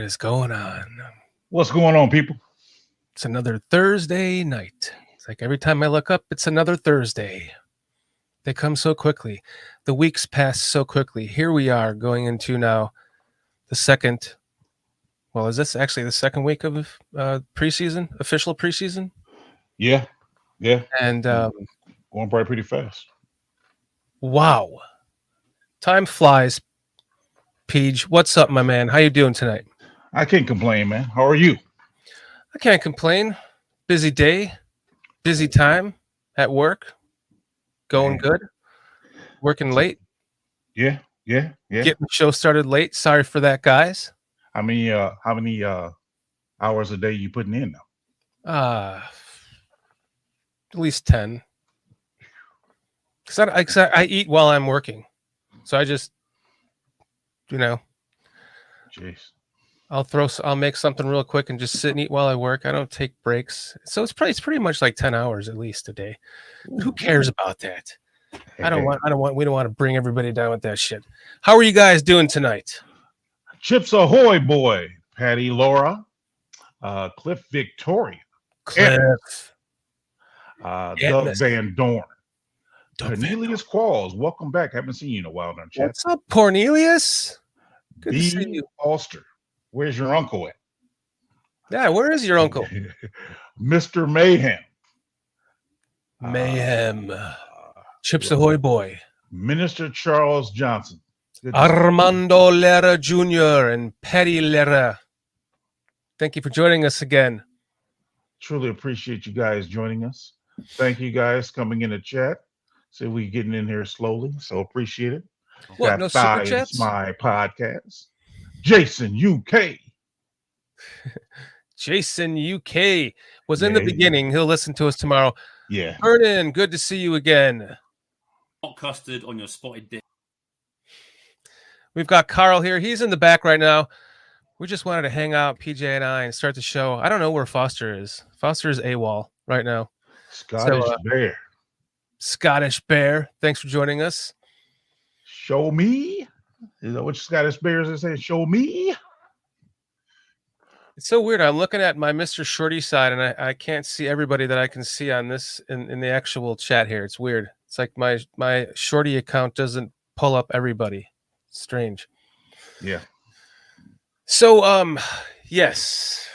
is going on? What's going on, people? It's another Thursday night. It's like every time I look up, it's another Thursday. They come so quickly. The weeks pass so quickly. Here we are going into now the second. Well, is this actually the second week of preseason, official preseason? Yeah. And Going probably pretty fast. wow, time flies. Peach, what's up, my man? How you doing tonight? I can't complain, man. How are you? I can't complain. Busy day, busy time at work. Going good. Working late. Yeah. Getting the show started late. Sorry for that, guys. How many hours a day you putting in now? At least 10. Because I eat while I'm working. So I just, Jeez. I'll make something real quick and just sit and eat while I work. I don't take breaks. So it's pretty much like 10 hours at least a day. But who cares about that? We don't want to bring everybody down with that shit. How are you guys doing tonight? Chips Ahoy boy, Patty Laura, Cliff Victoria, Cliff, Doug Van Dorn, Cornelius Qualls. Welcome back. Haven't seen you in a while, don't you? What's up, Cornelius? Good to see you. Ulster. Where's your uncle at? Yeah, where is your uncle? Mr. Mayhem. Chips Ahoy boy. Minister Charles Johnson. Armando Lera Jr. and Patty Lera. Thank you for joining us again. Truly appreciate you guys joining us. Thank you guys coming in the chat. So we getting in here slowly. So appreciate it. What, no super chats? My podcast. Jason UK. Jason UK was in the beginning. He'll listen to us tomorrow. Yeah. Vernon, good to see you again. Hot custard on your spotted dick. We've got Carl here. He's in the back right now. We just wanted to hang out, PJ and I, and start the show. I don't know where Foster is. Foster is AWOL right now. Bear. Scottish Bear. Thanks for joining us. Show me. Is that what Scottish Bears are saying? Show me. It's so weird. I'm looking at my Mr. Shorty side, and I can't see everybody that I can see on this in the actual chat here. It's weird. It's like my Shorty account doesn't pull up everybody. Strange. Yeah. So yes.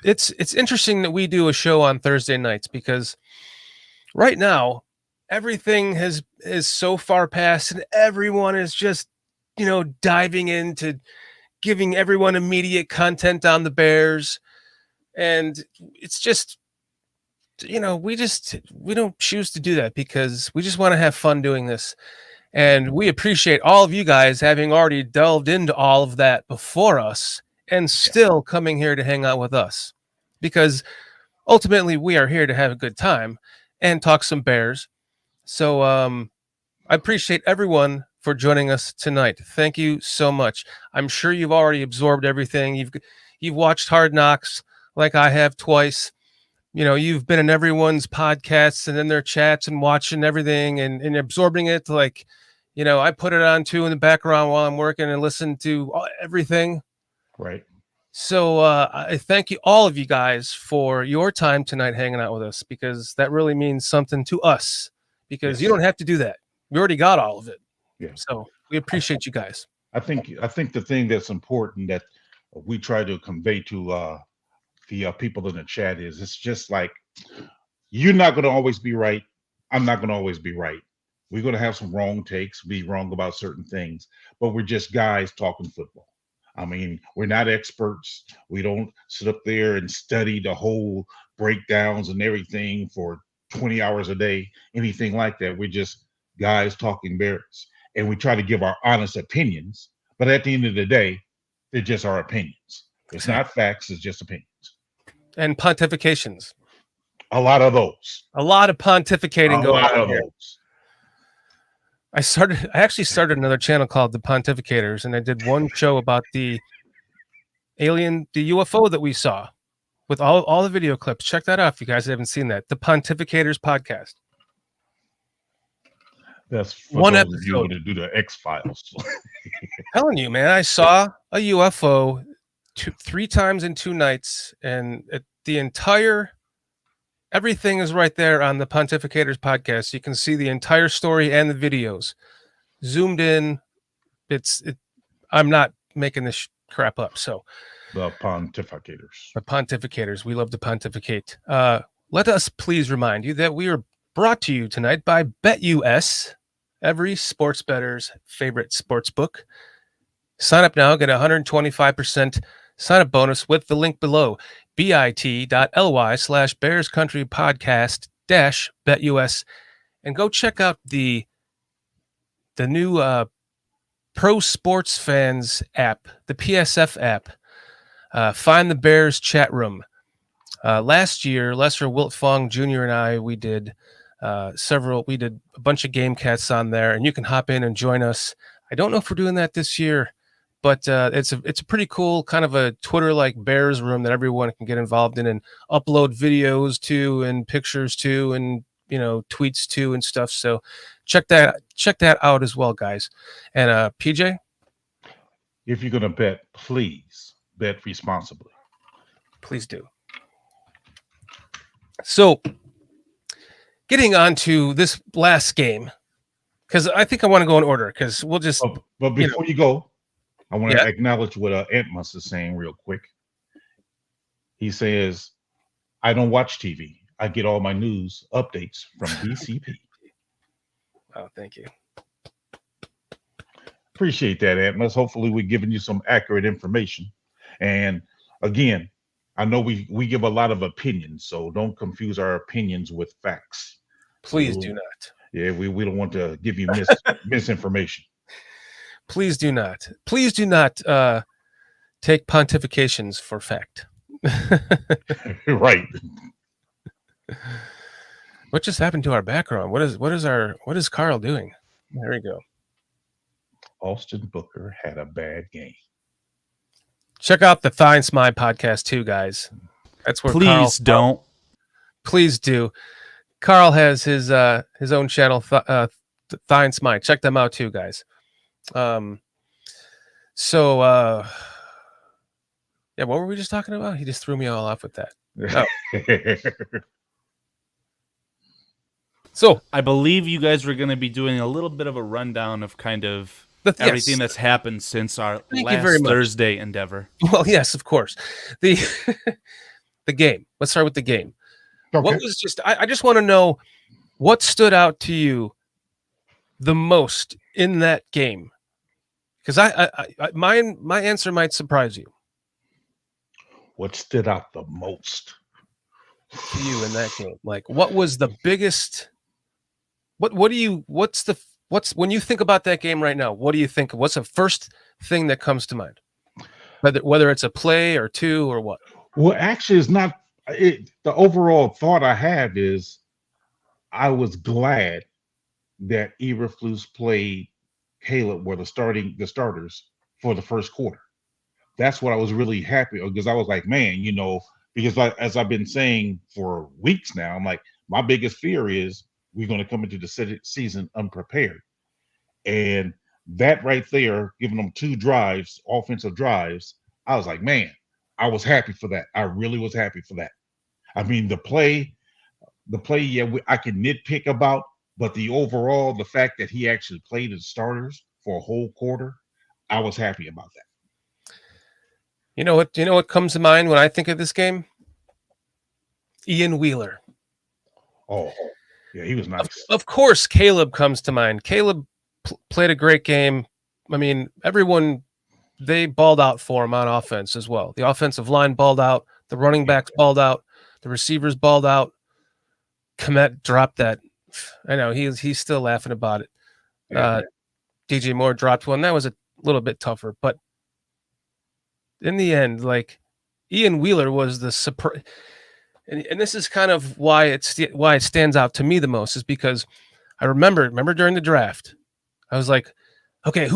It's interesting that we do a show on Thursday nights because right now everything is so far past and everyone is just diving into giving everyone immediate content on the Bears, and it's just we don't choose to do that because we just want to have fun doing this. And we appreciate all of you guys having already delved into all of that before us and still coming here to hang out with us, because ultimately we are here to have a good time and talk some Bears. So I appreciate everyone for joining us tonight. Thank you so much. I'm sure you've already absorbed everything. You've watched Hard Knocks like I have twice. You've been in everyone's podcasts and in their chats and watching everything and absorbing it. Like, I put it on too in the background while I'm working and listen to everything. Right. So I thank you, all of you guys, for your time tonight hanging out with us, because that really means something to us, because you don't have to do that. We already got all of it. Yeah. So we appreciate you guys. I think the thing that's important that we try to convey to the people in the chat is it's just like, you're not going to always be right. I'm not going to always be right. We're going to have some wrong takes, be wrong about certain things, but we're just guys talking football. I mean, we're not experts. We don't sit up there and study the whole breakdowns and everything for 20 hours a day, anything like that. We're just guys talking Bears, and we try to give our honest opinions, but at the end of the day, they're just our opinions. It's not facts, it's just opinions. And pontifications. A lot of those. A lot of pontificating going on here. Those. I actually started another channel called The Pontificators, and I did one show about the UFO that we saw with all the video clips. Check that out if you guys haven't seen that. The Pontificators podcast. That's for One those of you who episode. want to do the X-Files. Telling you, man, I saw a UFO 3 times in 2 nights, and everything is right there on the Pontificators podcast. You can see the entire story and the videos zoomed in. I'm not making this crap up. So The Pontificators. the Pontificators, we love to pontificate. Let us please remind you that we are brought to you tonight by BetUS, every sports bettor's favorite sports book. Sign up now, get a 125% sign-up bonus with the link below, bit.ly/Bears Country Podcast -BetUS, and go check out the new Pro Sports Fans app, the PSF app. Find the Bears chat room. Last year, Lester Wiltfong Jr. and I, we did a bunch of game cats on there, and you can hop in and join us. I don't know if we're doing that this year, but it's a pretty cool kind of a Twitter-like Bears room that everyone can get involved in and upload videos to and pictures to and tweets to and stuff. So check that out as well, guys. And PJ, If you're going to bet, please bet responsibly. please do. So getting on to this last game, because I think I want to go in order, because we'll just But before you go, I want to Yeah. acknowledge what Antmus is saying real quick. He says, I don't watch TV. I get all my news updates from BCP. Oh, thank you. Appreciate that, Antmus. Hopefully we're giving you some accurate information. And again, I know we give a lot of opinions, so don't confuse our opinions with facts. Please do not. Yeah, we don't want to give you misinformation. Please do not. Please do not take pontifications for fact. Right. What just happened to our background? What is Carl doing? There we go. Austin Booker had a bad game. Check out the Thigh and Smile podcast too, guys. That's where Please don't. Please do. Carl has his own channel, Thigh and Smile. Check them out too, guys. Yeah, what were we just talking about? He just threw me all off with that. So I believe you guys were going to be doing a little bit of a rundown of kind of everything that's happened since our Thank you very last much. Thursday endeavor. Well, yes, of course. The game. Let's start with the game. Okay. What was I just want to know what stood out to you the most in that game? Because my answer might surprise you. What stood out the most To you in that game? Like, what was the biggest? When you think about that game right now? What do you think? What's the first thing that comes to mind? Whether it's a play or two or what? Well, actually, it's not. The overall thought I had is I was glad that Eberflus played Caleb were the starters for the first quarter. That's what I was really happy because I was like, man, because as I've been saying for weeks now, I'm like, my biggest fear is we're going to come into the season unprepared. And that right there, giving them 2 drives, offensive drives, I was like, man, I was happy for that. I really was happy for that. I mean, the play, yeah, I can nitpick about, but the overall, the fact that he actually played as starters for a whole quarter, I was happy about that. You know what comes to mind when I think of this game? Ian Wheeler. Oh, yeah, he was nice. Of course, Caleb comes to mind. Caleb played a great game. I mean, everyone, they balled out for him on offense as well. The offensive line balled out. The running backs balled out. The receivers balled out. Komet dropped that. I know he's still laughing about it. DJ Moore dropped one. That was a little bit tougher, but in the end, like, Ian Wheeler was the surprise. And this is kind of why it stands out to me the most, is because I remember during the draft, I was like, okay,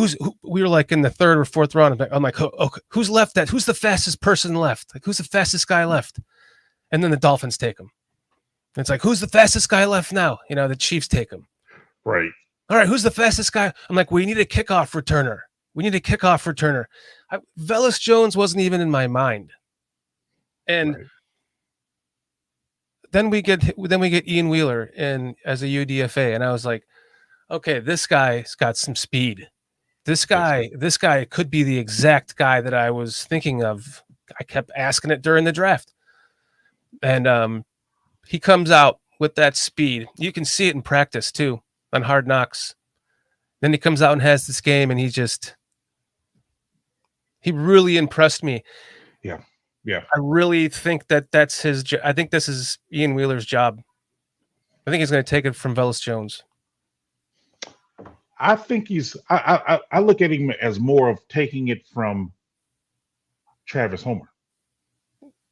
we were like in the 3rd or 4th round. I'm like, okay, who's left? Who's the fastest person left? Like, who's the fastest guy left? And then the Dolphins take him. It's like, who's the fastest guy left now? The Chiefs take him. Right. All right, who's the fastest guy? I'm like, we need a kickoff returner. We need a kickoff returner. Velus Jones wasn't even in my mind. And Right. then we get Ian Wheeler in as a UDFA, and I was like, okay, this guy's got some speed. This guy could be the exact guy that I was thinking of. I kept asking it during the draft. And he comes out with that speed. You can see it in practice too on Hard Knocks. Then he comes out and has this game, and he really impressed me. Yeah. Yeah. I really think that's his I think this is Ian Wheeler's job. I think he's going to take it from Velus Jones. I think I look at him as more of taking it from Travis Homer.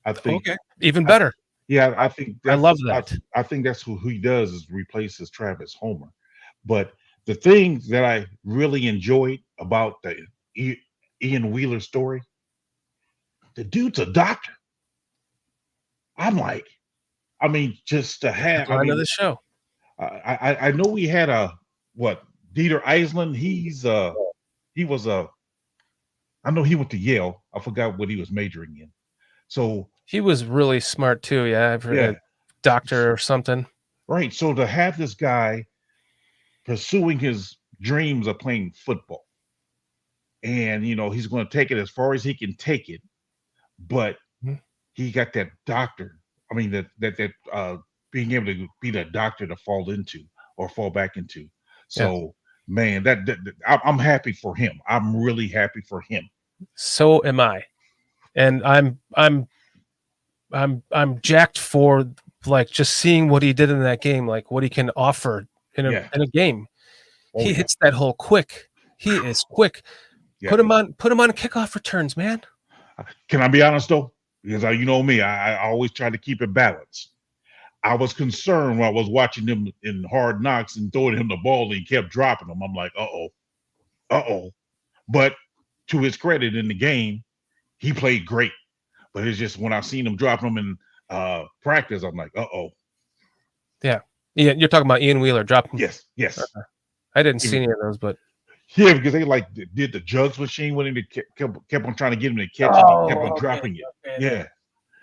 I think even better. I think I love that. I think that's who he does is replaces Travis Homer. But the thing that I really enjoyed about the Ian Wheeler story, the dude's a doctor. I'm like, I mean, just to have Line of the show. I know we had Dieter Eisland. I know he went to Yale. I forgot what he was majoring in. So he was really smart too. Yeah, I've heard a doctor or something. Right. So to have this guy pursuing his dreams of playing football, and he's going to take it as far as he can take it, but he got that doctor. I mean, that being able to be that doctor to fall back into. So, man, I'm happy for him. I'm really happy for him. So am I, and I'm jacked for like just seeing what he did in that game, like what he can offer in a game. He hits that hole quick. He is quick. Yeah. Put him on kickoff returns, man. Can I be honest though? Because you know me, I always try to keep it balanced. I was concerned when I was watching him in Hard Knocks and throwing him the ball and he kept dropping them. I'm like, uh-oh. But to his credit in the game, he played great. But it's just when I seen him dropping them in practice, I'm like, uh-oh. Yeah, you're talking about Ian Wheeler dropping. Yes. I didn't see any of those, but yeah, because they did the jugs machine when he kept on trying to get him to catch it. He kept on dropping it. Okay.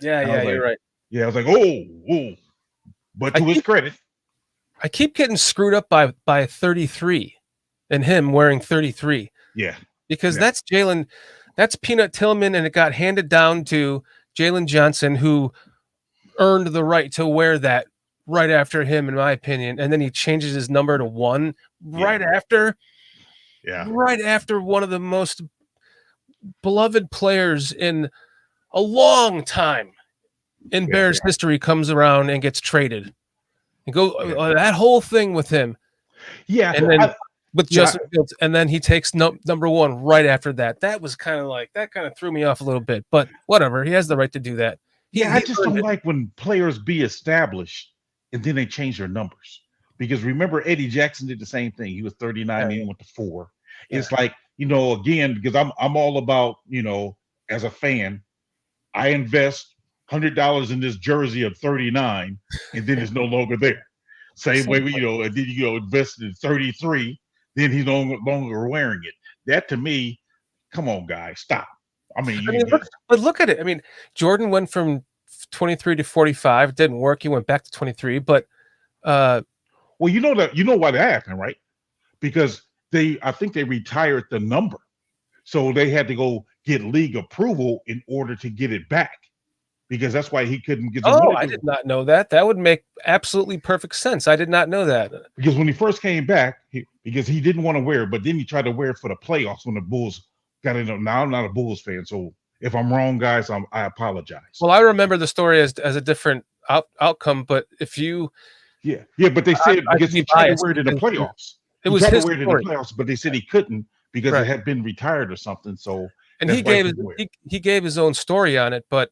Yeah, you're right. Yeah, I was like, oh. But to his credit, I keep getting screwed up by 33 and him wearing 33. Yeah. Because that's Jalen, that's Peanut Tillman, and it got handed down to Jalen Johnson, who earned the right to wear that right after him, in my opinion. And then he changes his number to 1 right after. Yeah. Right after one of the most beloved players in a long time in Bears history comes around and gets traded. And go that whole thing with him. Yeah. And then with Justin Fields, and then he takes number 1 right after that. That was kind of threw me off a little bit, but whatever. He has the right to do that. I just don't like when players be established and then they change their numbers. Because remember, Eddie Jackson did the same thing. He was 39 and he went to 4. Yeah. It's like, again, because I'm all about, as a fan, I invest $100 in this jersey of 39 and then it's no longer there. Same way, and then invested in 33, then he's no longer wearing it. That to me, come on, guys, stop. I mean, look at it. I mean, Jordan went from 23 to 45. It didn't work. He went back to 23. But well, you know why that happened, right? Because I think they retired the number, so they had to go get league approval in order to get it back. Because that's why he couldn't get. I did not know that. That would make absolutely perfect sense. I did not know that. Because when he first came back, because he didn't want to wear it, but then he tried to wear it for the playoffs when the Bulls got it. Now I'm not a Bulls fan, so if I'm wrong, guys, I apologize. Well, I remember the story as a different outcome, but if you, but they said because he tried to wear it in the playoffs. It was his story. In the playoffs, but they said he couldn't because it had been retired or something. So, and he gave his own story on it, but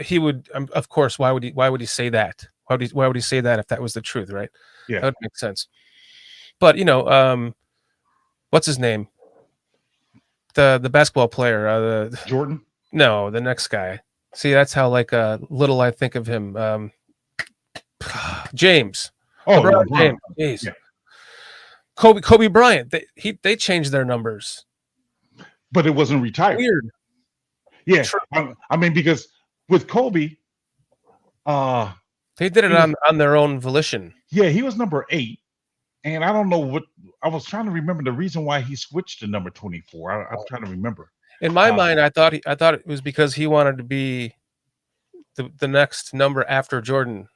he would, of course, why would he say that? Why would he say that if that was the truth, right? Yeah, that would make sense. But what's his name? The basketball player, Jordan. No, the next guy. See, that's how little I think of him. James. LeBron James. Jeez. Yeah. Kobe Bryant. They changed their numbers. But it wasn't retired. Weird. Yeah, I mean, because with Kobe, they did it on their own volition. Yeah, he was number 8, and I don't know what I was trying to remember the reason why he switched to number 24. I'm trying to remember. In my mind, I thought it was because he wanted to be the next number after Jordan.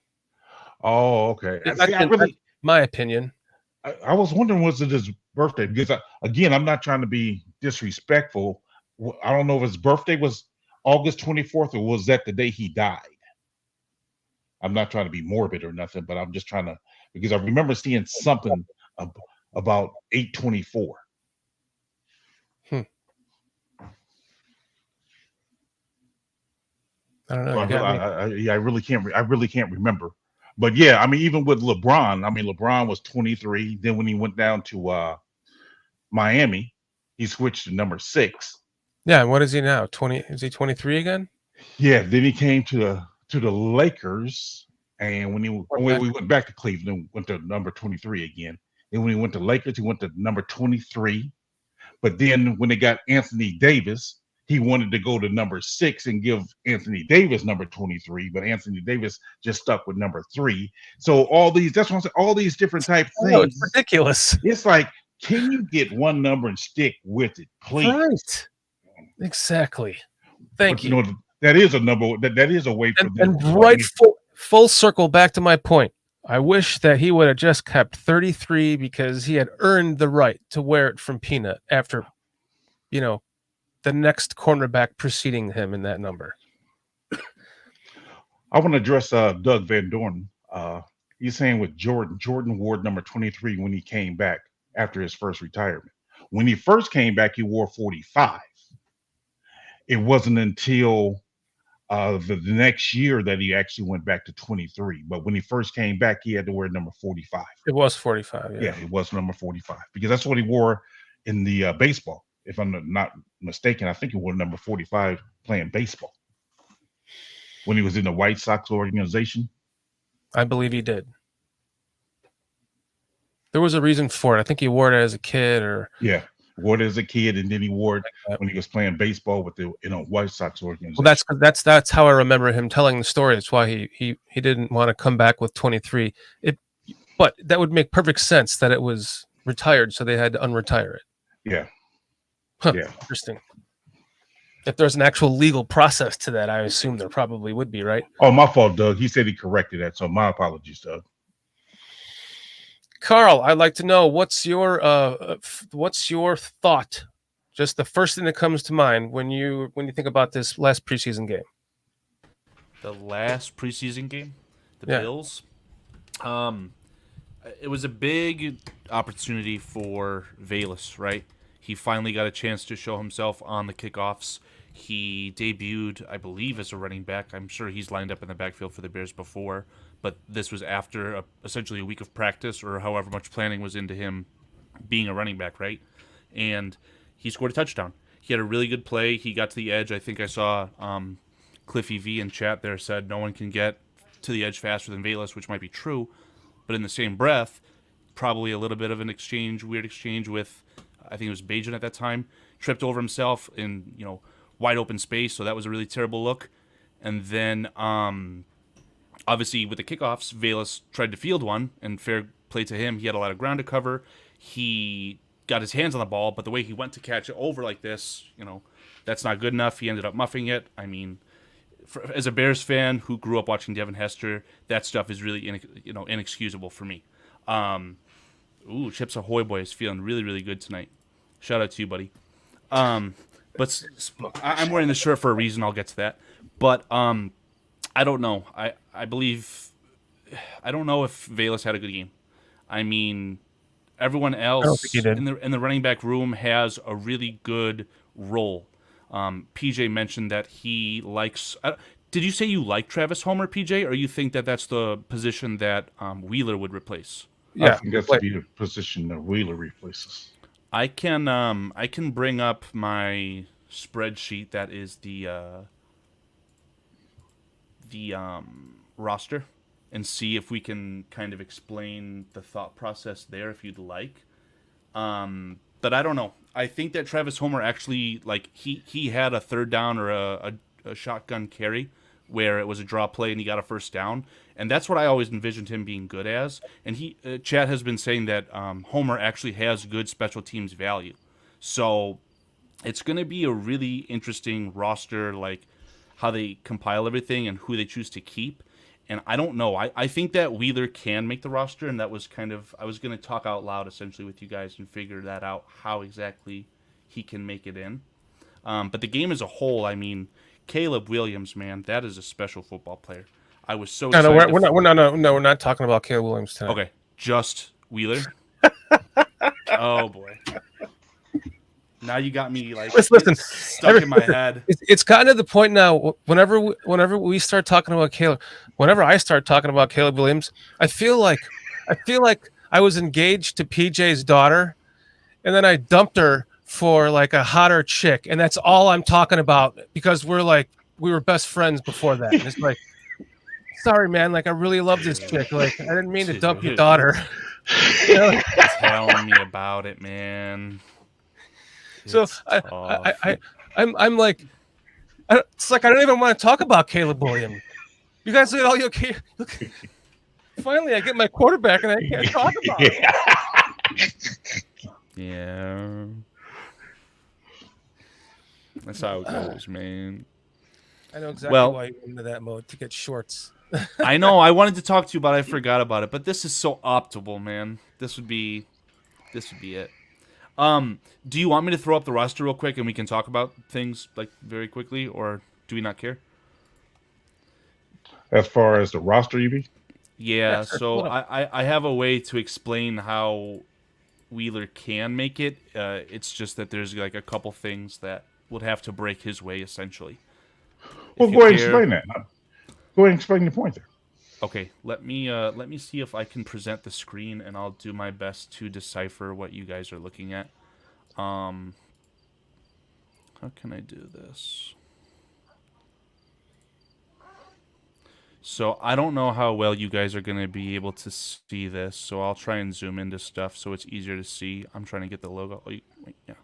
Oh, okay. That's my opinion. I was wondering, was it his birthday? Because again, I'm not trying to be disrespectful. I don't know if his birthday was August 24th or was that the day he died. I'm not trying to be morbid or nothing, but I'm just trying to, because I remember seeing something about 8/24. I don't know. I really can't remember. But yeah, I mean, even with LeBron, LeBron was 23. Then when he went down to Miami, he switched to number 6. Yeah, what is he now? 20? Is he 23 again? Yeah. Then he came to the Lakers, and when we went back to Cleveland, went to number 23 again. And when he went to Lakers, he went to number 23. But then when they got Anthony Davis, he wanted to go to number 6 and give Anthony Davis number 23, but Anthony Davis just stuck with number 3. So that's what I'm saying, all these different type things. It's ridiculous. It's like, can you get one number and stick with it, please? Right. Exactly. Thank you. That is a number. That is a way for them. And right full circle back to my point. I wish that he would have just kept 33 because he had earned the right to wear it from Peanut after, the next cornerback preceding him in that number. I want to address Doug Van Dorn. He's saying with Jordan wore number 23 when he came back after his first retirement. When he first came back, he wore 45. It wasn't until the next year that he actually went back to 23. But when he first came back, he had to wear number 45. It was 45. Yeah, it was number 45 because that's what he wore in the baseball. If I'm not mistaken, I think he wore number 45 playing baseball when he was in the White Sox organization. I believe he did. There was a reason for it. I think he wore it as a kid, he wore it as a kid, and then he wore it when he was playing baseball with the White Sox organization. Well, that's how I remember him telling the story. That's why he didn't want to come back with 23. But that would make perfect sense that it was retired, so they had to unretire it. Yeah. Huh, yeah. Interesting. If there's an actual legal process to that, I assume there probably would be, right? Oh, my fault, Doug. He said he corrected that, so my apologies, Doug. Carl, I'd like to know what's your thought? Just the first thing that comes to mind when you think about this last preseason game. The last preseason game, the Bills. It was a big opportunity for Velus, right? He finally got a chance to show himself on the kickoffs. He debuted, I believe, as a running back. I'm sure he's lined up in the backfield for the Bears before, but this was after essentially a week of practice or however much planning was into him being a running back, right? And he scored a touchdown. He had a really good play. He got to the edge. I think I saw Cliffy V in chat there said no one can get to the edge faster than Velus, which might be true, but in the same breath, probably a little bit of an weird exchange with, I think it was Bajan at that time, tripped over himself in, wide open space, so that was a really terrible look. And then, obviously, with the kickoffs, Velus tried to field one, and fair play to him. He had a lot of ground to cover. He got his hands on the ball, but the way he went to catch it over like this, that's not good enough. He ended up muffing it. I mean, as a Bears fan who grew up watching Devin Hester, that stuff is really inexcusable for me. Chips Ahoy boy is feeling really, really good tonight. Shout out to you, buddy. But I'm wearing the shirt for a reason. I'll get to that. But I don't know. I don't know if Velus had a good game. I mean, everyone else in the running back room has a really good role. PJ mentioned that he likes. Did you say you like Travis Homer, PJ, or you think that that's the position that Wheeler would replace? Yeah, I think that's the position that Wheeler replaces. I can bring up my spreadsheet that is the roster and see if we can kind of explain the thought process there if you'd like. But I don't know. I think that Travis Homer actually, like, he had a third down or a shotgun carry where it was a draw play and he got a first down. And that's what I always envisioned him being good as. And Chad has been saying that Homer actually has good special teams value. So it's going to be a really interesting roster, like how they compile everything and who they choose to keep. And I don't know. I think that Wheeler can make the roster, and that was kind of, I was going to talk out loud essentially with you guys and figure that out, how exactly he can make it in. But the game as a whole, I mean, Caleb Williams, man, that is a special football player. I was so excited. We're not talking about Caleb Williams tonight. Okay, just Wheeler. Oh boy. Now you got me like listen, stuck in my head. It's gotten to the point now. Whenever we start talking about Caleb, whenever I start talking about Caleb Williams, I feel like I was engaged to PJ's daughter, and then I dumped her for like a hotter chick, and that's all I'm talking about because we were best friends before that. And it's like, sorry, man. Like I really love this chick. Like I didn't mean to dump your daughter. You know? Tell me about it, man. So I'm like, it's like I don't even want to talk about Caleb Williams. You guys say, "Oh, you okay?" Look, finally, I get my quarterback, and I can't talk about it. Yeah, that's how it goes, man. I know exactly why you went into that mode to get shorts. I know. I wanted to talk to you, but I forgot about it. But this is so optimal, man. This would be it. Do you want me to throw up the roster real quick and we can talk about things like very quickly, or do we not care? As far as the roster, you mean? Yeah, so I have a way to explain how Wheeler can make it. It's just that there's like a couple things that would have to break his way, essentially. Well, go ahead and explain that. Go ahead and explain your point there. Okay, let me see if I can present the screen, and I'll do my best to decipher what you guys are looking at. How can I do this? So I don't know how well you guys are going to be able to see this, so I'll try and zoom into stuff so it's easier to see. I'm trying to get the logo. Oh, wait, yeah.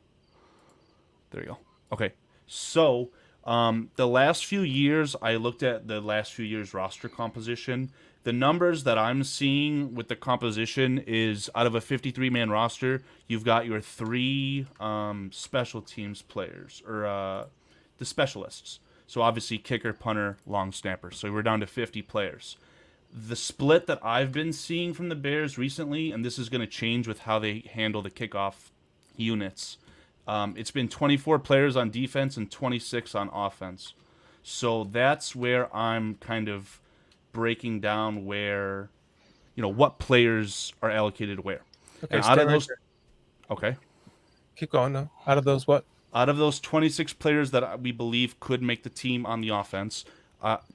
There you go. Okay, so the last few years, I looked at the last few years' roster composition. The numbers that I'm seeing with the composition is out of a 53-man roster, you've got your 3 special teams players, or the specialists. So obviously kicker, punter, long snapper. So we're down to 50 players. The split that I've been seeing from the Bears recently, and this is going to change with how they handle the kickoff units, it's been 24 players on defense and 26 on offense. So that's where I'm kind of breaking down where, what players are allocated where. Okay, and out of those, okay. Keep going now. Out of those what? Out of those 26 players that we believe could make the team on the offense,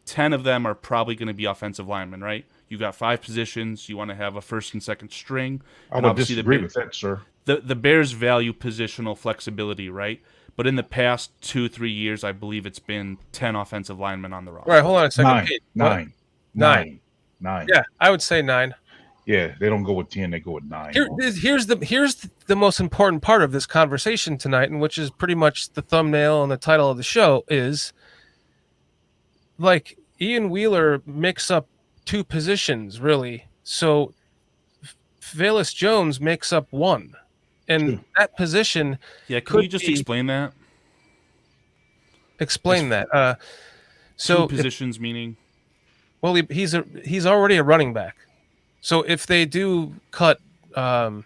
10 of them are probably going to be offensive linemen, right? You got 5 positions. You want to have a first and second string. I would disagree with that, sir. The Bears value positional flexibility, right? But in the past 2-3 years, I believe it's been 10 offensive linemen on the roster. Right, hold on a second. Nine. Yeah, I would say 9. Yeah, they don't go with 10; they go with 9. Here's the most important part of this conversation tonight, and which is pretty much the thumbnail and the title of the show, is like Ian Wheeler makes up 2 positions really. So Velus Jones makes up 1, and that position. Yeah, can you just explain that? Explain that. So 2 positions meaning. Well, he's already a running back. So if they do cut, Homer.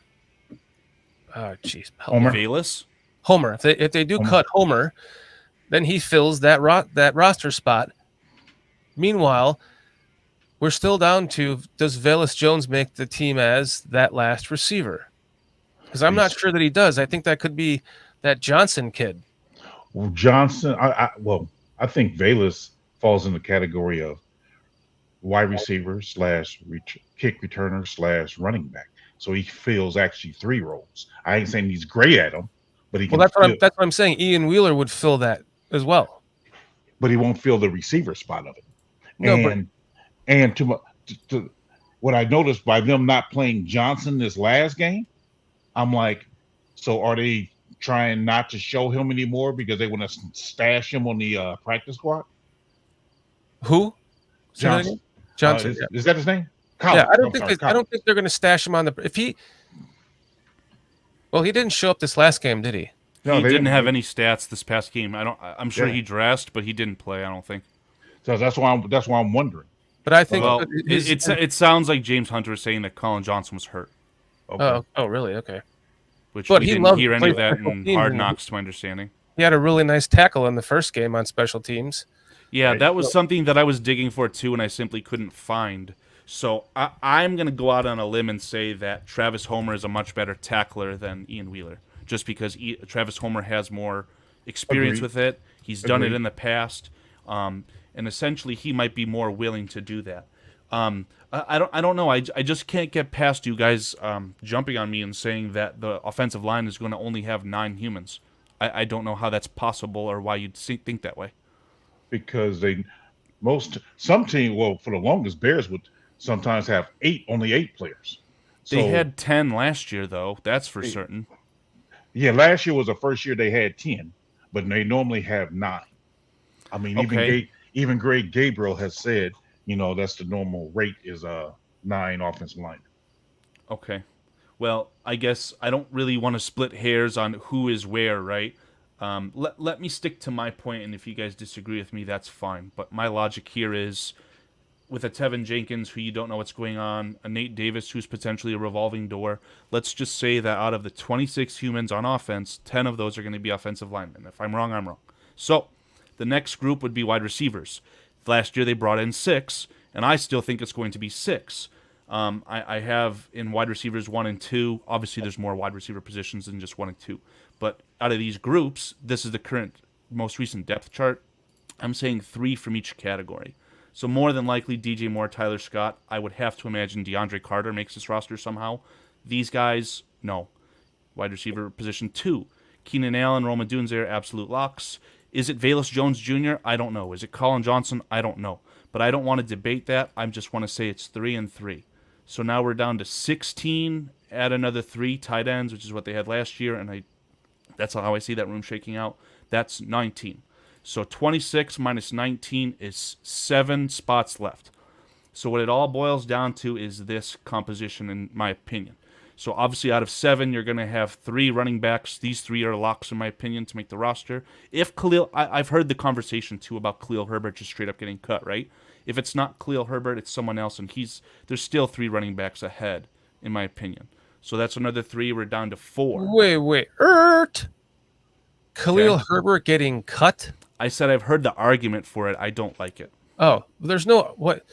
Velus? Homer. If they do cut Homer, then he fills that roster spot. Meanwhile, we're still down to, does Velus Jones make the team as that last receiver? Because I'm not sure that he does. I think that could be that Johnson kid. Well, Johnson. I think Velus falls in the category of wide receiver / kick returner / running back. So he fills actually 3 roles. I ain't saying he's great at them, but he can. Well, that's what I'm saying. Ian Wheeler would fill that as well, but he won't fill the receiver spot of it. No, and to what I noticed by them not playing Johnson this last game, I'm like, So are they trying not to show him anymore because they want to stash him on the practice squad? Who? Say that Johnson. again? Johnson. Is that his name? Yeah, Colin. I don't I'm think sorry, I Colin. don't think they're going to stash him on the. If he, well, he didn't show up this last game, did he? No, He they didn't have any stats this past game. I'm sure Yeah. he dressed, but he didn't play. I don't think. So that's why I'm wondering. But I think. Well, it sounds like James Hunter is saying that Colin Johnson was hurt, Okay. Oh, really? Okay. which But we he didn't loved hear to any play of that special in teams, Hard and Knocks, to my understanding. he had a really nice tackle in the first game on special teams. Yeah, Right. that was something that I was digging for too, and I simply couldn't find. So I'm going to go out on a limb and say that Travis Homer is a much better tackler than Ian Wheeler, just because Travis Homer has more experience Agreed. with it. He's done it Agreed. in the past, and essentially he might be more willing to do that. I don't know. I just can't get past you guys jumping on me and saying that the offensive line is going to only have 9 humans. I don't know how that's possible or why you'd think that way. Because some team, well, for the longest, Bears would sometimes have only 8 players. They So, had 10 last year, though. That's for certain. yeah, last year was the first year they had 10, but they normally have 9. I mean, Okay. even Greg Gabriel has said, that's the normal rate is 9 offensive linemen. Okay. Well, I guess I don't really want to split hairs on who is where, right? Let me stick to my point, and if you guys disagree with me, that's fine. But my logic here is, with a Tevin Jenkins who you don't know what's going on, a Nate Davis who's potentially a revolving door, let's just say that out of the 26 humans on offense, 10 of those are going to be offensive linemen. If I'm wrong, I'm wrong. So the next group would be wide receivers. Last year they brought in 6, and I still think it's going to be 6. I have in wide receivers 1 and 2. Obviously, there's more wide receiver positions than just 1 and 2. But out of these groups, this is the current, most recent depth chart. I'm saying 3 from each category. So more than likely, DJ Moore, Tyler Scott. I would have to imagine DeAndre Carter makes this roster somehow. These guys, no. Wide receiver position 2. Keenan Allen, Roma Dunze, absolute locks. Is it Velus Jones Jr.? I don't know. Is it Colin Johnson? I don't know. But I don't want to debate that. I just want to say it's 3 and 3. So now we're down to 16. Add another 3 tight ends, which is what they had last year, and that's how I see that room shaking out. That's 19. So 26 minus 19 is 7 spots left. So what it all boils down to is this composition, in my opinion. So obviously out of 7, you're going to have 3 running backs. These 3 are locks, in my opinion, to make the roster. If I've heard the conversation, too, about Khalil Herbert just straight up getting cut, right? If it's not Khalil Herbert, it's someone else, and there's still 3 running backs ahead, in my opinion. So that's another 3. We're down to 4. Wait. Khalil Herbert getting cut? I said I've heard the argument for it. I don't like it. Oh, there's no what.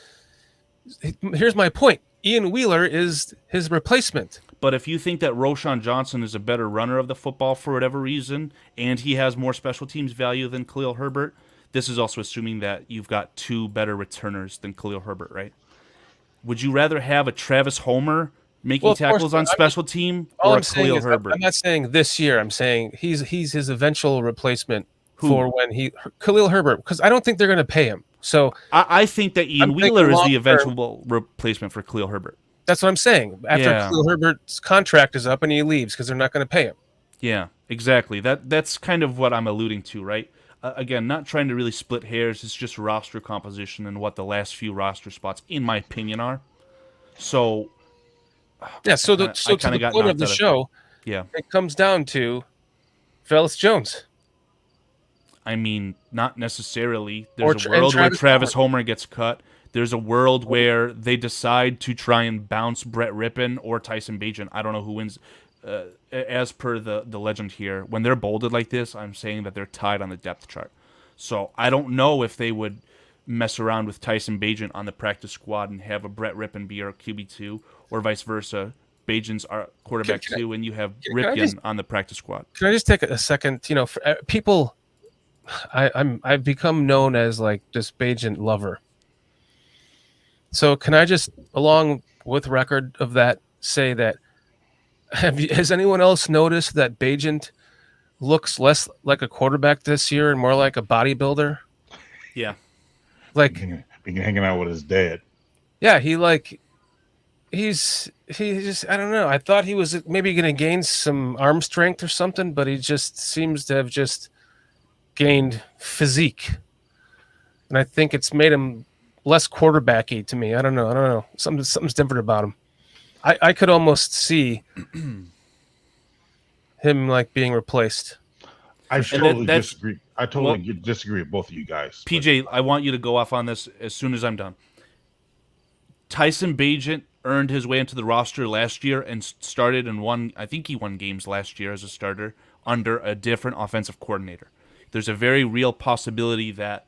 Here's my point. Ian Wheeler is his replacement. But if you think that Roshan Johnson is a better runner of the football for whatever reason, and he has more special teams value than Khalil Herbert, this is also assuming that you've got 2 better returners than Khalil Herbert, right? Would you rather have a Travis Homer making tackles on special team or a Khalil Herbert? I'm not saying this year. I'm saying he's his eventual replacement for when Khalil Herbert, because I don't think they're going to pay him. So I think that Ian Wheeler is the eventual replacement for Khalil Herbert. That's what I'm saying. After Khalil Herbert's contract is up and he leaves because they're not going to pay him. Yeah, exactly. That's kind of what I'm alluding to, right? Again, not trying to really split hairs. It's just roster composition and what the last few roster spots, in my opinion, are. So, yeah. To the point of the show, it comes down to Velus Jones. I mean, not necessarily. There's a world where Travis Homer gets cut. There's a world where they decide to try and bounce Brett Rippon or Tyson Bagent. I don't know who wins. As per the legend here, when they're bolded like this, I'm saying that they're tied on the depth chart. So I don't know if they would mess around with Tyson Bagent on the practice squad and have a Brett Rippon be our QB2, or vice versa. Bagent's our quarterback 2, and you have Ripken on the practice squad. Can I just take a second? For people, I've become known as like this Bagent lover. So can I just, along with record of that, say that has anyone else noticed that Bagent looks less like a quarterback this year and more like a bodybuilder? Yeah. Like being hanging out with his dad. Yeah, he like he just I don't know. I thought he was maybe going to gain some arm strength or something, but he just seems to have just gained physique, and I think it's made him less quarterbacky to me. I don't know. Something's different about him. I could almost see him like being replaced. I sure. totally that's- disagree. I totally disagree with both of you guys. but- PJ, I want you to go off on this as soon as I'm done. Tyson Bagent earned his way into the roster last year and started and won. I think he won games last year as a starter under a different offensive coordinator. There's a very real possibility that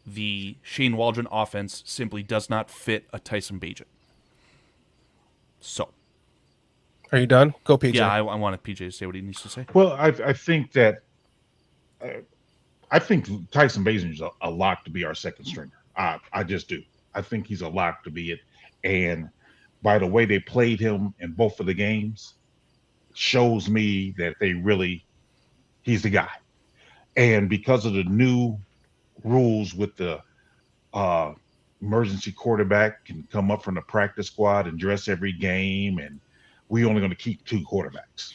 the Shane Waldron offense simply does not fit a Tyson Bagent. So, Are you done? Go, PJ. yeah, I wanted PJ to say what he needs to say. Well, I think that I think Tyson Bagent is a lock to be our second stringer. I just do. I think he's a lock to be it. And by the way they played him in both of the games, shows me that he's the guy. And because of the new rules with the emergency quarterback can come up from the practice squad and dress every game, and we're only going to keep 2 quarterbacks.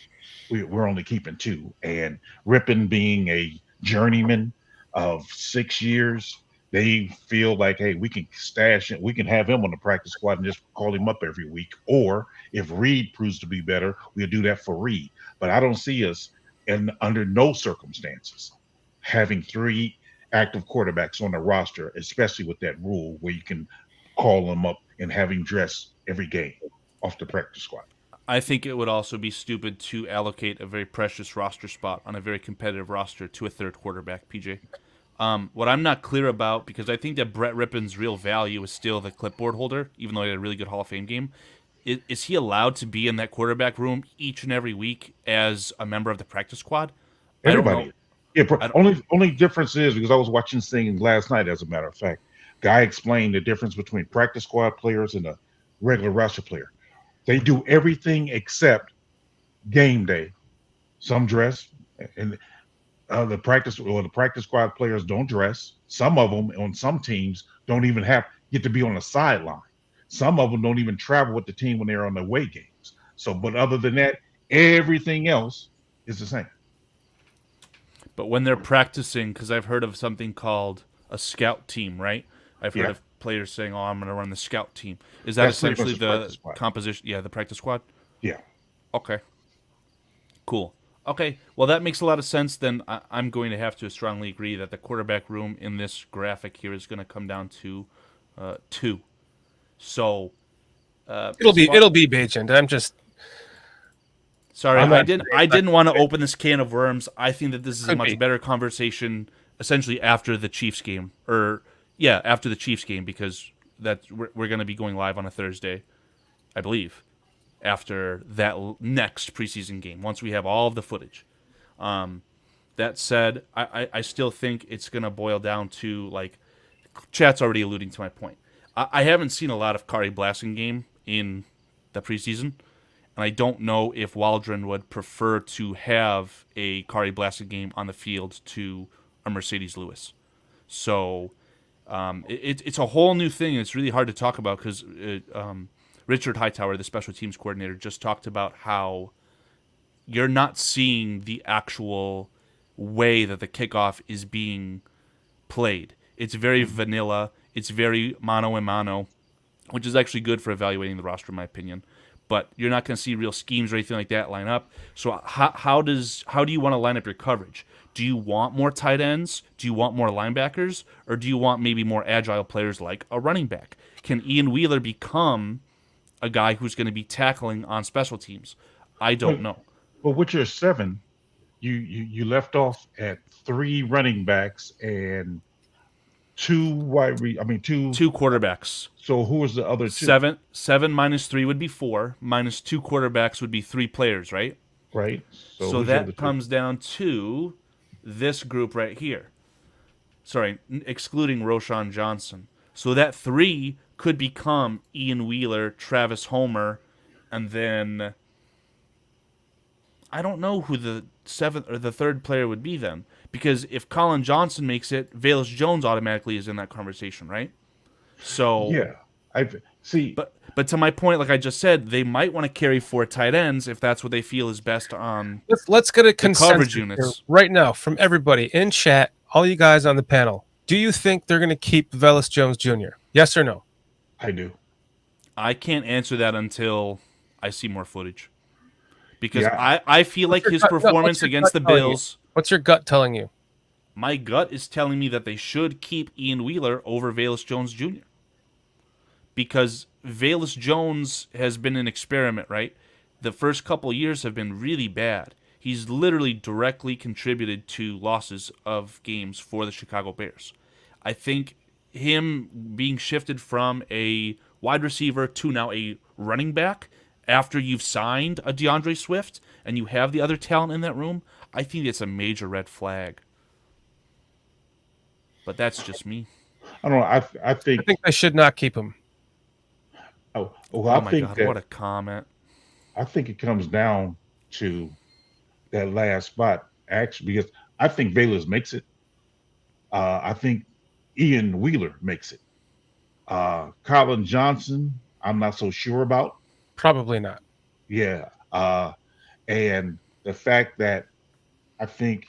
We're only keeping 2. And Rippon being a journeyman of 6 years, they feel like, hey, we can stash it. We can have him on the practice squad and just call him up every week. Or if Reed proves to be better, we'll do that for Reed. But I don't see us, and under no circumstances, having 3 active quarterbacks on the roster, especially with that rule where you can call them up and have him dress every game off the practice squad. I think it would also be stupid to allocate a very precious roster spot on a very competitive roster to a third quarterback, PJ. What I'm not clear about, because I think that Brett Rippon's real value is still the clipboard holder, even though he had a really good Hall of Fame game. Is he allowed to be in that quarterback room each and every week as a member of the practice squad? Everybody. Yeah, only difference is, because I was watching this thing last night, as a matter of fact, guy explained the difference between practice squad players and a regular roster player. They do everything except game day. Some dress, and the practice squad players don't dress. Some of them on some teams don't even get to be on the sideline. Some of them don't even travel with the team when they're on the away games. So, but other than that, everything else is the same. But when they're practicing, because I've heard of something called a scout team, right? I've heard of players saying, "Oh, I'm going to run the scout team." Is that essentially the composition? Yeah, the practice squad. Yeah. Okay. Cool. Okay. Well, that makes a lot of sense. Then I'm going to have to strongly agree that the quarterback room in this graphic here is going to come down to 2. So it'll be Bagent. I'm just sorry. I didn't want to open this can of worms. I think that this is a much better conversation, essentially after the Chiefs game, after the Chiefs game, because we're going to be going live on a Thursday, I believe, after that next preseason game, once we have all of the footage. That said, I still think it's going to boil down to, like, chat's already alluding to my point. I haven't seen a lot of Kari Blasting game in the preseason, and I don't know if Waldron would prefer to have a Kari Blasting game on the field to a Mercedes Lewis. So it's a whole new thing, and it's really hard to talk about because Richard Hightower, the special teams coordinator, just talked about how you're not seeing the actual way that the kickoff is being played. It's very vanilla. It's very mano a mano, which is actually good for evaluating the roster, in my opinion. But you're not going to see real schemes or anything like that line up. So how do you want to line up your coverage? Do you want more tight ends? Do you want more linebackers? Or do you want maybe more agile players like a running back? Can Ian Wheeler become a guy who's going to be tackling on special teams? I don't know. Well, with your 7, you left off at 3 running backs and 2 quarterbacks. So who was the other 2? 7 minus 3 would be 4. Minus 2 quarterbacks would be 3 players, right? Right. So that comes down to this group right here. Sorry, excluding Roshan Johnson. So that 3 could become Ian Wheeler, Travis Homer, and then I don't know who the 7th or the 3rd player would be then. Because if Colin Johnson makes it, Velus Jones automatically is in that conversation, right? So yeah, I see. But to my point, like I just said, they might want to carry 4 tight ends if that's what they feel is best on Let's get a the consensus coverage here units. right now from everybody in chat, all you guys on the panel. Do you think they're going to keep Velus Jones Jr.? Yes or no? I do. I can't answer that until I see more footage. Because Yeah. I feel like his performance against the Bills. What's your gut telling you? My gut is telling me that they should keep Ian Wheeler over Velus Jones Jr. Because Velus Jones has been an experiment, right? The first couple years have been really bad. He's literally directly contributed to losses of games for the Chicago Bears. I think him being shifted from a wide receiver to now a running back after you've signed a DeAndre Swift and you have the other talent in that room, I think it's a major red flag. But that's just me. I don't know. I think they should not keep him. Oh my God, what a comment. I think it comes down to that last spot, actually, because I think Velus makes it. I think Ian Wheeler makes it. Colin Johnson, I'm not so sure about. Probably not. Yeah. And the fact that I think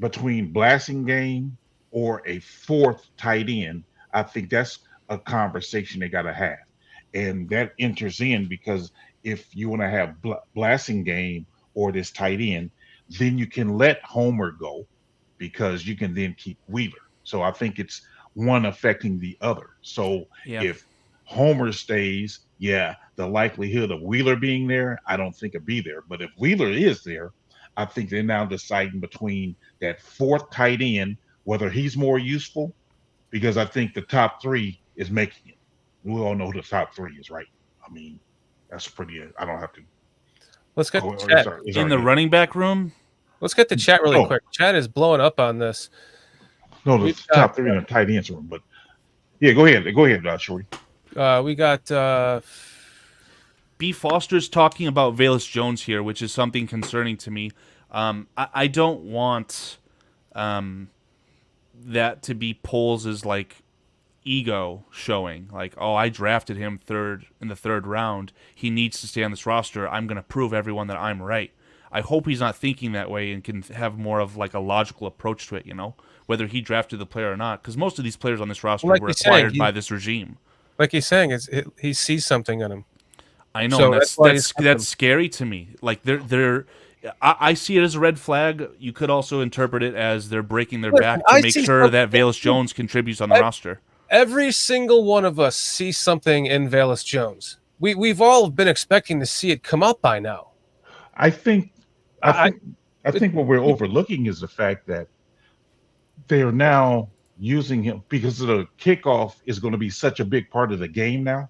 between Blasting Game or a 4th tight end, I think that's a conversation they got to have. And that enters in because if you want to have Blasting Game or this tight end, then you can let Homer go because you can then keep Wheeler. So I think it's one affecting the other. So if Homer stays, the likelihood of Wheeler being there, I don't think it'll be there. But if Wheeler is there, I think they're now deciding between that 4th tight end, whether he's more useful, because I think the top 3 is making it. We all know who the top 3 is, right? I mean, that's pretty. I don't have to. Let's get the chat. In the running back room. Let's get the chat really quick. Chat is blowing up on this. No, the top 3 in the tight ends room. But yeah, go ahead, Shorty. We got B. Foster's talking about Velus Jones here, which is something concerning to me. I don't want that to be Poles' like ego showing, like, oh, I drafted him in the third round. He needs to stay on this roster. I'm going to prove everyone that I'm right. I hope he's not thinking that way and can have more of like a logical approach to it, whether he drafted the player or not. Because most of these players on this roster were acquired by this regime. Like he's saying, he sees something in him. I know, so and that's scary to me. Like I see it as a red flag. You could also interpret it as they're breaking their back to make sure that Velus Jones contributes on the roster. Every single one of us sees something in Velus Jones. We've all been expecting to see it come up by now. I think what we're overlooking is the fact that they are now using him because the kickoff is going to be such a big part of the game now.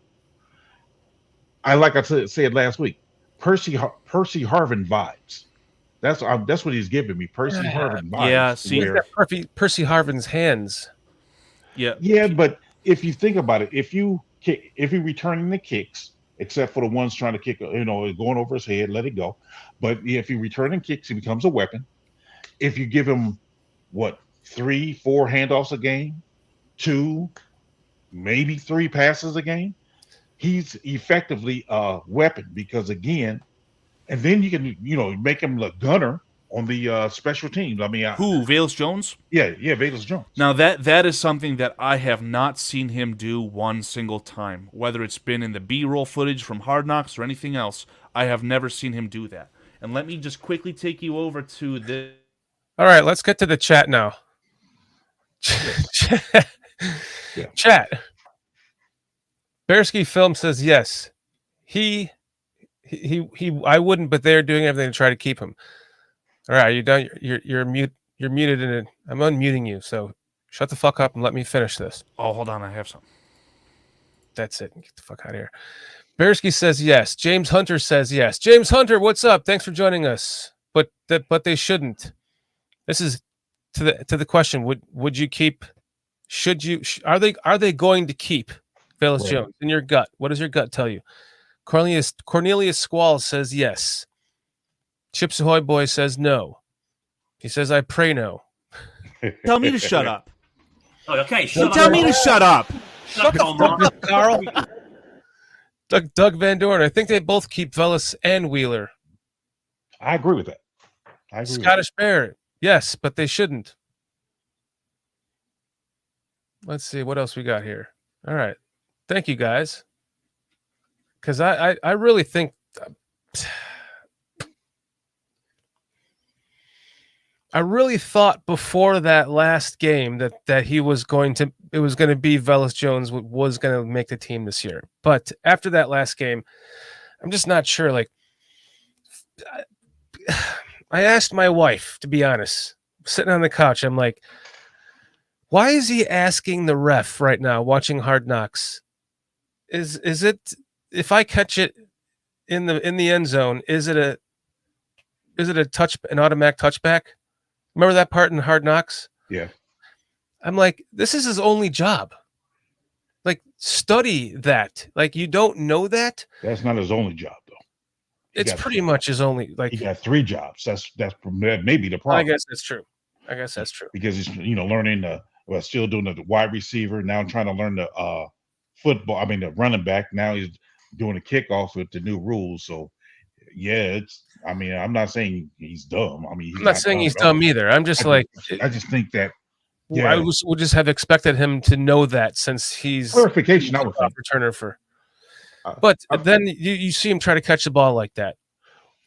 Like I said last week, Percy Harvin vibes. That's what he's giving me. Percy Harvin vibes. Yeah, see, Percy Harvin's hands. Yeah, but if you think about it, if you're returning the kicks, except for the ones trying to kick, going over his head, let it go. But if you're returning kicks, he becomes a weapon. If you give him 3-4 handoffs a game, 2, maybe 3 passes a game, he's effectively a weapon because and then you can make him the gunner on the special teams. I mean, who, Velus Jones? Yeah, Velus Jones. Now that is something that I have not seen him do one single time. Whether it's been in the B-roll footage from Hard Knocks or anything else, I have never seen him do that. And let me just quickly take you over to the. All right, let's get to the chat now. Chat. Bearski Film says yes. He. I wouldn't, but they're doing everything to try to keep him. All right, are you done? You're mute. You're muted, and I'm unmuting you. So shut the fuck up and let me finish this. Oh, hold on, I have some. That's it. Get the fuck out of here. Bearski says yes. James Hunter says yes. James Hunter, what's up? Thanks for joining us. But they shouldn't. This is to the question. Would you keep? Should you? Are they going to keep Velus Jones? In your gut, what does your gut tell you? Cornelius Squall says yes. Chips Ahoy Boy says no. He says, I pray no. Tell me to shut up. Oh, okay, tell me to shut up. Shut up, Mark. Carl. Doug Van Dorn. I think they both keep Velus and Wheeler. I agree with that. I agree with Scottish Barrett. Yes, but they shouldn't. Let's see what else we got here. All right. Thank you, guys. Because I really think I really thought before that last game that he was going to be Velus Jones was going to make the team this year. But after that last game, I'm just not sure. Like, I asked my wife, to be honest, sitting on the couch, I'm like, why is he asking the ref right now watching Hard Knocks? Is it, if I catch it in the end zone, is it an automatic touchback? Remember that part in Hard Knocks? Yeah. I'm like, this is his only job. Like, study that. Like, you don't know that? That's not his only job, though. It's pretty much his only, like, he got 3 jobs. That may be the problem. I guess that's true. Because he's learning still doing the wide receiver, now trying to learn the football. I mean, the running back. Now he's doing the kickoff with the new rules. So yeah, I'm not saying he's dumb. I mean, I'm not saying he's dumb either. I'm just I just think that would just have expected him to know that, since he's clarification. I would think returner for. But then you see him try to catch the ball like that.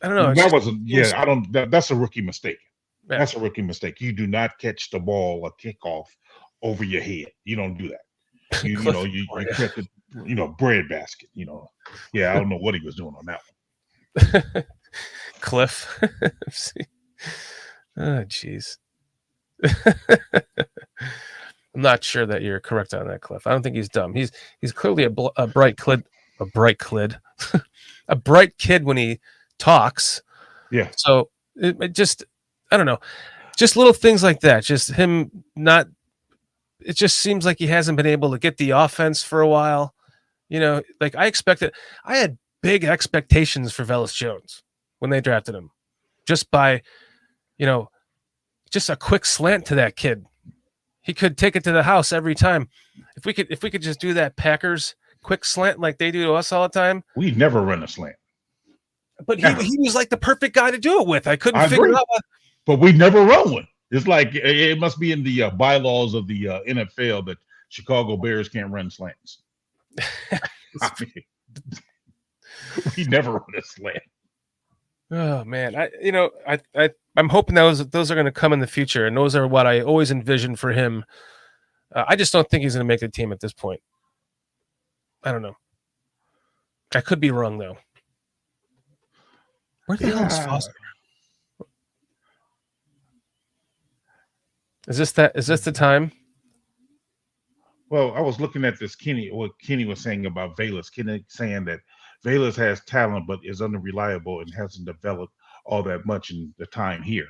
I don't know. That wasn't. Yeah, I don't. That's a rookie mistake. Yeah. That's a rookie mistake. You do not catch the ball, a kickoff, over your head. You don't do that. You catch the bread basket. Yeah, I don't know what he was doing on that one. Cliff. Oh, jeez. I'm not sure that you're correct on that, Cliff. I don't think he's dumb. He's clearly a bright kid. A bright kid when he talks. Yeah. So it just, I don't know, just little things like that. Just him not. It just seems like he hasn't been able to get the offense for a while. Like I had big expectations for Velus Jones when they drafted him, just by, just a quick slant to that kid. He could take it to the house every time. If we could just do that Packers quick slant like they do to us all the time. We never run a slant. But he was like the perfect guy to do it with. I couldn't figure out. But we never run one. It's like it must be in the bylaws of the NFL that Chicago Bears can't run slants. We never run a slant. Oh man, I'm hoping those are going to come in the future, and those are what I always envisioned for him. I just don't think he's going to make the team at this point. I don't know. I could be wrong though. Where the hell is Foster? Is this the time? Well, I was looking at this what Kenny was saying about Velus. Kenny saying that Velus has talent but is unreliable and hasn't developed all that much in the time here.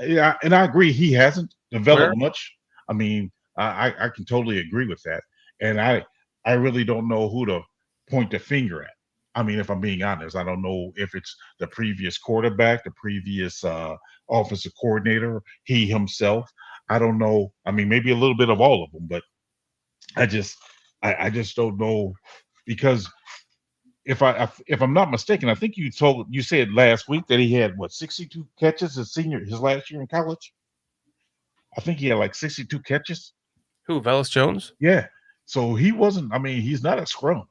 Yeah, and I agree, he hasn't developed much. I mean, I can totally agree with that. And I really don't know who to point the finger at. I mean, if I'm being honest, I don't know if it's the previous quarterback, the previous offensive coordinator, he himself. I don't know. I mean, maybe a little bit of all of them, but I just don't know, because if I'm not mistaken, I think you said last week that he had 62 catches his last year in college. I think he had like 62 catches. Who, Velus Jones? Yeah. So he wasn't. I mean, he's not a scrub.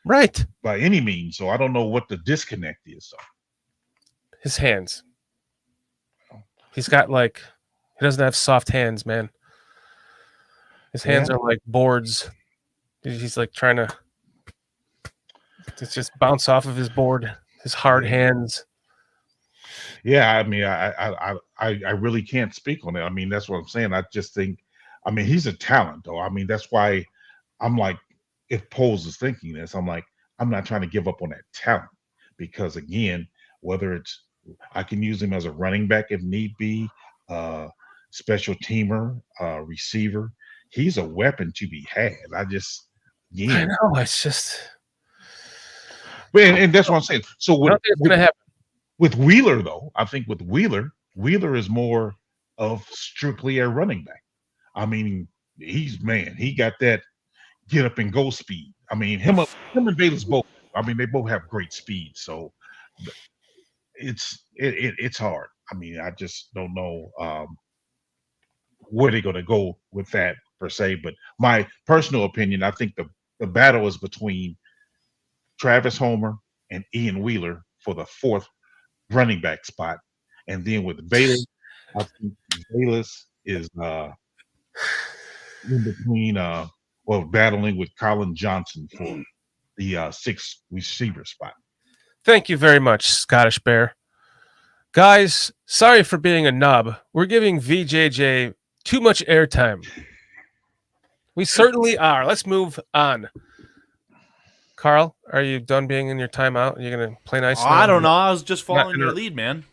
Right. By any means. So I don't know what the disconnect is. So. His hands. He's got he doesn't have soft hands, man. His hands are like boards. He's like trying to just bounce off of his board. His hard hands. Yeah, I mean, I really can't speak on it. I mean, that's what I'm saying. I just think, I mean, he's a talent, though. I mean, that's why I'm like, if Poles is thinking this, I'm like, I'm not trying to give up on that talent, because again, whether it's, I can use him as a running back if need be, special teamer, receiver. He's a weapon to be had. I know, it's just, and that's what I'm saying. So with Wheeler, though, I think with Wheeler is more of strictly a running back. I mean, he got that get up and go speed. I mean, him and Velus both. I mean, they both have great speed. So it's hard. I mean, I just don't know where they're going to go with that per se. But my personal opinion, I think the battle is between Travis Homer and Ian Wheeler for the 4th running back spot, and then with Velus, I think Velus is in between battling with Colin Johnson for the 6th receiver spot. Thank you very much, Scottish Bear. Guys, sorry for being a nub. We're giving VJJ too much airtime. We certainly are. Let's move on. Carl, are you done being in your timeout? Are you going to play nice? I don't know. I was just following your lead, man.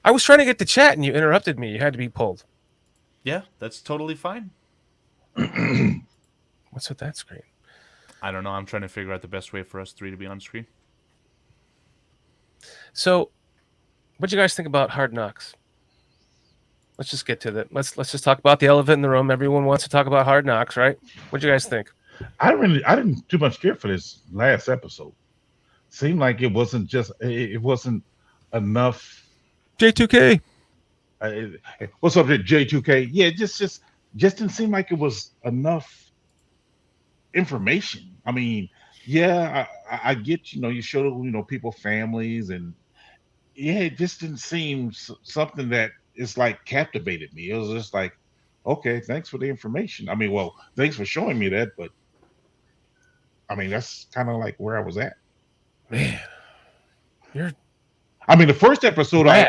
I was trying to get to chat and you interrupted me. You had to be pulled. Yeah, that's totally fine. What's with that screen? I don't know. I'm trying to figure out the best way for us 3 to be on screen. So, what do you guys think about Hard Knocks? Let's just get to that. Let's just talk about the elephant in the room. Everyone wants to talk about Hard Knocks, right? What do you guys think? I didn't too much care for this last episode. Seemed like it wasn't enough. J2K. What's up there, J2K? Yeah, just didn't seem like it was enough information. I mean, yeah, I get, you show, people, families, and yeah, it just didn't seem something that is like captivated me. It was just like, okay, thanks for the information. I mean, well, thanks for showing me that, but I mean, that's kind of like where I was at. Man, I mean, the first episode I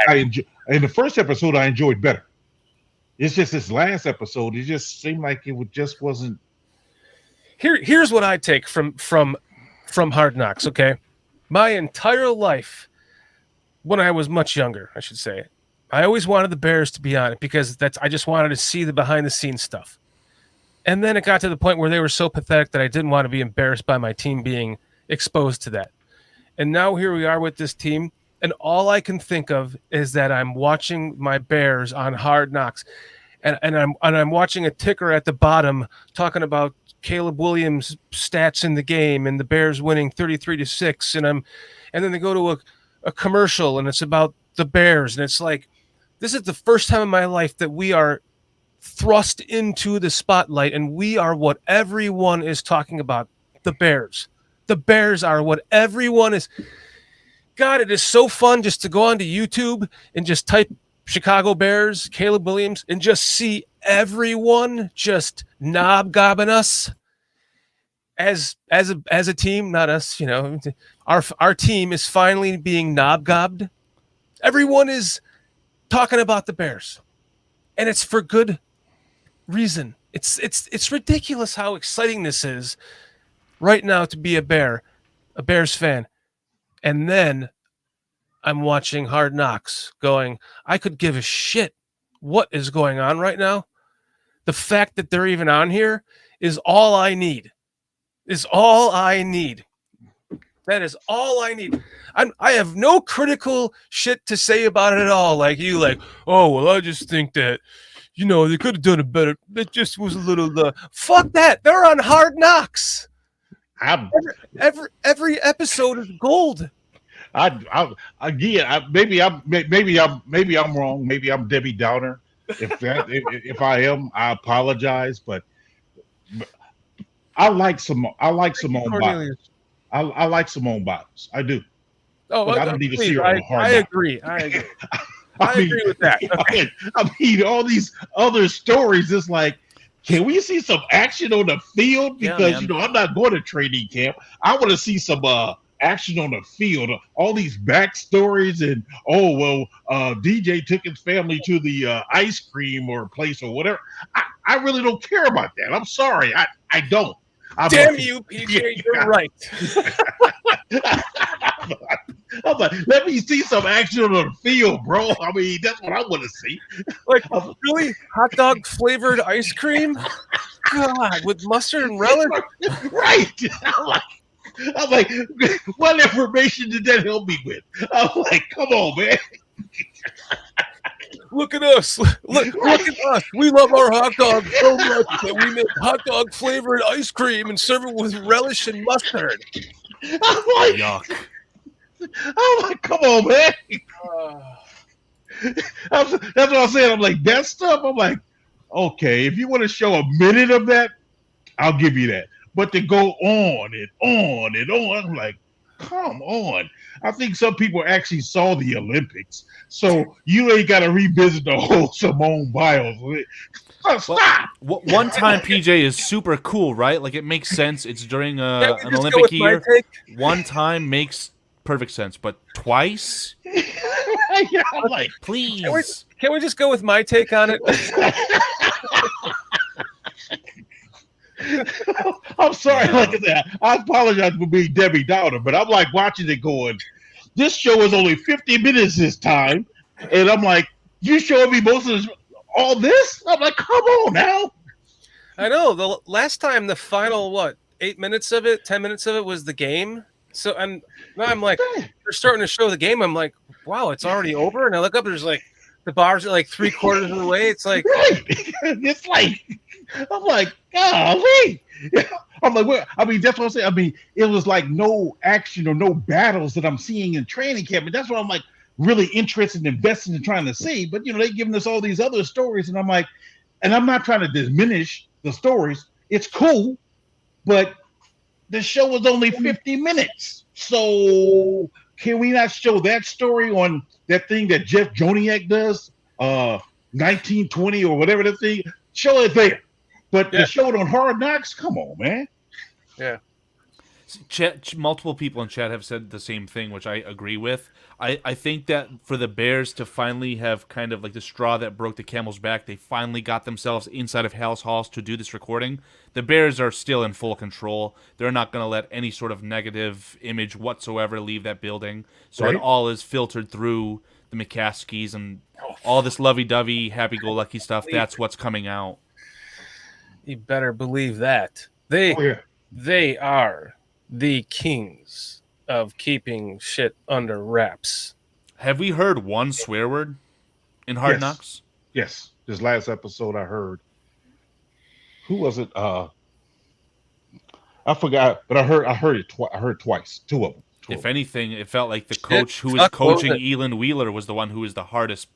enjoyed better. It's just this last episode, it just seemed like just wasn't. Here's what I take from Hard Knocks, okay? My entire life, when I was much younger, I should say, I always wanted the Bears to be on it because I just wanted to see the behind-the-scenes stuff. And then it got to the point where they were so pathetic that I didn't want to be embarrassed by my team being exposed to that. And now here we are with this team, and all I can think of is that I'm watching my Bears on Hard Knocks, and I'm watching a ticker at the bottom talking about Caleb Williams' stats in the game and the Bears winning 33-6, and then they go to a commercial and it's about the Bears, and it's like, this is the first time in my life that we are thrust into the spotlight, and we are what everyone is talking about. The Bears. The Bears are what everyone is. God, it is so fun just to go onto YouTube and just type Chicago Bears, Caleb Williams, and just see everyone just knob-gobbing us as a team, not us, Our team is finally being knob-gobbed. Everyone is talking about the Bears, and it's for good reason. It's ridiculous how exciting this is right now to be a Bears fan. And then I'm watching Hard Knocks going, I could give a shit what is going on right now. The fact that they're even on here is all I need. That is all I need. I have no critical shit to say about it at all. Like you, oh, well, I just think that, they could have done it better. It just was a little, fuck that. They're on Hard Knocks. Every episode is gold. Maybe I'm wrong. Maybe I'm Debbie Downer. If I am, I apologize. But I like Simone Biles. I like Simone Biles. I do. Oh, I don't need to see her on Hard I Knocks. agree. I agree with that. Okay. I mean, all these other stories, it's like, can we see some action on the field? Because, I'm not going to training camp. I want to see some action on the field. All these backstories and, DJ took his family to the ice cream or place or whatever. I really don't care about that. I'm sorry. I don't. Damn you, PJ. You're right. I'm like, let me see some action on the field, bro. I mean, that's what I want to see. Like, really? Hot dog flavored ice cream? God, with mustard and relish? Right. I'm like, what information did that help me with? I'm like, come on, man. Look at us. Look at us. We love our hot dog so much that we make hot dog flavored ice cream and serve it with relish and mustard. I'm like, Yuck. I'm like, come on, man. That's what I'm saying. I'm like, that stuff. I'm like, okay, if you want to show a minute of that, I'll give you that. But to go on and on and on, I'm like, come on. I think some people actually saw the Olympics, so you ain't got to revisit the whole Simone Biles. Stop. Well, one time PJ is super cool, right? Like it makes sense. It's during Can we an just go Olympic with my year. take? One time makes perfect sense, but twice, Yeah, I'm like, please. Can we just go with my take on it? I'm sorry, like that. I apologize for being Debbie Downer, but I'm like watching it going, this show is only 50 minutes this time. And I'm like, you showing me most of this, all this? I'm like, come on now. I know. The last time, the final, 8 minutes of it, 10 minutes of it was the game. So now I'm like, they're starting to show the game. I'm like, wow, it's already over. And I look up, there's like, the bars are like 3/4 of the way. It's like, Right. It's like, I'm like, golly. I'm like, well, I mean, that's what I'm saying. I mean, it was like no action or no battles that I'm seeing in training camp. And that's what I'm like really interested in investing in trying to see. But, you know, they're giving us all these other stories. And I'm like, and I'm not trying to diminish the stories. It's cool. But the show was only 50 minutes. So can we not show that story on that thing that Jeff Joniak does, 1920 or whatever the thing? Show it there. But to show it on Hard Knocks, come on, man. yeah. Multiple people in chat have said the same thing, which I agree with. I think that for the Bears to finally have kind of like the straw that broke the camel's back, they finally got themselves inside of Hal's Halls to do this recording. The Bears are still in full control. They're not going to let any sort of negative image whatsoever leave that building. So Right. it all is filtered through the McCaskies and all this lovey-dovey, happy-go-lucky stuff. That's what's coming out. You better believe that. They are the kings of keeping shit under wraps. Have we heard one swear word in Hard Yes. Knocks? Yes. This last episode I heard. Who was it? I forgot, but I heard it I heard twice. Two of them. If anything, it felt like the coach who was Fuck, what was coaching it? Elon Wheeler was the one who was the hardest,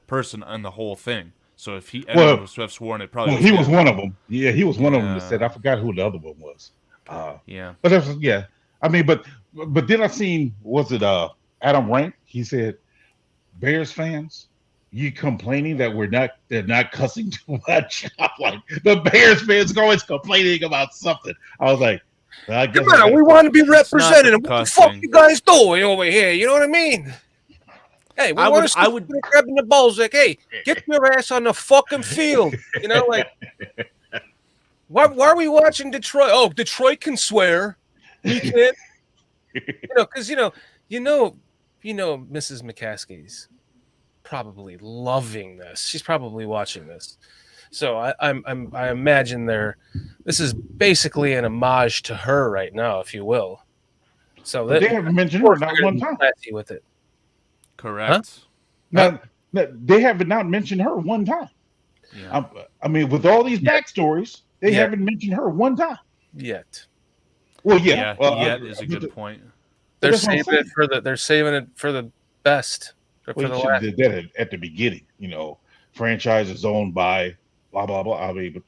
person on the whole thing. So if everyone was to have sworn, it probably he him. was one of them. Yeah, he was one of them that Yeah. said. I forgot who the other one was. Yeah. But that was, yeah. I mean, but then I seen, was it Adam Rank? He said, Bears fans, you complaining that they're not cussing too much. I'm like, the Bears fans are always complaining about something. I was like, I guess Come on, we want to be represented. Not What the fuck cussing. you guys doing over here? You know what I mean? Hey, we I want would- to I see would- you grabbing the balls like, hey, get your ass on the fucking field. You know, like, why are we watching Detroit? Oh, Detroit can swear. We can't. Because Mrs. McCaskey's probably loving this. She's probably watching this. So I imagine this is basically an homage to her right now, if you will. So But they haven't mentioned her not one time. Classy with it. Correct. No, they have not mentioned her one time. Yeah. I mean, with all these Yeah. backstories, they Yeah. haven't mentioned her one time. Yet. Well, yeah. Yet is a good point. They're that's what I'm saving it saying. for the best. For Well, the you should last. have did that at the beginning. Franchise is owned by blah blah blah. I mean, but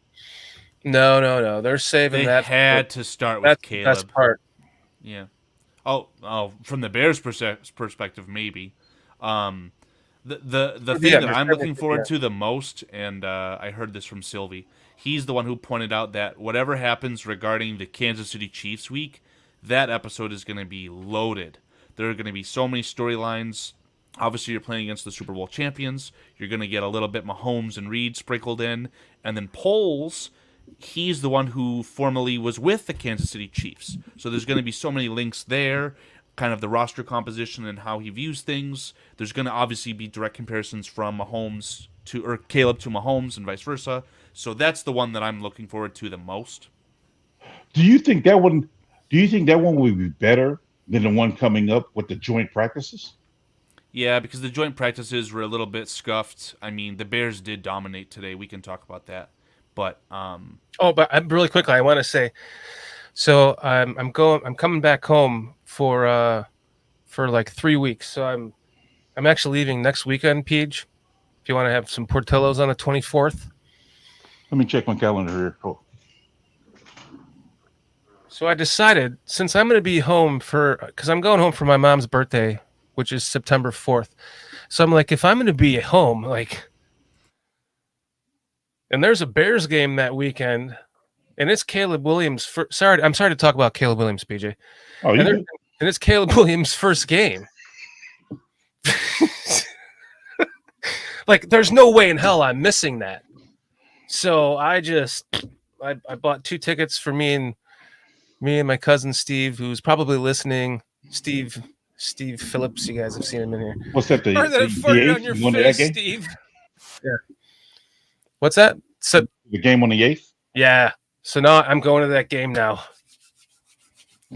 No. They're saving They that. had to start with That's the Caleb. best part. Yeah. Oh, from the Bears' perspective, maybe. The thing Yeah, that I'm looking forward yeah. to the most, and I heard this from Sylvie, he's the one who pointed out that whatever happens regarding the Kansas City Chiefs week, that episode is going to be loaded. There are going to be so many storylines. Obviously, you're playing against the Super Bowl champions. You're going to get a little bit Mahomes and Reed sprinkled in. And then Poles, he's the one who formerly was with the Kansas City Chiefs. So there's going to be so many links there, kind of the roster composition and how he views things. There's going to obviously be direct comparisons from Caleb to Mahomes and vice versa. So that's the one that I'm looking forward to the most. do you think that one? Do you think that one would be better than the one coming up with the joint practices? Yeah, because the joint practices were a little bit scuffed. I mean, the Bears did dominate today. We can talk about that. But but really quickly, I want to say, so I'm coming back home for like 3 weeks. So I'm actually leaving next weekend, Peach. If you want to have some Portillo's on the 24th. Let me check my calendar here. Oh, So I decided, since I'm going to be home because I'm going home for my mom's birthday, which is September 4th. So I'm like, if I'm going to be at home, like, and there's a Bears game that weekend, and it's Caleb Williams. I'm sorry to talk about Caleb Williams, PJ. oh, you good? And it's Caleb Williams' first game. Like, there's no way in hell I'm missing that. So I bought 2 tickets for me and my cousin Steve, who's probably listening. Steve Phillips, you guys have seen him in here. What's that? The farted on your you won that face, game? Steve. Yeah. What's that? So The game on the 8th? yeah. So now I'm going to that game now.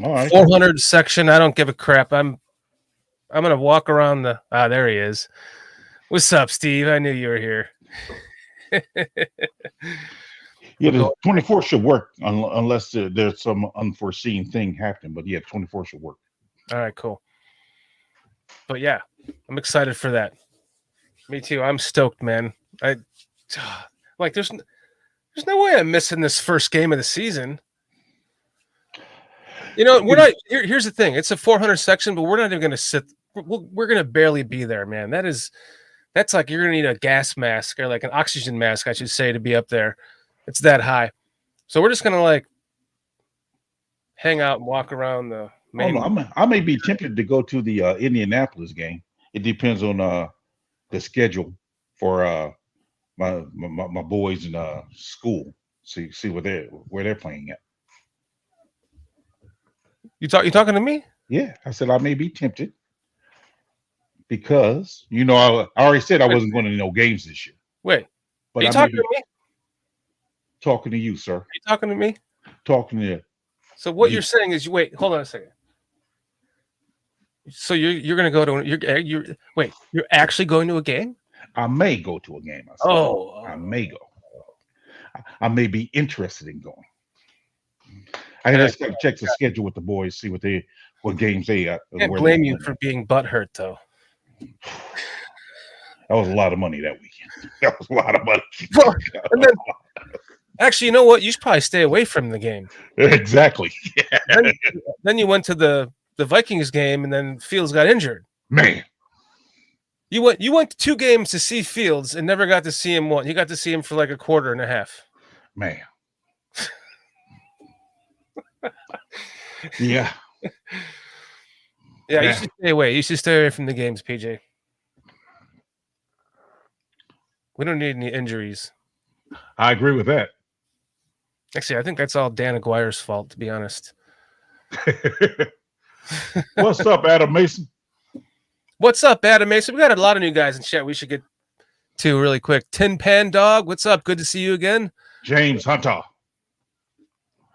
All right. 400 section. I don't give a crap. I'm gonna walk around the. Ah, there he is. What's up, Steve? I knew you were here. Yeah, the 24 should work unless there's some unforeseen thing happening. But yeah, 24 should work. All right, cool. But yeah, I'm excited for that. Me too. I'm stoked, man. Like there's no way I'm missing this first game of the season. You know, we're not. Here's the thing. It's a 400 section, but we're not even going to sit. We're going to barely be there, man. That's like you're going to need a gas mask or like an oxygen mask, I should say, to be up there. It's that high. So we're just going to like hang out and walk around the main. I may be tempted to go to the Indianapolis game. It depends on the schedule for my boys in school. See where they're playing at. You talking to me? Yeah, I said I may be tempted because I already said I wasn't going to no games this year. Wait, But are you I talking may to me? talking to you, sir. Are you talking to me? Talking to you. So what you're saying is, wait, hold on a second. So you're going to go to you're actually going to a game? I may go to a game. I said. I may go. I may be interested in going. I just got to check the schedule with the boys, see what games they got. I can't blame you for being butthurt, though. That was a lot of money that weekend. That was a lot of money. Well, and then, actually, you know what? You should probably stay away from the game. Exactly. Yeah. Then you went to the Vikings game, and then Fields got injured. Man, you went to 2 games to see Fields and never got to see him once. You got to see him for like a quarter and a half. Man. Yeah. Yeah, you should stay away. You should stay away from the games, PJ. We don't need any injuries. I agree with that. Actually, I think that's all Dan Aguirre's fault, to be honest. What's up, Adam Mason? What's up, Adam Mason? We got a lot of new guys in chat we should get to really quick. Tin Pan Dog, what's up? Good to see you again. James Hunter.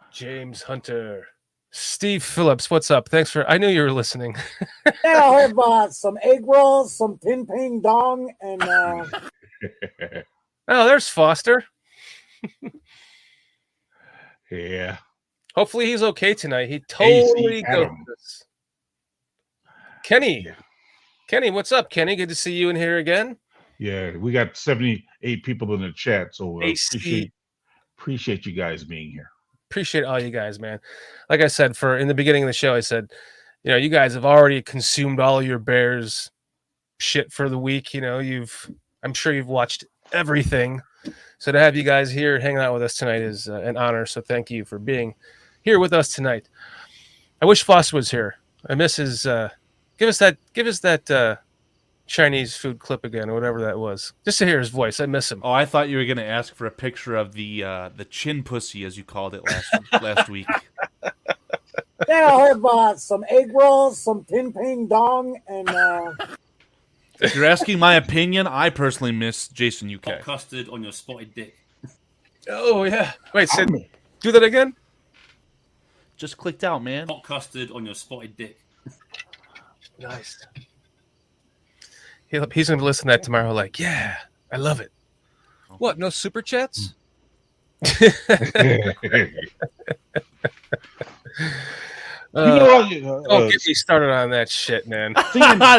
James Hunter. Steve Phillips, what's up? Thanks I knew you were listening. Yeah, I'll have some egg rolls, some pin ping dong, and Oh, there's Foster. Yeah. Hopefully he's okay tonight. He totally goes. Kenny. Yeah. Kenny, what's up, Kenny? Good to see you in here again. Yeah, we got 78 people in the chat, so AC. appreciate you guys being here. Appreciate all you guys, man. Like I said, in the beginning of the show, I said, you guys have already consumed all your Bears shit for the week. I'm sure you've watched everything. So to have you guys here hanging out with us tonight is an honor. So thank you for being here with us tonight. I wish Foster was here. I miss his. Give us that Chinese food clip again, or whatever that was, just to hear his voice. I miss him. Oh, I thought you were going to ask for a picture of the chin pussy, as you called it last week. yeah, I'll have some egg rolls, some pin ping dong, and If you're asking my opinion, I personally miss Jason UK. Hot custard on your spotted dick. Oh yeah. Wait, Sid, do that again. Just clicked out, man. Hot custard on your spotted dick. Nice. He's going to listen to that tomorrow. Like, yeah, I love it. What? No super chats? Don't get me started on that shit, man.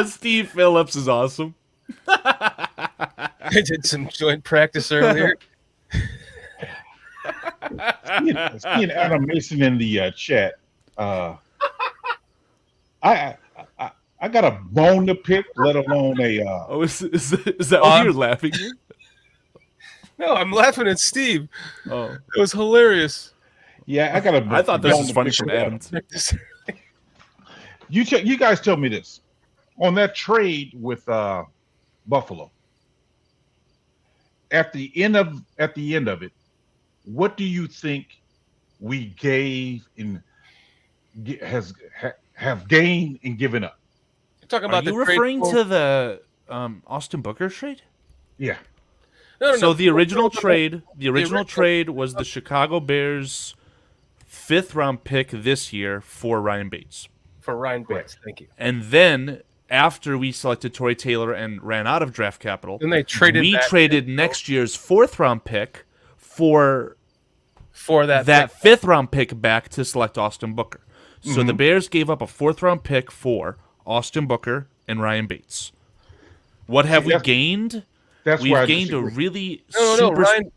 Steve Phillips is awesome. I did some joint practice earlier. Seeing Adam Mason in the chat. I got a bone to pick, let alone a. Is that what you're laughing at? No, I'm laughing at Steve. Oh, it was hilarious. Yeah, I got a. I thought this was funny from Adam. You guys tell me this on that trade with Buffalo. At the end of it, what do you think we gave in have gained and given up? You're talking about Are you referring to the Austin Booker trade? Yeah. So the original trade was the Chicago Bears 5th round pick this year for Ryan Bates. For Ryan Bates, thank you. And then after we selected Torrey Taylor and ran out of draft capital, then they traded next year's 4th round pick for that 5th round pick back to select Austin Booker. So the Bears gave up a 4th round pick for Austin Booker and Ryan Bates. What have we gained? We've gained a really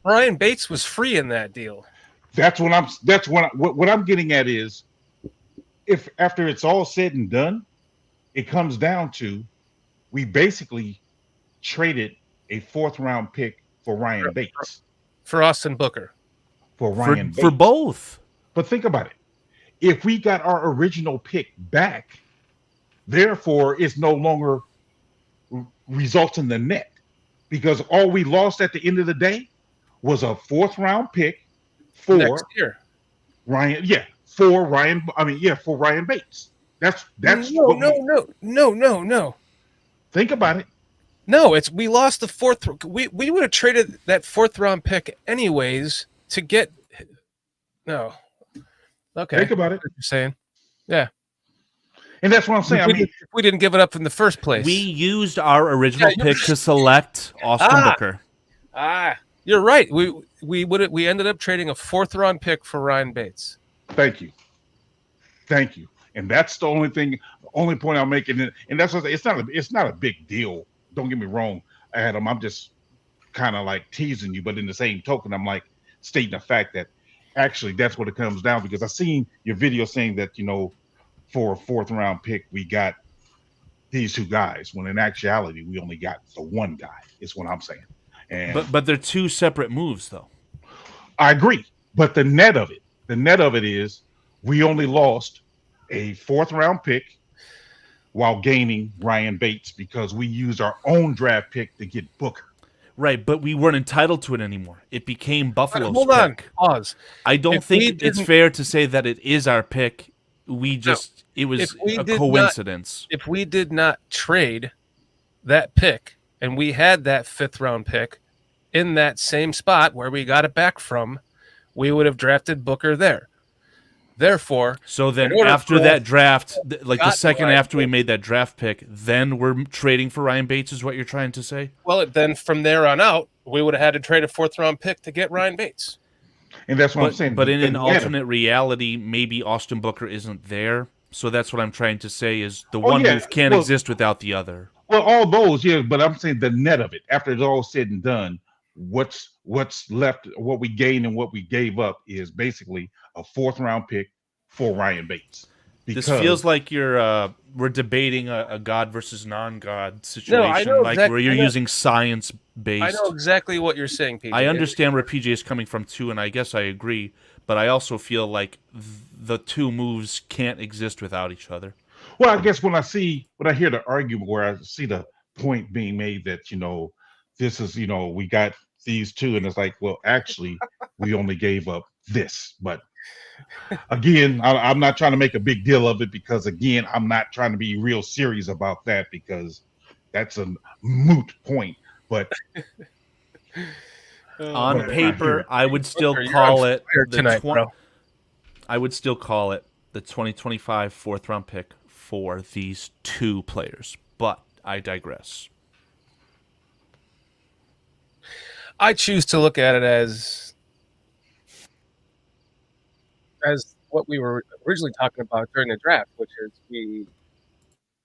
Ryan Bates was free in that deal. What I'm getting at is, if after it's all said and done, it comes down to we basically traded a 4th round pick for Ryan Bates. For Austin Booker. For Ryan Bates. For both. But think about it. If we got our original pick back, therefore it's no longer results in the net. Because all we lost at the end of the day was a 4th round pick for next year. For Ryan Bates. That's no. Think about it. No, we lost the 4th. We would have traded that 4th round pick anyways to get. No. Okay. Think about it. What you're saying. Yeah. And that's what I'm saying. We didn't give it up in the first place. We used our original pick to select Austin Booker. You're right. We ended up trading a 4th round pick for Ryan Bates. Thank you. And that's the only point I'm making. And that's what it's not a big deal. Don't get me wrong, Adam. I'm just kind of like teasing you, but in the same token, I'm like stating the fact that actually that's what it comes down, because I seen your video saying that, for a 4th round pick, we got these 2 guys, when in actuality, we only got the 1 guy, is what I'm saying. And but they're 2 separate moves, though. I agree. But the net of it is we only lost a 4th round pick while gaining Ryan Bates because we used our own draft pick to get Booker. Right, but we weren't entitled to it anymore. It became Buffalo's Hold pick. on. Pause. I don't think it's fair to say that it is our pick. It was a coincidence. If we did not trade that pick and we had that 5th round pick in that same spot where we got it back from, we would have drafted Booker there. Therefore, so then after that draft, like the second after we made that draft pick, then we're trading for Ryan Bates, is what you're trying to say? Well, then from there on out, we would have had to trade a 4th round pick to get Ryan Bates. And that's what I'm saying. But in an alternate reality, maybe Austin Booker isn't there. So that's what I'm trying to say is the one move can't exist without the other. Well, all those, but I'm saying the net of it, after it's all said and done, what's left, what we gained and what we gave up is basically a 4th round pick for Ryan Bates. This feels like we're debating a God versus non-God situation, where you're using science-based. I know exactly what you're saying, PJ. I understand where PJ is coming from too, and I guess I agree. But I also feel like the 2 moves can't exist without each other. Well, I guess when I hear the argument where I see the point being made that this is we got these 2, and it's like, well, actually, we only gave up this, but. Again, I'm not trying to make a big deal of it because, again, I'm not trying to be real serious about that because that's a moot point. But on paper, I would still call it I would still call it the 2025 4th round pick for these 2 players. But I digress. I choose to look at it as what we were originally talking about during the draft, which is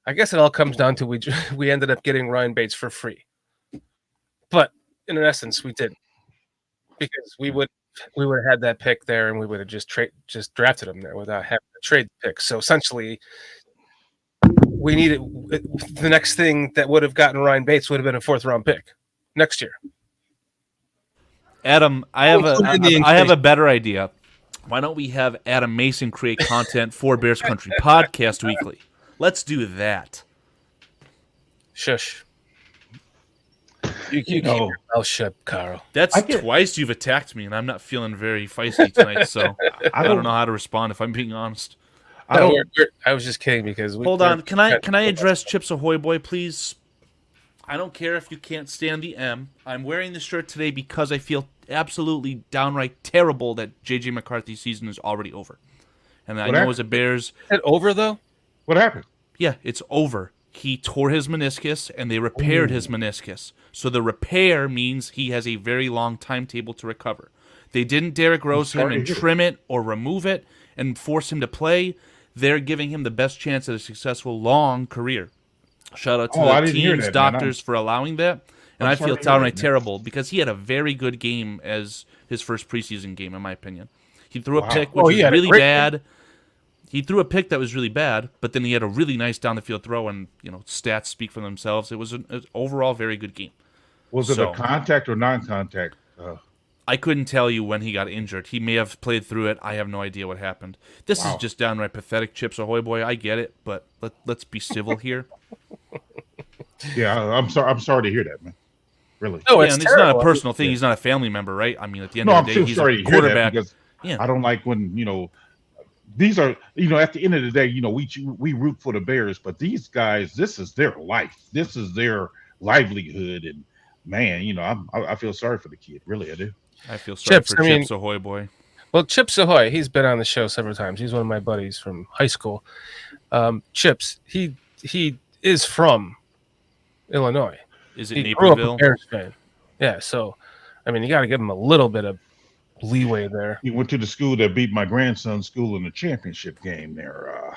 I guess it all comes down to we ended up getting Ryan Bates for free, but in essence we didn't, because we would have had that pick there and we would have just drafted him there without having to trade the pick. So essentially, we needed the next thing that would have gotten Ryan Bates would have been a 4th-round pick next year. Adam, I have a better idea. Why don't we have Adam Mason create content for Bears Country Podcast Weekly? Let's do that. Shush. You keep your mouth shut, Carl. That's twice you've attacked me, and I'm not feeling very feisty tonight, so I don't know how to respond if I'm being honest. I was just kidding because hold on. Can I address Chips Ahoy Boy, please? I don't care if you can't stand the M. I'm wearing this shirt today because I feel absolutely downright terrible that JJ McCarthy's season is already over. And I know as a Bears... Is it over, though? What happened? Yeah, it's over. He tore his meniscus, and they repaired his meniscus. So the repair means he has a very long timetable to recover. They didn't Derrick Rose him and trim it or remove it and force him to play. They're giving him the best chance at a successful, long career. Shout out to the team's doctors for allowing that. And I feel downright terrible because he had a very good game as his first preseason game, in my opinion. He threw a pick, which was really bad. He threw a pick that was really bad, but then he had a really nice down the field throw, and stats speak for themselves. It was an overall very good game. Was it a contact or non-contact? I couldn't tell you when he got injured. He may have played through it. I have no idea what happened. This is just downright pathetic, Chips Ahoy Boy. I get it, but let's be civil here. Yeah, I'm sorry to hear that, man. Really? No, it's not a personal thing. He's not a family member, right? I mean, at the end of the day, he's a quarterback. Because I don't like when these are at the end of the day, we root for the Bears, but these guys, this is their life. This is their livelihood, and man, I feel sorry for the kid. Really, I do. I feel sorry for Chips Ahoy Boy. Well, Chips Ahoy, he's been on the show several times. He's one of my buddies from high school. Chips, he is from Illinois. Is it he grew up a Naperville? Bears fan. Yeah, so I mean, you got to give him a little bit of leeway there. He went to the school that beat my grandson's school in the championship game there.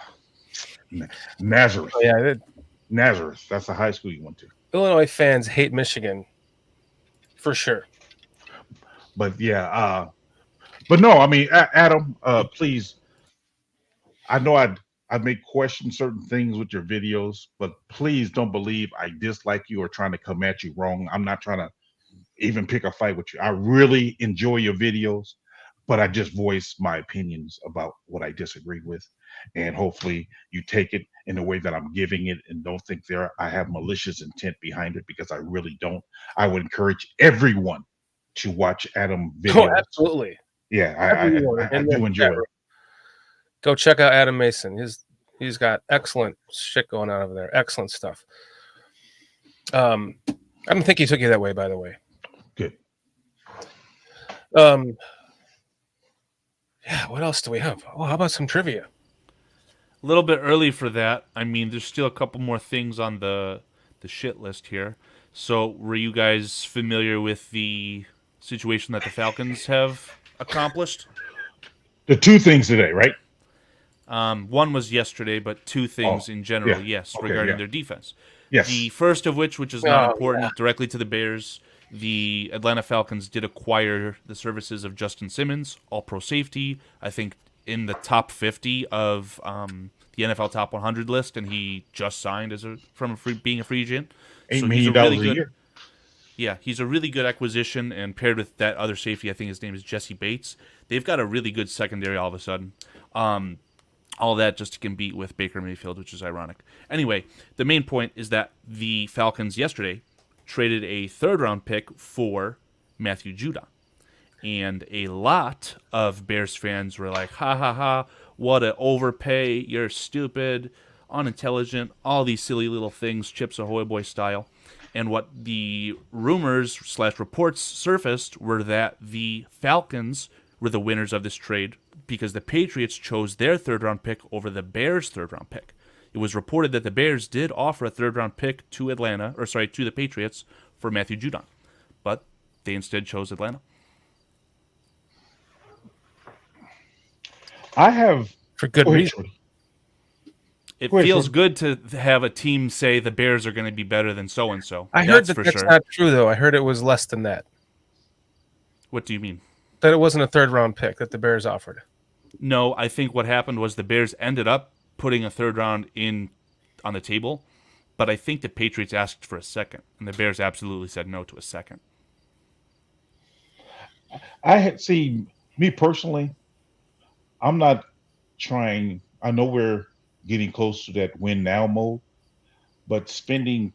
Nazareth. Oh, yeah, Nazareth. That's the high school he went to. Illinois fans hate Michigan for sure. But yeah, but no, I mean, Adam, please. I know I may question certain things with your videos, but please don't believe I dislike you or trying to come at you wrong. I'm not trying to even pick a fight with you. I really enjoy your videos, but I just voice my opinions about what I disagree with, and hopefully you take it in the way that I'm giving it and don't think I have malicious intent behind it, because I really don't. I would encourage everyone to watch Adam videos. Oh, absolutely. Yeah, I do enjoy it. Go check out Adam Mason. He's got excellent shit going on over there. Excellent stuff. I don't think he took you that way, by the way. Good. Yeah, what else do we have? Oh, how about some trivia? A little bit early for that. I mean, there's still a couple more things on the shit list here. So, were you guys familiar with the situation that the Falcons have accomplished? The two things today, right? One was yesterday, but two things in general, regarding their defense. Yes. The first of which is not important, directly to the Bears, the Atlanta Falcons did acquire the services of Justin Simmons, all-pro safety, I think in the top 50 of the NFL Top 100 list, and he just signed being a free agent. $8 million a year. Yeah, he's a really good acquisition, and paired with that other safety, I think his name is Jesse Bates, they've got a really good secondary all of a sudden. All that just to compete with Baker Mayfield, which is ironic. Anyway, the main point is that the Falcons yesterday traded a third-round pick for Matthew Judon. And a lot of Bears fans were like, ha, ha, ha, what an overpay, you're stupid, unintelligent, all these silly little things, Chips Ahoy Boy style. And what the rumors/reports surfaced were that the Falcons were the winners of this trade because the Patriots chose their third-round pick over the Bears' third-round pick. It was reported that the Bears did offer a third-round pick to the Patriots for Matthew Judon. But They instead chose Atlanta. I have For good go ahead, reason. Shorty. It Go ahead, feels Shorty. good to have a team say the Bears are going to be better than so and so. I heard That's for that's sure. not true, though. I heard it was less than that. What do you mean? That it wasn't a third-round pick that the Bears offered. No, I think what happened was the Bears ended up putting a third round in on the table, but I think the Patriots asked for a second, and the Bears absolutely said no to a second. I had seen me personally. I'm not trying. I know we're getting close to that win now mode, but spending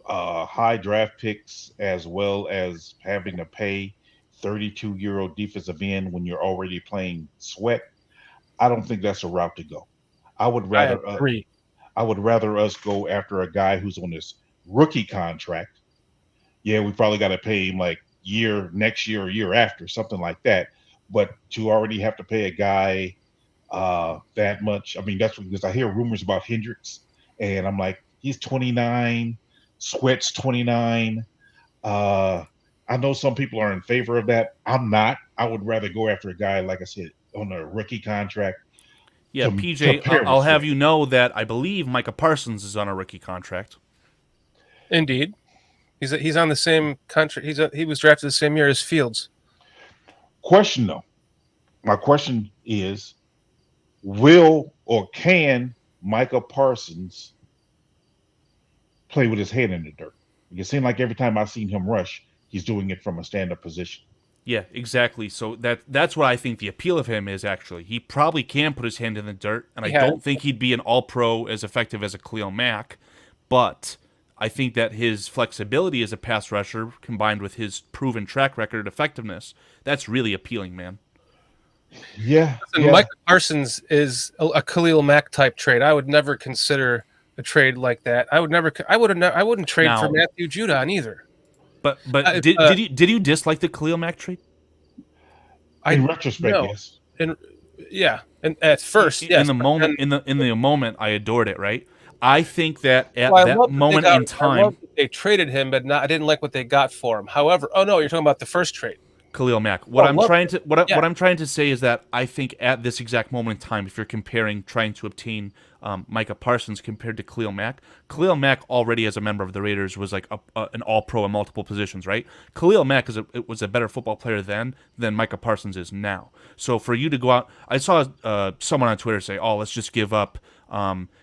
high draft picks as well as having to pay 32-year-old defensive end when you're already playing sweat, I don't think that's a route to go. I would I rather agree. I would rather us go after a guy who's on this rookie contract. Yeah, we probably got to pay him like next year or year after, something like that. But to already have to pay a guy that much, I mean, that's because I hear rumors about Hendricks, and I'm like, he's 29, Sweat's 29. I know some people are in favor of that. I'm not. I would rather go after a guy, like I said, on a rookie contract. Yeah, to PJ, pair I'll with have Sweat. you know that I believe Micah Parsons is on a rookie contract. Indeed. He's on the same contract. He was drafted the same year as Fields. Question though, my question is, will or can Micah Parsons play with his head in the dirt? It seems like every time I've seen him rush, he's doing it from a stand-up position. Yeah, exactly. So that's what I think the appeal of him is, actually. He probably can put his hand in the dirt, and I don't think he'd be an all-pro as effective as a Khalil Mack, but I think that his flexibility as a pass rusher combined with his proven track record effectiveness, that's really appealing, man. Yeah. Micah Parsons is a Khalil Mack type trade. I would never consider a trade like that. I wouldn't trade for Matthew Judon either. But did you dislike the Khalil Mack trade? In retrospect, no. yes. And at first, yes. In the moment, I adored it. Right. I think that at that moment in time, I loved that they traded him, but I didn't like what they got for him. However, oh no, you're talking about the first trade. Khalil Mack. What I'm trying to say is that I think at this exact moment in time, if you're trying to obtain Micah Parsons compared to Khalil Mack already as a member of the Raiders was like an all-pro in multiple positions, right? Khalil Mack was a better football player then than Micah Parsons is now. So for you to go out, I saw someone on Twitter say, "Oh, let's just give up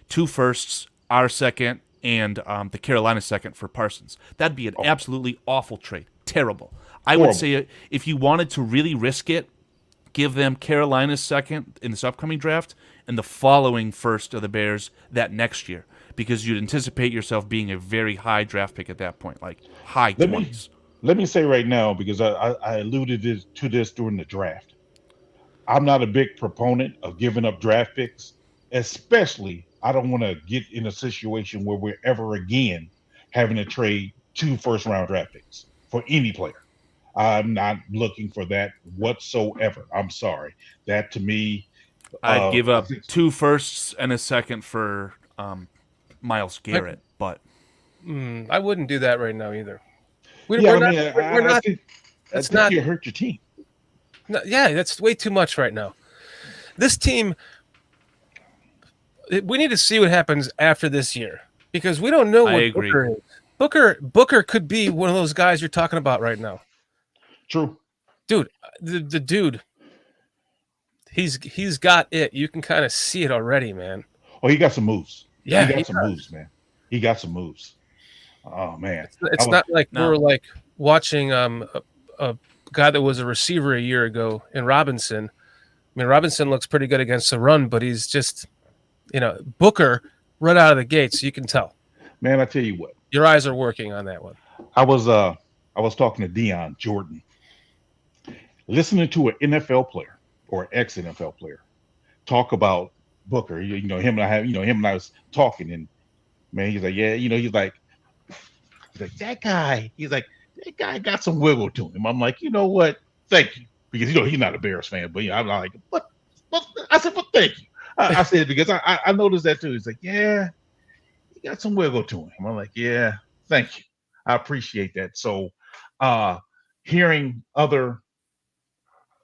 2 firsts, our second, and the Carolina second for Parsons." That'd be an absolutely awful trade. Terrible. I would say if you wanted to really risk it, give them Carolina's second in this upcoming draft and the following first of the Bears that next year, because you'd anticipate yourself being a very high draft pick at that point, like high 20s. Let me say right now, because I alluded to this during the draft. I'm not a big proponent of giving up draft picks, especially I don't want to get in a situation where we're ever again having to trade 2 first-round draft picks for any player. I'm not looking for that whatsoever. I'm sorry. That to me, I'd give up 2 firsts and a second for Myles Garrett, but I wouldn't do that right now either. I think you hurt your team. No, yeah, that's way too much right now. This team, we need to see what happens after this year because we don't know what Booker is. Booker could be one of those guys you're talking about right now. True. Dude, the dude, he's got it. You can kind of see it already, man. Oh, he got some moves. Yeah, he got some moves, man. He got some moves. Oh man, it's not like we're like watching a guy that was a receiver a year ago in Robinson. I mean, Robinson looks pretty good against the run, but he's just, Booker right out of the gates. You can tell. Man, I tell you what, your eyes are working on that one. I was talking to Dion Jordan, listening to an NFL player or ex-NFL player talk about Booker. Him and I was talking, and man, he's like, yeah, he's like that guy. He's like, that guy got some wiggle to him. I'm like, you know what? Thank you, because he's not a Bears fan, but I'm like, what? I said, well, thank you. I said because I noticed that too. He's like, yeah, he got some wiggle to him. I'm like, yeah, thank you. I appreciate that. So hearing other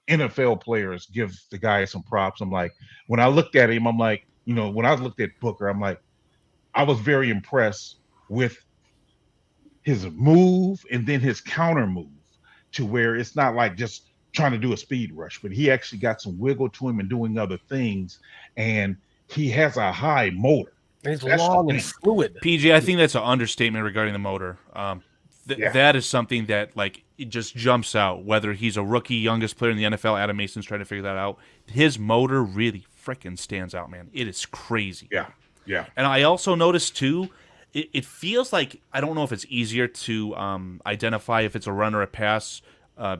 NFL players give the guy some props. I'm like, when I looked at him, I'm like, when I looked at Booker, I'm like, I was very impressed with his move and then his counter move to where it's not like just trying to do a speed rush, but he actually got some wiggle to him and doing other things. And he has a high motor. He's That's long the and thing. fluid. PJ, I think that's an understatement regarding the motor. Yeah. That is something that it just jumps out. Whether he's a rookie, youngest player in the NFL, Adam Mason's trying to figure that out. His motor really freaking stands out, man. It is crazy. Yeah. Yeah. And I also noticed too, it feels like, I don't know if it's easier to identify if it's a run or a pass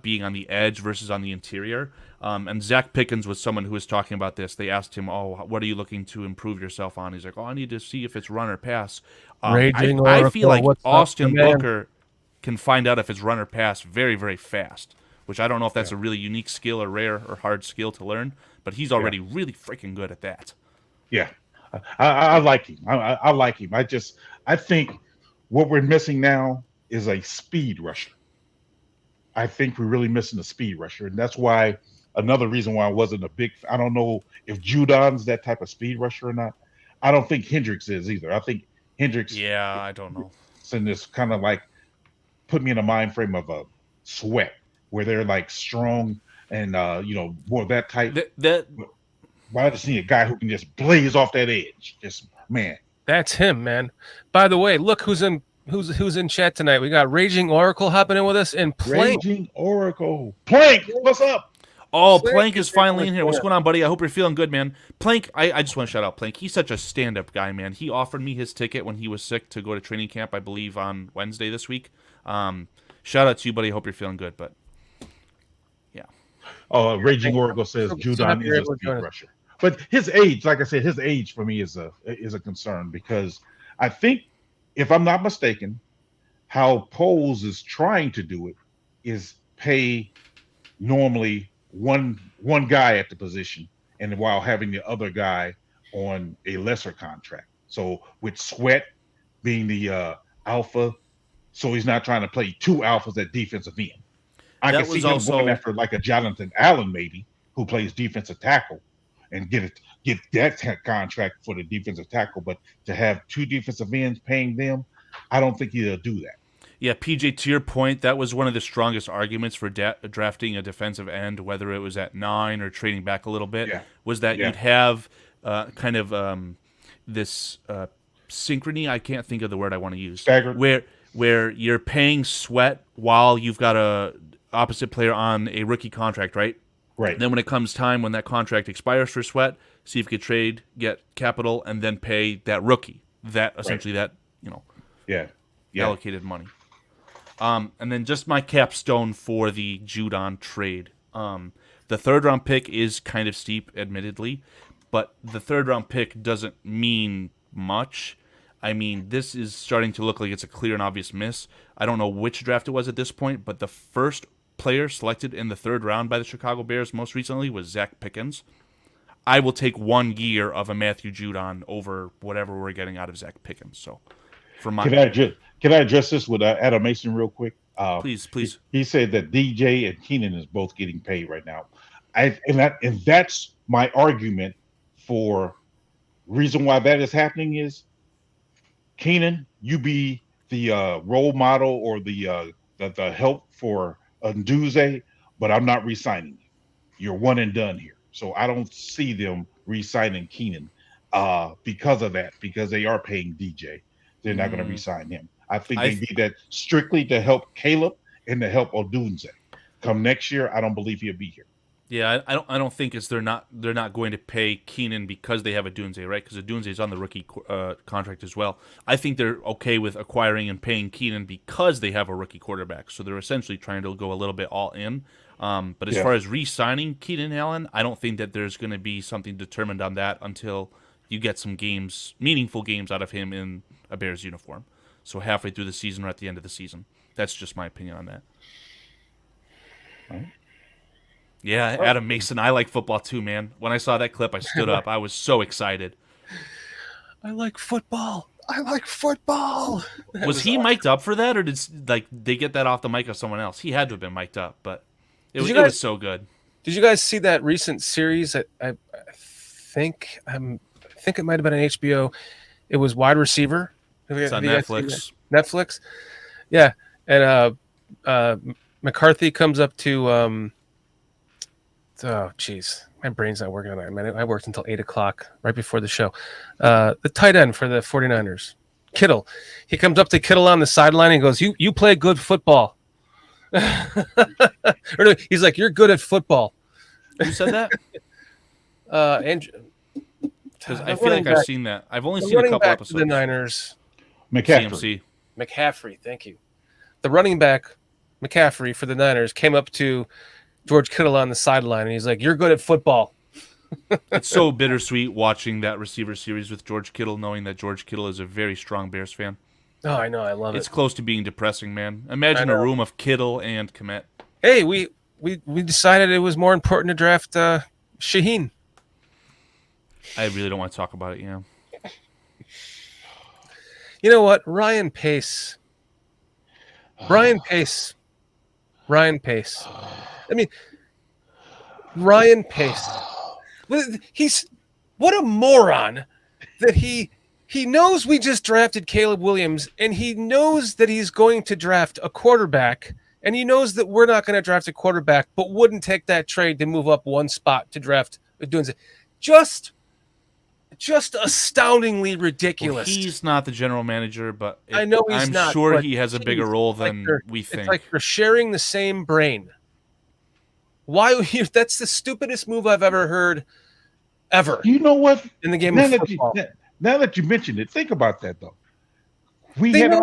being on the edge versus on the interior. And Zach Pickens was someone who was talking about this. They asked him, what are you looking to improve yourself on? He's like, I need to see if it's run or pass. Raging I Oracle, feel like what's up, Austin man? Booker can find out if it's run or pass very, very fast, which I don't know if that's a really unique skill or rare or hard skill to learn, but he's already really freaking good at that. Yeah. I like him. I like him. I think what we're missing now is a speed rusher. I think we're really missing a speed rusher. And that's why another reason why I wasn't I don't know if Judon's that type of speed rusher or not. I don't think Hendricks is either. I think Hendricks. Yeah, I don't know. And this kind of like put me in a mind frame of a Sweat, where they're like strong and more that type. Why just need a guy who can just blaze off that edge? Just man. That's him, man. By the way, look who's in chat tonight. We got Raging Oracle hopping in with us and Plank. Raging Oracle. Plank, what's up? Oh, Plank is finally in here. What's going on, buddy? I hope you're feeling good, man. Plank, I just want to shout out Plank. He's such a stand-up guy, man. He offered me his ticket when he was sick to go to training camp, I believe, on Wednesday this week. Shout out to you, buddy. I hope you're feeling good, but yeah. Oh, Raging Oracle says Judon is a speed rusher. But his age, like I said, his age for me is a concern, because I think, if I'm not mistaken, how Poles is trying to do it is pay normally one guy at the position, and while having the other guy on a lesser contract. So with Sweat being the alpha, so he's not trying to play two alphas at defensive end. I can see him going after like a Jonathan Allen maybe, who plays defensive tackle, and get that contract for the defensive tackle. But to have two defensive ends paying them, I don't think he'll do that. Yeah, PJ, to your point, that was one of the strongest arguments for drafting a defensive end, whether it was at 9 or trading back a little bit, was that you'd have this synchrony. I can't think of the word I want to use. Staggered. Where you're paying Sweat while you've got a opposite player on a rookie contract, right? Right. Then when it comes time when that contract expires for Sweat, see if you could trade, get capital, and then pay that rookie. That essentially allocated money. And then just my capstone for the Judon trade. The third round pick is kind of steep, admittedly, but the third round pick doesn't mean much. I mean, this is starting to look like it's a clear and obvious miss. I don't know which draft it was at this point, but the first player selected in the third round by the Chicago Bears most recently was Zach Pickens. I will take 1 year of a Matthew Judon over whatever we're getting out of Zach Pickens. So, can I address this with Adam Mason real quick? Please. He said that DJ and Keenan is both getting paid right now. And that's my argument for reason why that is happening is, Keenan, you be the role model or the help for Nduze, but I'm not re-signing you. You're one and done here. So I don't see them re-signing Keenan because of that, because they are paying DJ. They're not going to re-sign him. I think they need that strictly to help Caleb and to help Odunze. Come next year, I don't believe he'll be here. Yeah, I don't think they're not going to pay Keenan because they have Odunze, right? Because Odunze is on the rookie contract as well. I think they're okay with acquiring and paying Keenan because they have a rookie quarterback. So they're essentially trying to go a little bit all in. But as far as re-signing Keenan Allen, I don't think that there's going to be something determined on that until you get some games, meaningful games out of him in a Bears uniform. So halfway through the season or at the end of the season. That's just my opinion on that. All right. Yeah, Adam Mason, I like football too, man. When I saw that clip, I stood up. I was so excited. I like football. I like football. Was he mic'd up for that, or did they get that off the mic of someone else? He had to have been mic'd up, but it was so good. Did you guys see that recent series? I think it might have been on HBO. It was wide receiver. It's on Netflix. Netflix, yeah. And McCarthy comes up to oh geez, my brain's not working on that. Man, I worked until 8:00 right before the show. The tight end for the 49ers, Kittle. He comes up to Kittle on the sideline and goes, "You play good football." Or no, he's like, "You're good at football." Who said that? And because I feel like I've seen that. I've only seen a couple episodes. The Niners, McCaffrey. McCaffrey, thank you. The running back, McCaffrey for the Niners, came up to George Kittle on the sideline, and he's like, "You're good at football." It's so bittersweet watching that receiver series with George Kittle, knowing that George Kittle is a very strong Bears fan. Oh, I know, I love it. It's close to being depressing, man. Imagine a room of Kittle and Kmet. Hey, we decided it was more important to draft Shaheen. I really don't want to talk about it, yeah. You know what? Ryan Pace. I mean, Ryan Pace. What a moron that he knows we just drafted Caleb Williams, and he knows that he's going to draft a quarterback, and he knows that we're not going to draft a quarterback, but wouldn't take that trade to move up one spot to draft Dunze. Just astoundingly ridiculous. Well, he's not the general manager, but I know he's not. I'm sure he has a bigger role than we think. It's like they're sharing the same brain. Why? That's the stupidest move I've ever heard, ever. You know what? In the game of football. Now that you mentioned it, think about that though. We had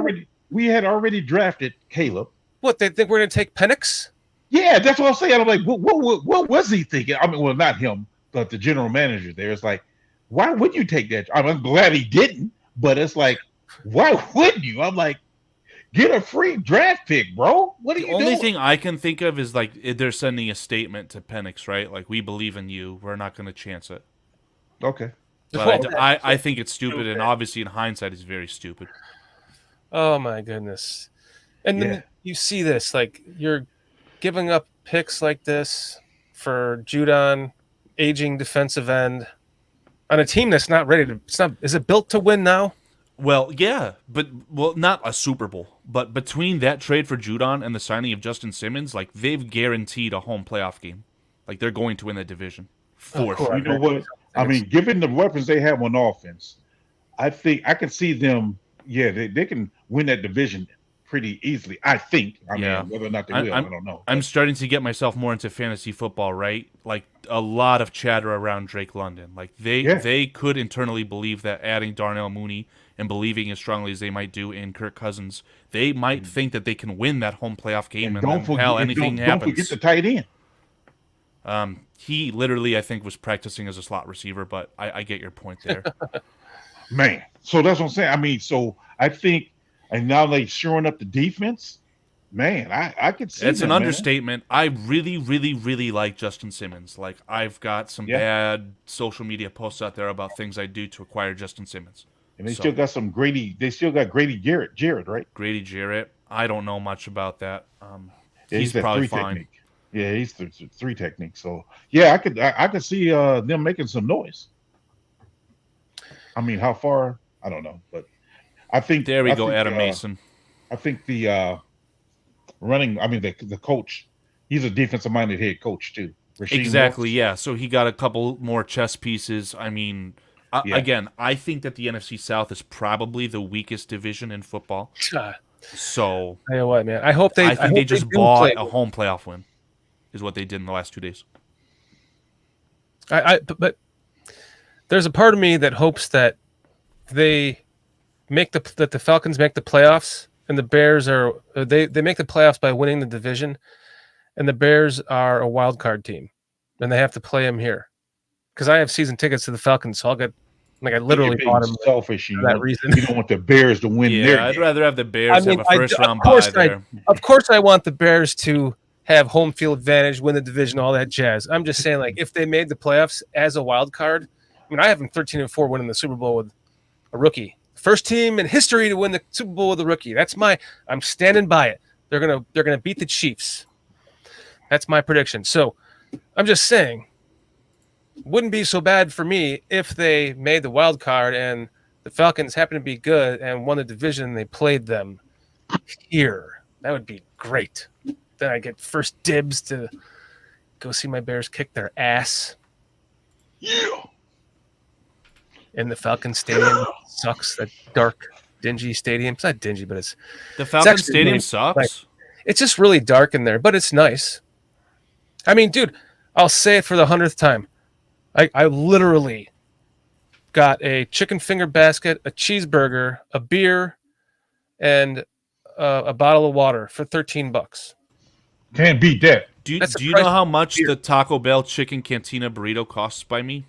already drafted Caleb. What, they think we're going to take Penix? Yeah, that's what I'm saying. I'm like, what was he thinking? I mean, well, not him, but the general manager there. It's like, why would you take that? I'm glad he didn't, but it's like, why wouldn't you? I'm like, get a free draft pick, bro. What are you doing? The only thing I can think of is like they're sending a statement to Penix, right? Like, we believe in you. We're not going to chance it. Okay. But I think it's stupid, and obviously in hindsight, it's very stupid. Oh, my goodness. And then you see this, like, you're giving up picks like this for Judon, aging defensive end, on a team that's not ready to. Is it built to win now? Well, yeah, but not a Super Bowl. But between that trade for Judon and the signing of Justin Simmons, like, they've guaranteed a home playoff game. Like, they're going to win that division for sure. You know what? I mean, given the weapons they have on offense, I think I can see them. Yeah, they can win that division pretty easily. I think. I mean, whether or not they will, I don't know. I'm starting to get myself more into fantasy football, right? Like, a lot of chatter around Drake London. Like, they could internally believe that adding Darnell Mooney and believing as strongly as they might do in Kirk Cousins, they might think that they can win that home playoff game. And don't forget the tight end. He literally, I think, was practicing as a slot receiver, but I get your point there. Man, so that's what I'm saying. I mean, so I think, and now they're shoring up the defense. Man, I could see it's an understatement. I really, really, really like Justin Simmons. Like, I've got some bad social media posts out there about things I do to acquire Justin Simmons. And they still got some Grady. They still got Grady Jarrett, right? Grady Jarrett. I don't know much about that. He's probably fine. Technique. Yeah, he's three technique. So yeah, I could see them making some noise. I mean, how far? I don't know, but I think there we go, Adam Mason. I think the running. I mean, the coach. He's a defensive-minded head coach too. Exactly. Yeah. So he got a couple more chess pieces. I mean, again, I think that the NFC South is probably the weakest division in football. So I know what, man. I think they just bought a home playoff win. Is what they did in the last 2 days. But there's a part of me that hopes that the Falcons make the playoffs, and the Bears they make the playoffs by winning the division, and the Bears are a wild card team, and they have to play them here, because I have season tickets to the Falcons, so I'll get. Like, I literally bought them selfish for that reason. You don't want the Bears to win. Yeah, I'd rather have the Bears have a first-round bye there. Of course, I want the Bears to have home field advantage, win the division, all that jazz. I'm just saying, like, if they made the playoffs as a wild card, I mean, I have them 13-4 winning the Super Bowl with a rookie, First team in history to win the Super Bowl with a rookie. I'm standing by it. They're gonna beat the Chiefs. That's my prediction. So I'm just saying, wouldn't be so bad for me if they made the wild card and the Falcons happened to be good and won the division and they played them here. That would be great. Then I get first dibs to go see my Bears kick their ass. Yeah. In the Falcons Stadium. Sucks. That dark, dingy stadium. It's not dingy, but it's The Falcons actually Stadium really, sucks. like, it's just really dark in there, but it's nice. I mean, dude, I'll say it for the 100th time. I literally got a chicken finger basket, a cheeseburger, a beer, and a bottle of water for $13. Can't beat that. Do That's the you price know how of much beer. the Taco Bell chicken cantina burrito costs by me?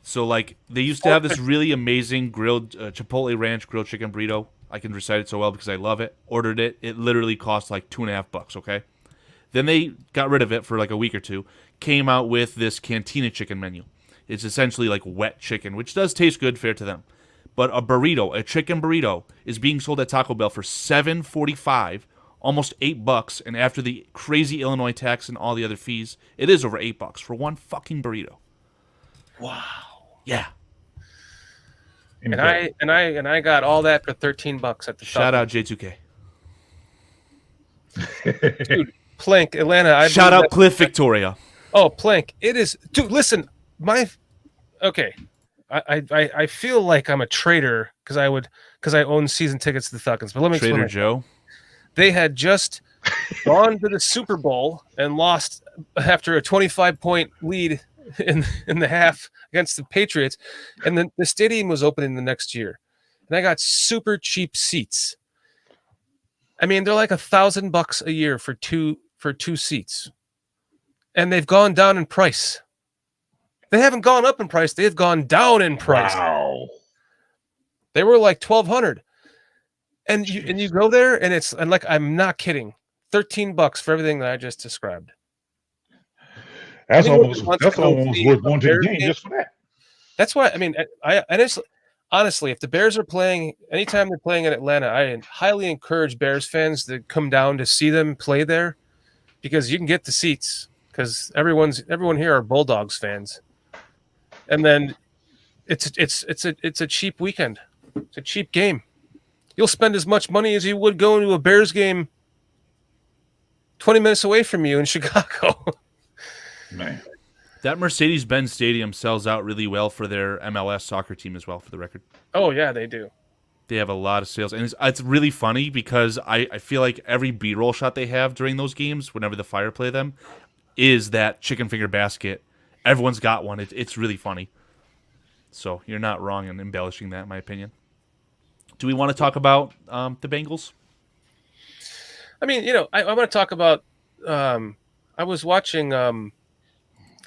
So, like, they used to have this really amazing grilled Chipotle Ranch grilled chicken burrito. I can recite it so well because I love it. Ordered it. It literally cost like $2.50, okay? Then they got rid of it for like a week or two. Came out with this cantina chicken menu. It's essentially like wet chicken, which does taste good, fair to them. But a burrito, a chicken burrito, is being sold at Taco Bell for $7.45, almost $8, and after the crazy Illinois tax and all the other fees, it is over $8 for one fucking burrito. Wow. Yeah. And I got all that for $13 at the Shout out J2K. Dude, Plank, Atlanta. Shout out Cliff Victoria. Oh, Plank. It is, dude. Listen, okay. I feel like I'm a traitor because I own season tickets to the Falcons. But let me Trader explain. Joe. They had just gone to the Super Bowl and lost after a 25-point lead in the half against the Patriots, and then the stadium was opening the next year, and I got super cheap seats. I mean, they're like $1,000 a year for two seats, and they've gone down in price. They haven't gone up in price; they've gone down in price. Wow. They were like $1,200, and you go there, and like I'm not kidding, $13 for everything that I just described. That's Anyone almost who wants to go worth see going a to the Bears game game, just for that. That's why, I mean, I honestly, if the Bears are playing, anytime they're playing in Atlanta, I highly encourage Bears fans to come down to see them play there because you can get the seats because everyone here are Bulldogs fans. And then it's a cheap weekend. It's a cheap game. You'll spend as much money as you would going to a Bears game 20 minutes away from you in Chicago. Man. That Mercedes-Benz Stadium sells out really well for their MLS soccer team as well, for the record. Oh, yeah, they do. They have a lot of sales. And it's really funny because I feel like every B-roll shot they have during those games, whenever the Fire play them, is that chicken finger basket. Everyone's got one. It's really funny. So you're not wrong in embellishing that, in my opinion. Do we want to talk about the Bengals? I mean, I want to talk about I was watching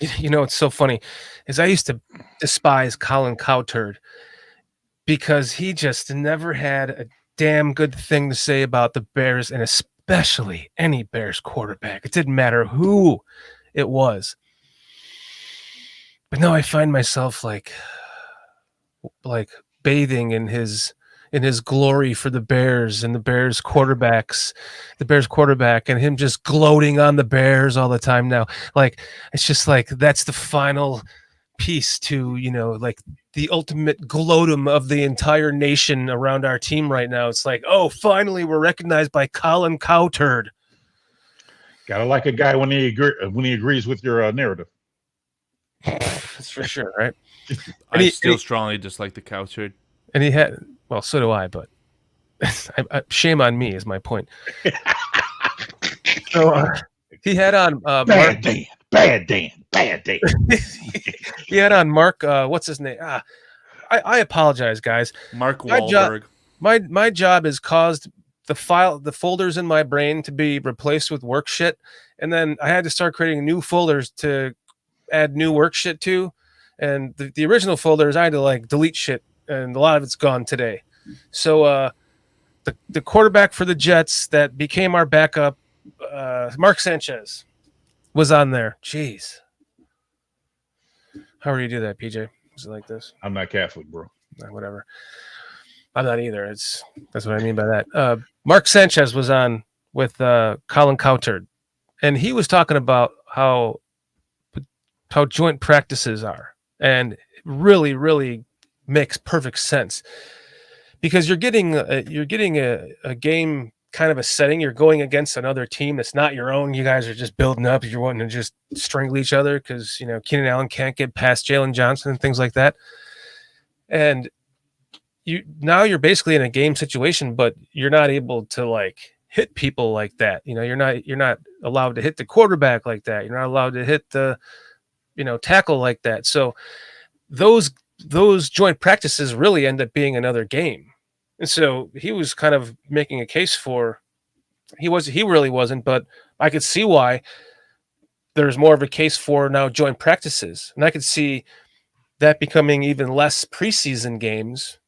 it's so funny is I used to despise Colin Cowherd because he just never had a damn good thing to say about the Bears and especially any Bears quarterback. It didn't matter who it was. But now I find myself like bathing in his glory for the Bears and the Bears quarterback and him just gloating on the Bears all the time now. Like, it's just like, that's the final piece to, like the ultimate gloatum of the entire nation around our team right now. It's like, oh, finally we're recognized by Colin Cowherd. Gotta like a guy when he agrees with your narrative. That's for sure, right? I still strongly dislike the Cowherd. And he had, well, so do I, but shame on me is my point. So he had on Bad Dan. he had on Mark. What's his name? I apologize, guys. Mark Wahlberg. My job has caused the folders in my brain to be replaced with work shit, and then I had to start creating new folders to add new work shit to. And the original folders, I had to like delete shit, and a lot of it's gone today. So the quarterback for the Jets that became our backup, Mark Sanchez, was on there. Jeez. How do you do that, PJ? Is it like this? I'm not Catholic, bro. Whatever. I'm not either. That's what I mean by that. Mark Sanchez was on with Colin Cowherd, and he was talking about how joint practices are, and it really, really makes perfect sense because you're getting a game kind of a setting. You're going against another team that's not your own. You guys are just building up. You're wanting to just strangle each other because Keenan Allen can't get past Jalen Johnson and things like that, and you're basically in a game situation, but you're not able to like hit people like that. You're not allowed to hit the quarterback like that. You're not allowed to hit the tackle like that. So those joint practices really end up being another game. And so he was kind of making a case for he really wasn't, but I could see why there's more of a case for now joint practices. And I could see that becoming even less preseason games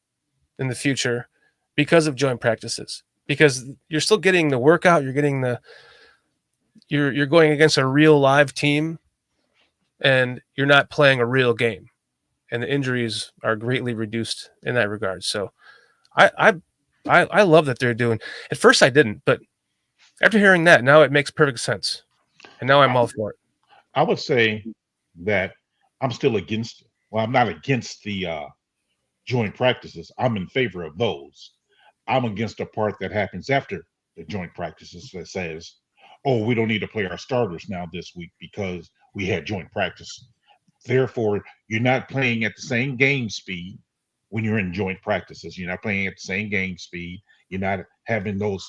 in the future because of joint practices, because you're still getting the workout, you're getting you're going against a real live team, and you're not playing a real game, and the injuries are greatly reduced in that regard. So I love that they're doing. At first I didn't, but after hearing that, now it makes perfect sense, and now I'm all for it. I would say that I'm still against. Well, I'm not against the joint practices. I'm in favor of those. I'm against the part that happens after the joint practices that says, "Oh, we don't need to play our starters now this week because we had joint practice." Therefore, you're not playing at the same game speed when you're in joint practices. You're not playing at the same game speed. You're not having those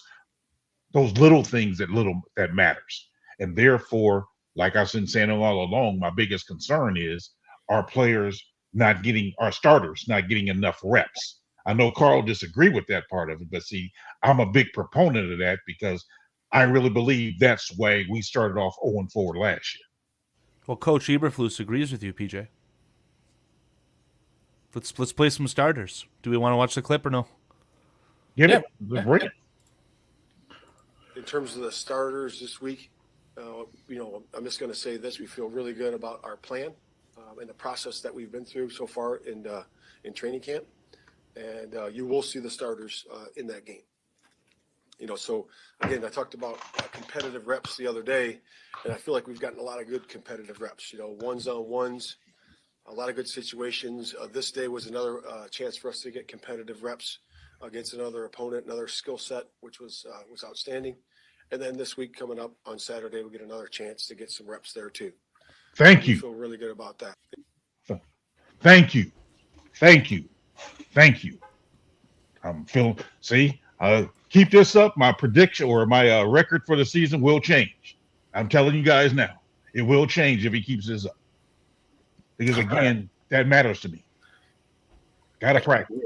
little things that matters. And therefore, like I've been saying all along, my biggest concern is our starters not getting enough reps. I know Carl disagreed with that part of it, but see, I'm a big proponent of that because I really believe that's why we started off 0-4 last year. Well, Coach Eberflus agrees with you, PJ. Let's play some starters. Do we want to watch the clip or no? Get it? Bring it. In terms of the starters this week, I'm just going to say this: we feel really good about our plan and the process that we've been through so far in training camp, and you will see the starters in that game. So again, I talked about competitive reps the other day, and I feel like we've gotten a lot of good competitive reps. Ones on ones, a lot of good situations. This day was another chance for us to get competitive reps against another opponent, another skill set, which was outstanding. And then this week coming up on Saturday, we get another chance to get some reps there too. Thank you. I feel really good about that. Thank you. I'm feeling. See, keep this up. My prediction or my record for the season will change. I'm telling you guys now, it will change if he keeps this up. Because again, that matters to me. Gotta practice.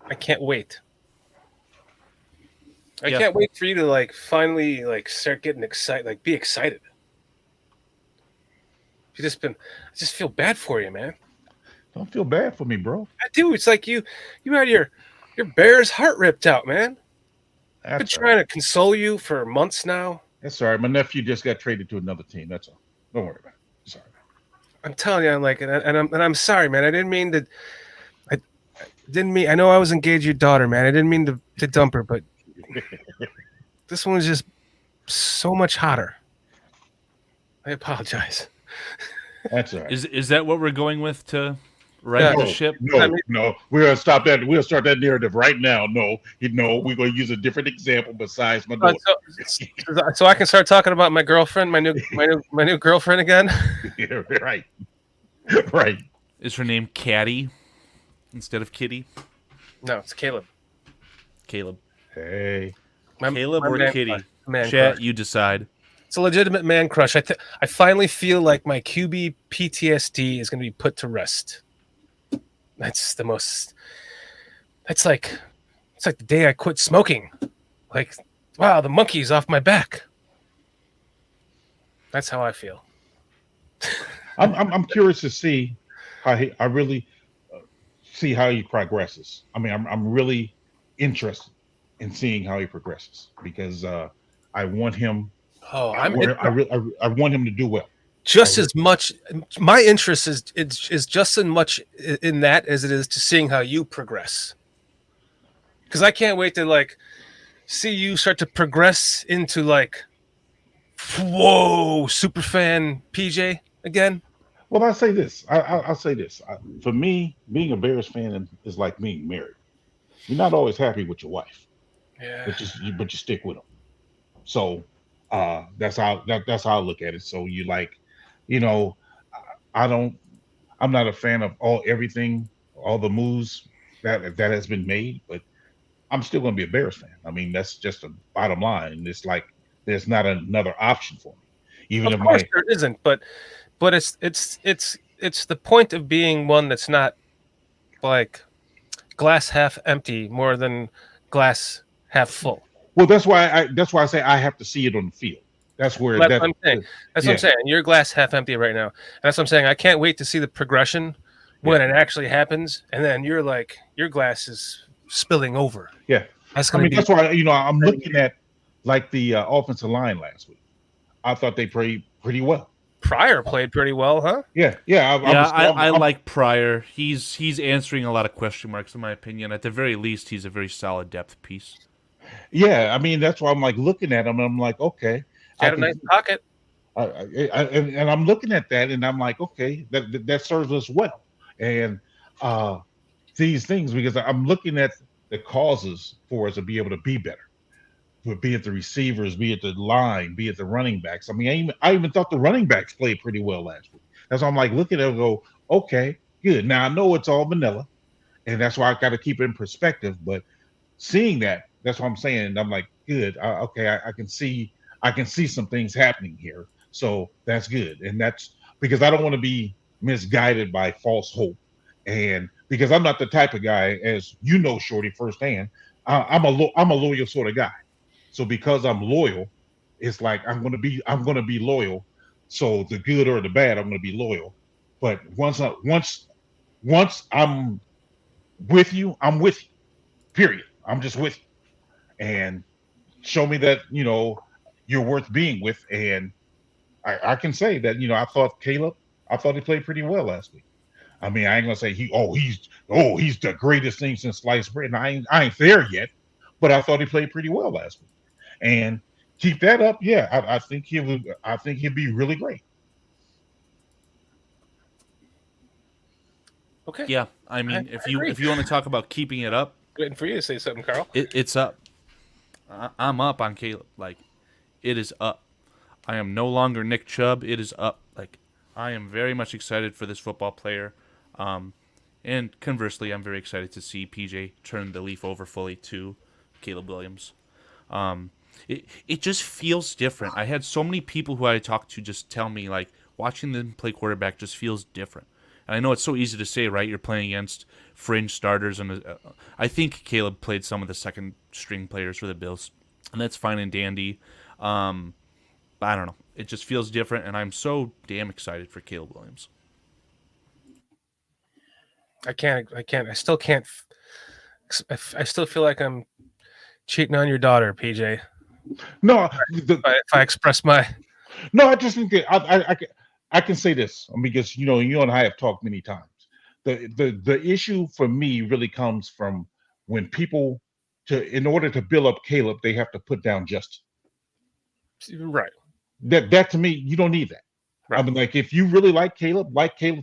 I can't wait. I can't wait for you to finally start getting excited, be excited. I just feel bad for you, man. Don't feel bad for me, bro. I do. It's like you had your bear's heart ripped out, man. I've been trying to console you for months now. That's all right. My nephew just got traded to another team. That's all. Don't worry about it. Sorry. I'm telling you, I'm sorry, man. I didn't mean to. I know I was engaged to your daughter, man. I didn't mean to dump her, but this one was just so much hotter. I apologize. That's all right. Is that what we're going with to right the ship? No. We're gonna stop that. We'll start that narrative right now. No, we're gonna use a different example besides my daughter. So I can start talking about my girlfriend, my new girlfriend again. Yeah, right. Is her name Caddy instead of Kitty? No, it's Caleb. Hey, Caleb or Kitty? Man Chat, crush. You decide. It's a legitimate man crush. I finally feel like my QB PTSD is going to be put to rest. That's the most. It's like the day I quit smoking. Like, wow, the monkey's off my back. That's how I feel. I'm curious to see how I really see how he progresses. I mean, I'm really interested in seeing how he progresses because I want him. Oh, I want him to do well. just as much. My interest is just as much in that as it is to seeing how you progress. Because I can't wait to like see you start to progress into like, whoa, super fan PJ again. Well, I'll say this. I'll say this. For me, being a Bears fan is like being married. You're not always happy with your wife, Yeah. but you stick with them. So that's how I look at it. So you like, you know, I don't. I'm not a fan of everything, all the moves that has been made, but I'm still going to be a Bears fan. I mean, that's just a bottom line. It's like there's not another option for me. Even Of if course my there isn't, but it's the point of being one that's not like glass half empty more than glass half full. well, that's why I say I have to see it on the field. That's where That's that what I'm saying. That's what yeah I'm saying. You're glass half empty right now. And that's what I'm saying. I can't wait to see the progression when yeah it actually happens. And then you're like, your glass is spilling over. yeah. That's I going to mean, be that's why I'm looking at like the offensive line last week. I thought they played pretty well. Pryor played pretty well, huh? Yeah. I like Pryor. He's answering a lot of question marks in my opinion. At the very least, he's a very solid depth piece. Yeah, I mean that's why I'm like looking at him. And I'm like, okay, Got a nice pocket. and I'm looking at that, and I'm like, okay, that serves us well. And these things because I'm looking at the causes for us to be able to be better. Be it the receivers, be it the line, be it the running backs. I mean, I even thought the running backs played pretty well last week. That's why I'm like looking at it and go, okay, good. Now I know it's all vanilla, and that's why I got to keep it in perspective. But seeing that, that's what I'm saying. I'm like, good. Okay, I can see some things happening here. So that's good, and that's because I don't want to be misguided by false hope, and because I'm not the type of guy, as you know, Shorty, firsthand. I'm a loyal sort of guy. So because I'm loyal, it's like I'm gonna be loyal. So the good or the bad, I'm gonna be loyal. But once I'm with you, I'm with you. Period. I'm just with you. And show me that you're worth being with. And I can say that I thought he played pretty well last week. I mean, I ain't gonna say he's the greatest thing since sliced bread. And I ain't there yet, but I thought he played pretty well last week. And keep that up. Yeah, I think he'd be really great. Okay. Yeah, I mean, if you want to talk about keeping it up, Waiting for you to say something, Carl. it's up. I'm up on Caleb. Like, it is up. I am no longer Nick Chubb. It is up. Like, I am very much excited for this football player. And conversely, I'm very excited to see PJ turn the leaf over fully to Caleb Williams. It just feels different. I had so many people who I talked to just tell me, like, watching them play quarterback just feels different. And I know it's so easy to say, right? You're playing against fringe starters, and I think Caleb played some of the second string players for the Bills, and that's fine and dandy. But I don't know. It just feels different, and I'm so damn excited for Caleb Williams. I still can't. I still feel like I'm cheating on your daughter, PJ. No, If I express my no, I just think that I can say this because you and I have talked many times. The issue for me really comes from when people in order to build up Caleb, they have to put down Justin. right. That to me, you don't need that. Right. I mean, like if you really like Caleb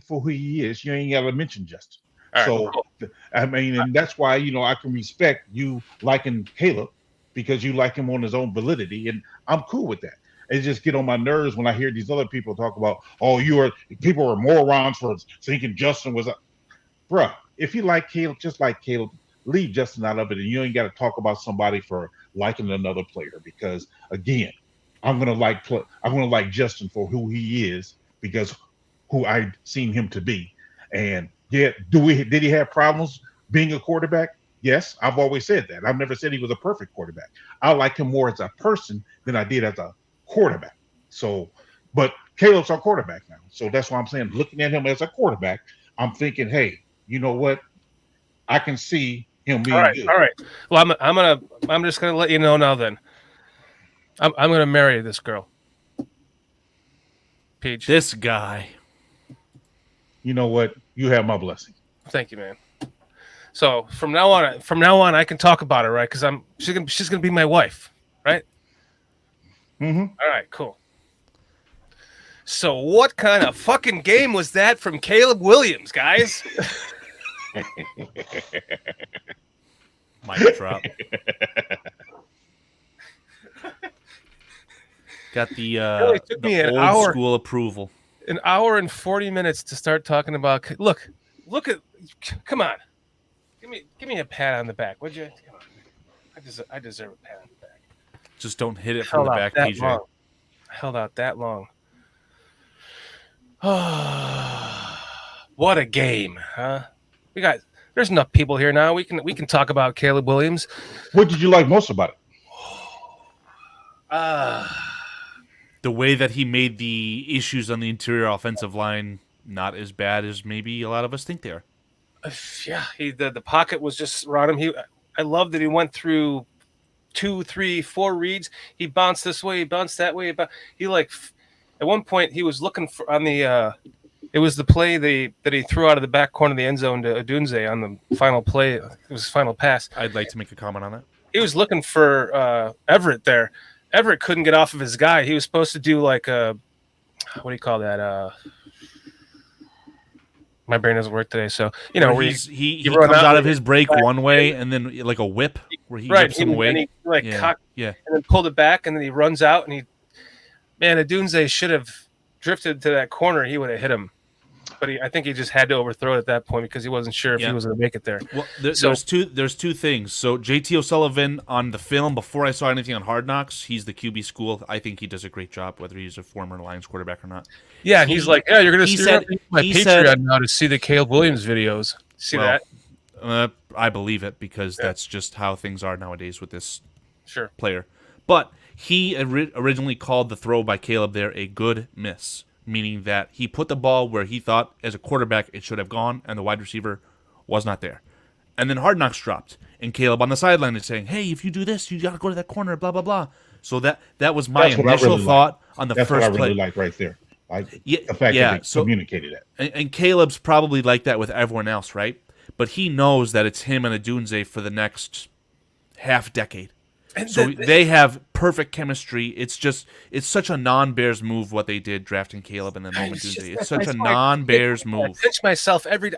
for who he is, you ain't got to mention Justin. All So right, cool. I mean, and that's why I can respect you liking Caleb because you like him on his own validity, and I'm cool with that. It just get on my nerves when I hear these other people talk about, people are morons for thinking Justin was bruh. If you like Caleb, just like Caleb, leave Justin out of it, and you ain't got to talk about somebody for liking another player because again, I'm gonna like Justin for who he is because who I've seen him to be. And yeah, did he have problems being a quarterback? Yes, I've always said that. I've never said he was a perfect quarterback. I like him more as a person than I did as a quarterback. So, but Caleb's our quarterback now. So that's why I'm saying, looking at him as a quarterback, I'm thinking, hey, you know what? I can see him being good. All right. Well, I'm just gonna let you know now. Then I'm gonna marry this girl. Peach. This guy. You know what? You have my blessing. Thank you, man. So from now on, I can talk about her, right? Because she's gonna be my wife, right? Mm-hmm. All right, cool. So what kind of fucking game was that from Caleb Williams, guys? Mic drop. Got the really took me an old hour. school approval. An hour and 40 minutes to start talking about. Look at. Come on, give me a pat on the back, would you? Come on, I deserve a pat on the back. Just don't hit it from the back, PJ. Long. Held out that long. What a game, huh? There's enough people here now. We can talk about Caleb Williams. What did you like most about it? The way that he made the issues on the interior offensive line not as bad as maybe a lot of us think they are. Yeah, the pocket was just around him. I love that he went through 2, 3, 4 reads. He bounced this way, he bounced that way. He at one point he was looking for on the. It was the play that he threw out of the back corner of the end zone to Odunze on the final play. It was his final pass. I'd like to make a comment on that. He was looking for Everett there. Everett couldn't get off of his guy. He was supposed to do like a, what do you call that? My brain doesn't work today, so where he comes out of his break one way and then like a whip where he whips him away. And he cocked, and then pulled it back, and then he runs out and Odunze should have drifted to that corner. He would have hit him, but I think he just had to overthrow it at that point because he wasn't sure if he was going to make it there. Well, there's two things. So JT O'Sullivan on the film, before I saw anything on Hard Knocks, he's the QB school. I think he does a great job, whether he's a former Lions quarterback or not. Yeah, and he's like, yeah, you're going to see my Patreon now to see the Caleb Williams videos. See that? I believe it because that's just how things are nowadays with this player. But he originally called the throw by Caleb there a good miss, meaning that he put the ball where he thought as a quarterback it should have gone, and the wide receiver was not there. And then Hard Knocks dropped, and Caleb on the sideline is saying, hey, if you do this, you got to go to that corner, blah, blah, blah. So that was my initial thought on the first play. That's what I really like right there. The fact that they communicated that. And Caleb's probably like that with everyone else, right? But he knows that it's him and Odunze for the next half decade. And so they have perfect chemistry. It's such a non-Bears move what they did drafting Caleb and then Odunze. It's such a non-Bears move. I pinch myself every day.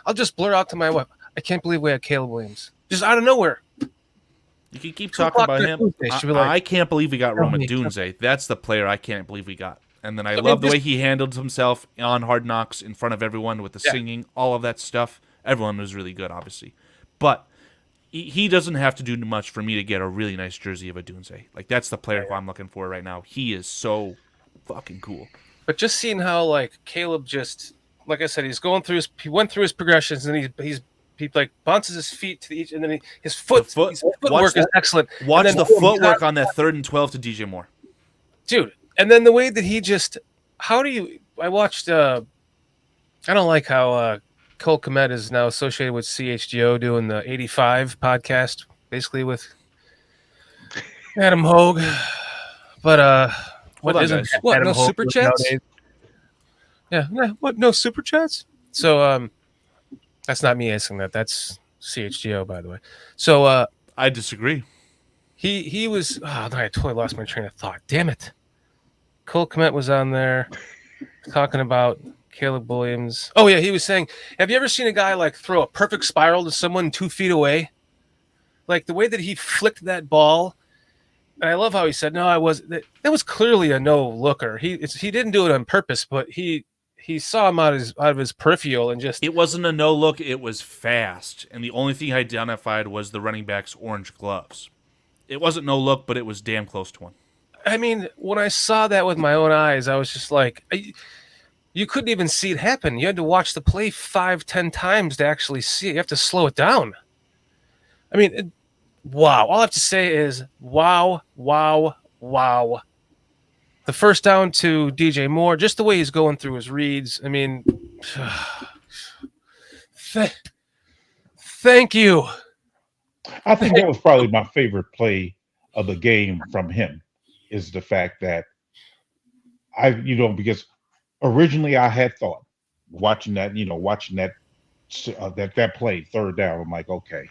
I'll just blur out to my wife, I can't believe we had Caleb Williams. Just out of nowhere. You can keep talking about him. I can't believe we got Rome Odunze. That's the player I can't believe we got. And then I love the way he handled himself on Hard Knocks in front of everyone with the singing, all of that stuff. Everyone was really good, obviously. But he doesn't have to do much for me to get a really nice jersey of Odunze. Like, that's the player who I'm looking for right now. He is so fucking cool. But just seeing how, Caleb just, like I said, he went through his progressions, and he bounces his feet to each, and then his footwork is excellent. Watch the footwork on that 3rd and 12 to DJ Moore. Dude, and then the way that he just, I watched, I don't like how Cole Kmet is now associated with CHGO doing the 85 podcast, basically with Adam Hogue. But what isn't what? Adam No Hogue super chats? Nowadays? Yeah. What? No super chats? So that's not me asking that. That's CHGO, by the way. So I disagree. He was. Oh, I totally lost my train of thought. Damn it. Cole Kmet was on there talking about Caleb Williams. Oh yeah, he was saying, have you ever seen a guy throw a perfect spiral to someone 2 feet away? Like the way that he flicked that ball. And I love how he said, "No, that was clearly a no looker. He didn't do it on purpose, but he saw him out of his peripheral and just." It wasn't a no look. It was fast, and the only thing he identified was the running back's orange gloves. It wasn't no look, but it was damn close to one. I mean, when I saw that with my own eyes, I was just like, you couldn't even see it happen. You had to watch the play 5-10 times to actually see it. You have to slow it down. I mean, wow. All I have to say is wow, wow, wow. The first down to DJ Moore, just the way he's going through his reads. I mean, thank you. I think that was probably my favorite play of the game from him, is the fact that because originally I had thought watching that that play third down. I'm like, okay,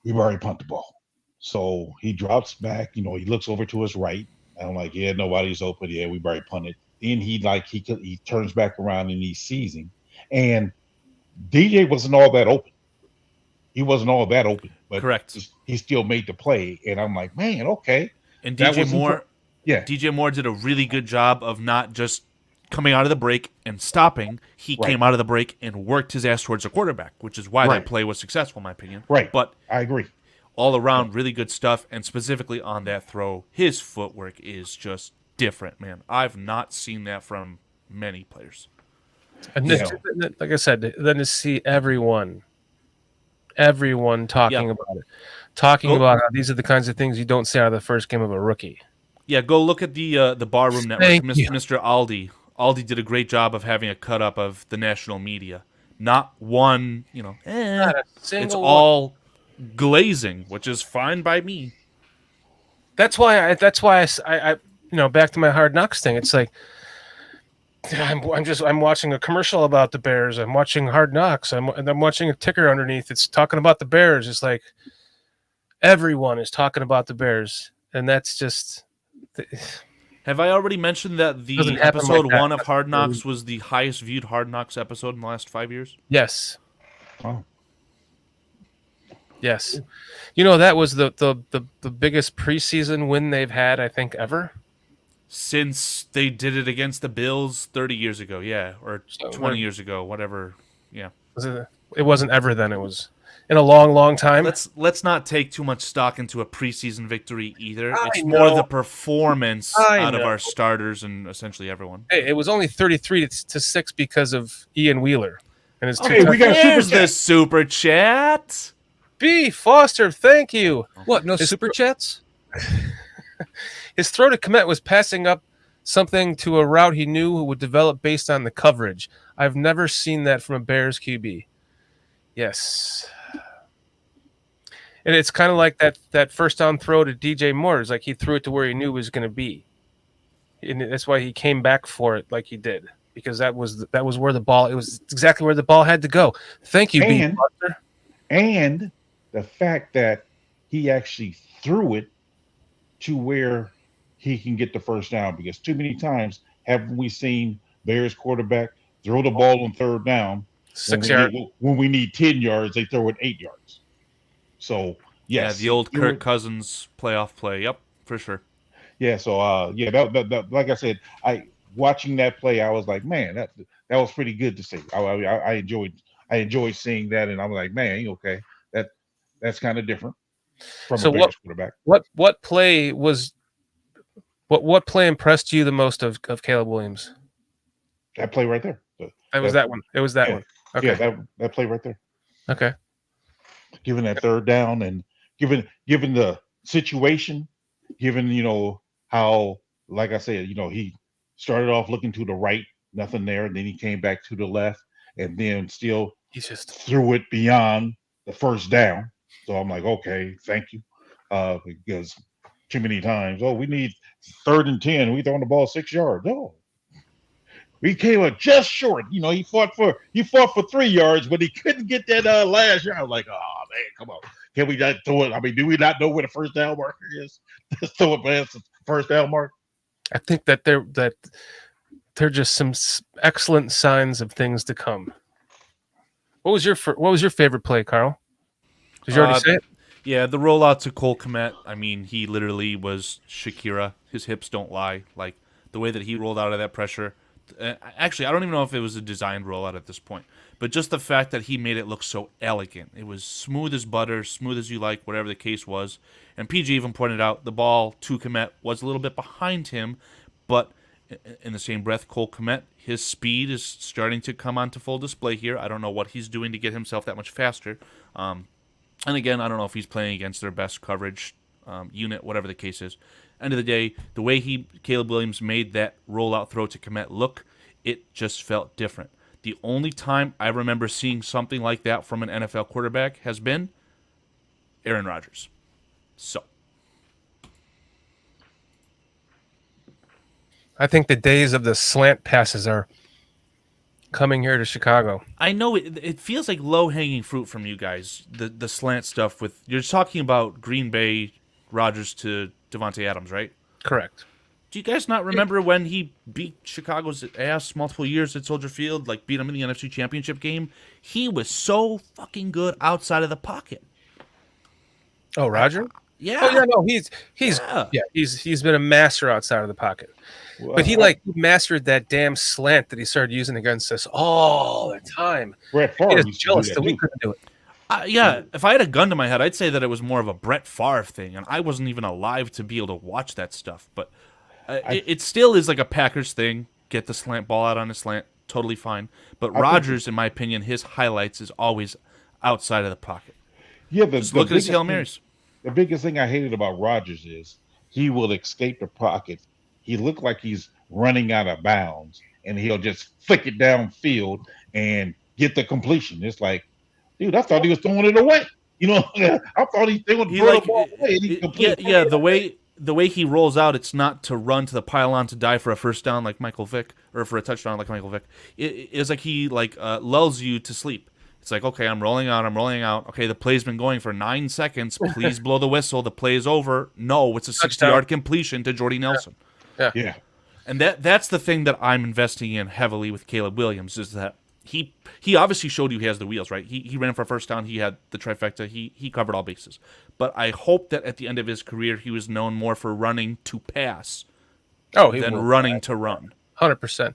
we've already punted the ball. So he drops back. He looks over to his right. I'm like, yeah, nobody's open. Yeah, we've already punted. Then he turns back around and he sees him, and DJ wasn't all that open. He wasn't all that open, but Correct. he still made the play. And I'm like, man, okay. And That DJ was Moore, yeah, DJ Moore did a really good job of not just coming out of the break and stopping. He Right. came out of the break and worked his ass towards the quarterback, which is why Right. that play was successful, in my opinion. right. But I agree. all around, really good stuff, and specifically on that throw, his footwork is just different, man. I've not seen that from many players. And Yeah. like I said, then to see everyone talking Yeah. about it, talking Go- about how these are the kinds of things you don't say out of the first game of a rookie. Yeah, go look at the Barroom Network. Thank you. Mr. Aldi. Aldi did a great job of having a cut up of the national media. Not one, Not a single it's one. all glazing, which is fine by me. That's why I back to my Hard Knocks thing. It's like I'm watching a commercial about the Bears. I'm watching Hard Knocks. I'm watching a ticker underneath. It's talking about the Bears. It's like everyone is talking about the Bears, and that's just Have I already mentioned that the Doesn't happen episode like that. 1 of Hard Knocks was the highest viewed Hard Knocks episode in the last 5 years? yes. Oh. Yes. That was the biggest preseason win they've had, I think, ever. Since they did it against the Bills 30 years ago, yeah, or So 20 years ago, whatever. Yeah. It wasn't ever then. It was in a long, long time. Let's not take too much stock into a preseason victory either. I It's more know. the performance I out of know. our starters and essentially everyone. Hey, it was only 33-6 because of Ian Wheeler and his Okay, we got a super There's chat. the super chat. B. Foster. Thank you. What? No His super chats? His throw to Komet was passing up something to a route he knew would develop based on the coverage. I've never seen that from a Bears QB. Yes. And it's kind of like that first down throw to DJ Moore. It's like he threw it to where he knew it was going to be. And that's why he came back for it like he did. Because that was where the ball, it was exactly where the ball had to go. Thank you, B. And- Foster. And the fact that he actually threw it to where he can get the first down, because too many times haven't we seen Bears quarterback throw the ball on third down 6 yards. when we need 10 yards, they throw it 8 yards. So yes, Yeah, the old he Kirk would- Cousins playoff play. Yep, for sure. Yeah, so that like I said, watching that play, I was like, man, that was pretty good to see. I enjoyed seeing that, and I'm like, man, okay, that's kind of different from So a Bears quarterback. What play impressed you the most of Caleb Williams? That play right there. It was that one. It was that Yeah. one. Okay. Yeah, that play right there. Okay. Given that third down and given the situation, given how, like I said, he started off looking to the right, nothing there, and then he came back to the left, and then still He's just threw it beyond the first down. So I'm like, okay, thank you, because too many times, we need 3rd and 10, we throwing the ball 6 yards. No, we came up just short. He fought for 3 yards, but he couldn't get that last yard. I was like, oh man, come on, can we not throw it? I mean, do we not know where the first down marker is? Just throw it past the first down mark. I think that they're just some excellent signs of things to come. What was your favorite play, Carl? Did you already say it? Yeah, the rollout to Cole Kmet. I mean, he literally was Shakira. His hips don't lie. Like the way that he rolled out of that pressure. Actually, I don't even know if it was a designed rollout at this point, but just the fact that he made it look so elegant. It was smooth as butter, smooth as you like, whatever the case was. And PG even pointed out the ball to Kmet was a little bit behind him, but in the same breath, Cole Kmet, his speed is starting to come onto full display here. I don't know what he's doing to get himself that much faster. And again, I don't know if he's playing against their best coverage unit, whatever the case is. End of the day, the way Caleb Williams made that rollout throw to Kmet look, it just felt different. The only time I remember seeing something like that from an NFL quarterback has been Aaron Rodgers. So. I think the days of the slant passes are coming here to Chicago. I know it feels like low-hanging fruit from you guys, the slant stuff. With you're talking about Green Bay, Rodgers to Devontae Adams, right? Correct. Do you guys not remember when he beat Chicago's ass multiple years at Soldier Field, like beat him in the NFC Championship game? He was so fucking good outside of the pocket. Oh, Roger? Yeah. Oh yeah, no, he's been a master outside of the pocket. Well, But he mastered that damn slant that he started using against us all the time. Brett He Favre is used to do jealous that that we too. couldn't do it. Yeah, if I had a gun to my head, I'd say that it was more of a Brett Favre thing, and I wasn't even alive to be able to watch that stuff. But it still is like a Packers thing. Get the slant ball out on a slant, totally fine. But Rodgers, in my opinion, his highlights is always outside of the pocket. Yeah, Just look at his Hail Marys. The biggest thing I hated about Rodgers is he will escape the pocket. He looked like he's running out of bounds, and he'll just flick it downfield and get the completion. It's like, dude, I thought he was throwing it away. You know, I thought they would throw the ball away. And he completed it. The way he rolls out, it's not to run to the pylon to die for a first down like Michael Vick, or for a touchdown like Michael Vick. It's like he lulls you to sleep. It's like, okay, I'm rolling out. Okay, the play's been going for 9 seconds. Please blow the whistle. The play is over. No, it's a 60-yard completion to Jordy Nelson. Yeah. And that's the thing that I'm investing in heavily with Caleb Williams, is that he obviously showed you he has the wheels, right? He ran for a first down. He had the trifecta. He covered all bases. But I hope that at the end of his career, he was known more for running to pass than running to run. 100%.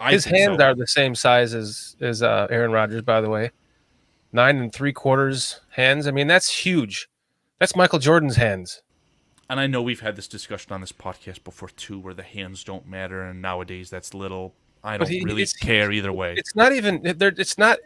His hands are the same size as Aaron Rodgers, by the way. 9 3/4 hands. I mean, that's huge. That's Michael Jordan's hands. And I know we've had this discussion on this podcast before too, where the hands don't matter, and nowadays that's little. I don't really care either way. It's not even. It's not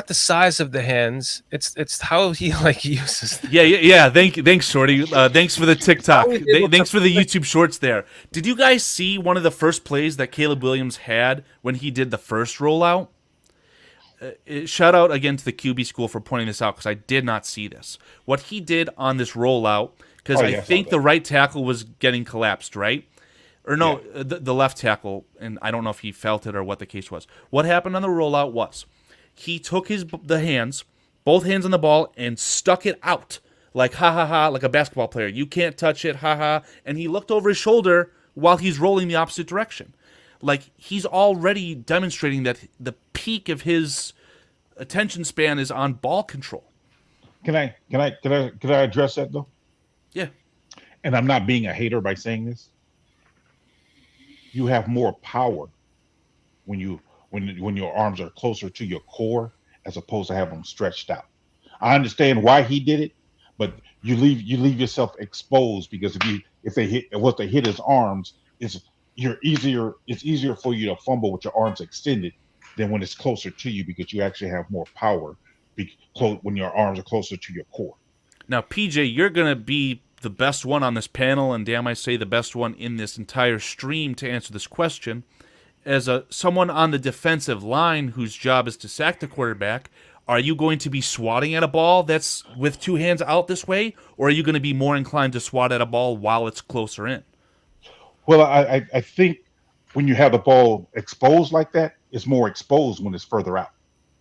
the size of the hands. It's how he uses them. Yeah. Thanks, Shorty. Thanks for the TikTok. Thanks for the YouTube Shorts there. Did you guys see one of the first plays that Caleb Williams had when he did the first rollout? Shout out again to the QB school for pointing this out, because I did not see this. What he did on this rollout, because I think the right tackle was getting collapsed, right? Or no, the left tackle, and I don't know if he felt it or what the case was. What happened on the rollout was he took both hands on the ball, and stuck it out like ha, like a basketball player. You can't touch it, ha. And he looked over his shoulder while he's rolling the opposite direction. Like, he's already demonstrating that the peak of his attention span is on ball control. Can I address that though? Yeah. And I'm not being a hater by saying this. You have more power when your arms are closer to your core as opposed to having them stretched out. I understand why he did it, but you leave yourself exposed, because if they hit his arms, it's easier for you to fumble with your arms extended than when it's closer to you, because you actually have more power when your arms are closer to your core. Now, PJ, you're going to be the best one on this panel, and damn I say the best one in this entire stream to answer this question. As someone on the defensive line whose job is to sack the quarterback, are you going to be swatting at a ball that's with two hands out this way, or are you going to be more inclined to swat at a ball while it's closer in? Well, I think when you have the ball exposed like that, it's more exposed when it's further out.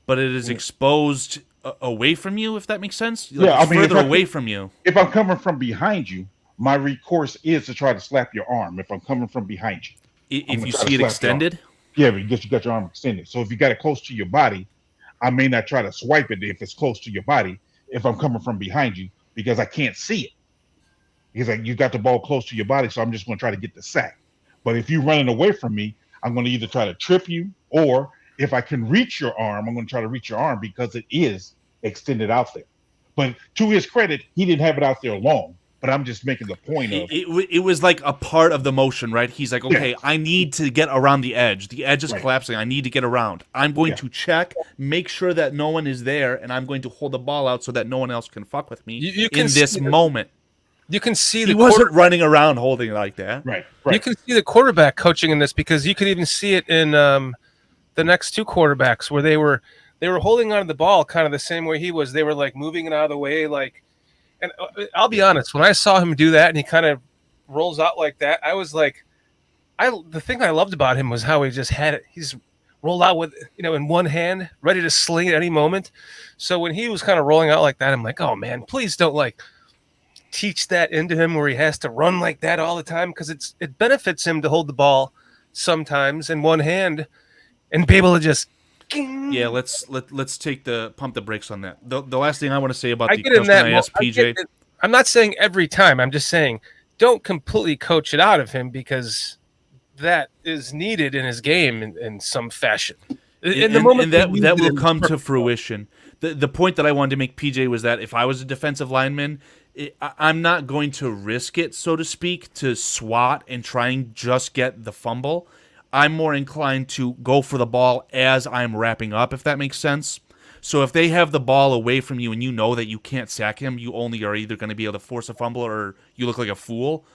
But it is exposed away from you, if that makes sense? It's further away from you. If I'm coming from behind you, my recourse is to try to slap your arm. If I'm coming from behind you, if you see it extended? Yeah, because you got your arm extended. So if you got it close to your body, I may not try to swipe it if it's close to your body if I'm coming from behind you, because I can't see it. Because you got the ball close to your body, so I'm just going to try to get the sack. But if you're running away from me, I'm going to either try to trip you, or if I can reach your arm, I'm going to try to reach your arm because it is extended out there. But to his credit, he didn't have it out there long. But I'm just making the point of it was like a part of the motion, right? He's like, okay, I need to get around the edge. The edge is collapsing. I need to get around. I'm going to check, make sure that no one is there, and I'm going to hold the ball out so that no one else can fuck with me in this moment. You can see he wasn't running around holding it like that. Right. You can see the quarterback coaching in this, because you could even see it in the next two quarterbacks where they were holding onto the ball kind of the same way he was. They were like moving it out of the way, like. And I'll be honest, when I saw him do that and he kind of rolls out like that, I was like, the thing I loved about him was how he just had it. He's rolled out with, in one hand, ready to sling at any moment. So when he was kind of rolling out like that, I'm like, oh man, please don't like teach that into him where he has to run like that all the time, because it benefits him to hold the ball sometimes in one hand and be able to just. Yeah, let's pump the brakes on that. The last thing I want to say about I the get in question that. I asked PJ. I'm not saying every time. I'm just saying don't completely coach it out of him, because that is needed in his game in some fashion. In the moment, that will come to fruition. The point that I wanted to make, PJ, was that if I was a defensive lineman, I'm not going to risk it, so to speak, to swat and try and just get the fumble. I'm more inclined to go for the ball as I'm wrapping up, if that makes sense. So if they have the ball away from you and you know that you can't sack him, you only are either going to be able to force a fumble or you look like a fool,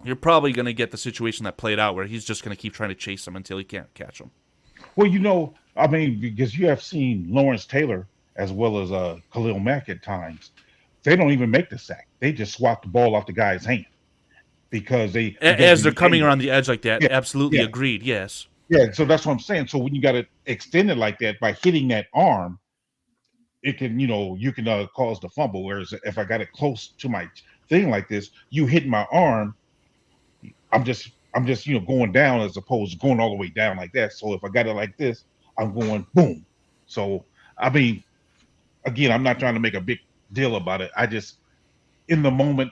you're probably going to get the situation that played out where he's just going to keep trying to chase him until he can't catch him. Well, I mean, because you have seen Lawrence Taylor as well as Khalil Mack at times. They don't even make the sack. They just swat the ball off the guy's hand because as they're coming around the edge like that. Yeah, absolutely yeah. Agreed. Yes. Yeah, so that's what I'm saying. So when you got to extend it like that by hitting that arm, it can, you can cause the fumble. Whereas if I got it close to my thing like this, you hit my arm, I'm just going down as opposed to going all the way down like that. So if I got it like this, I'm going boom. So I mean, again, I'm not trying to make a big deal about it. I just, in the moment,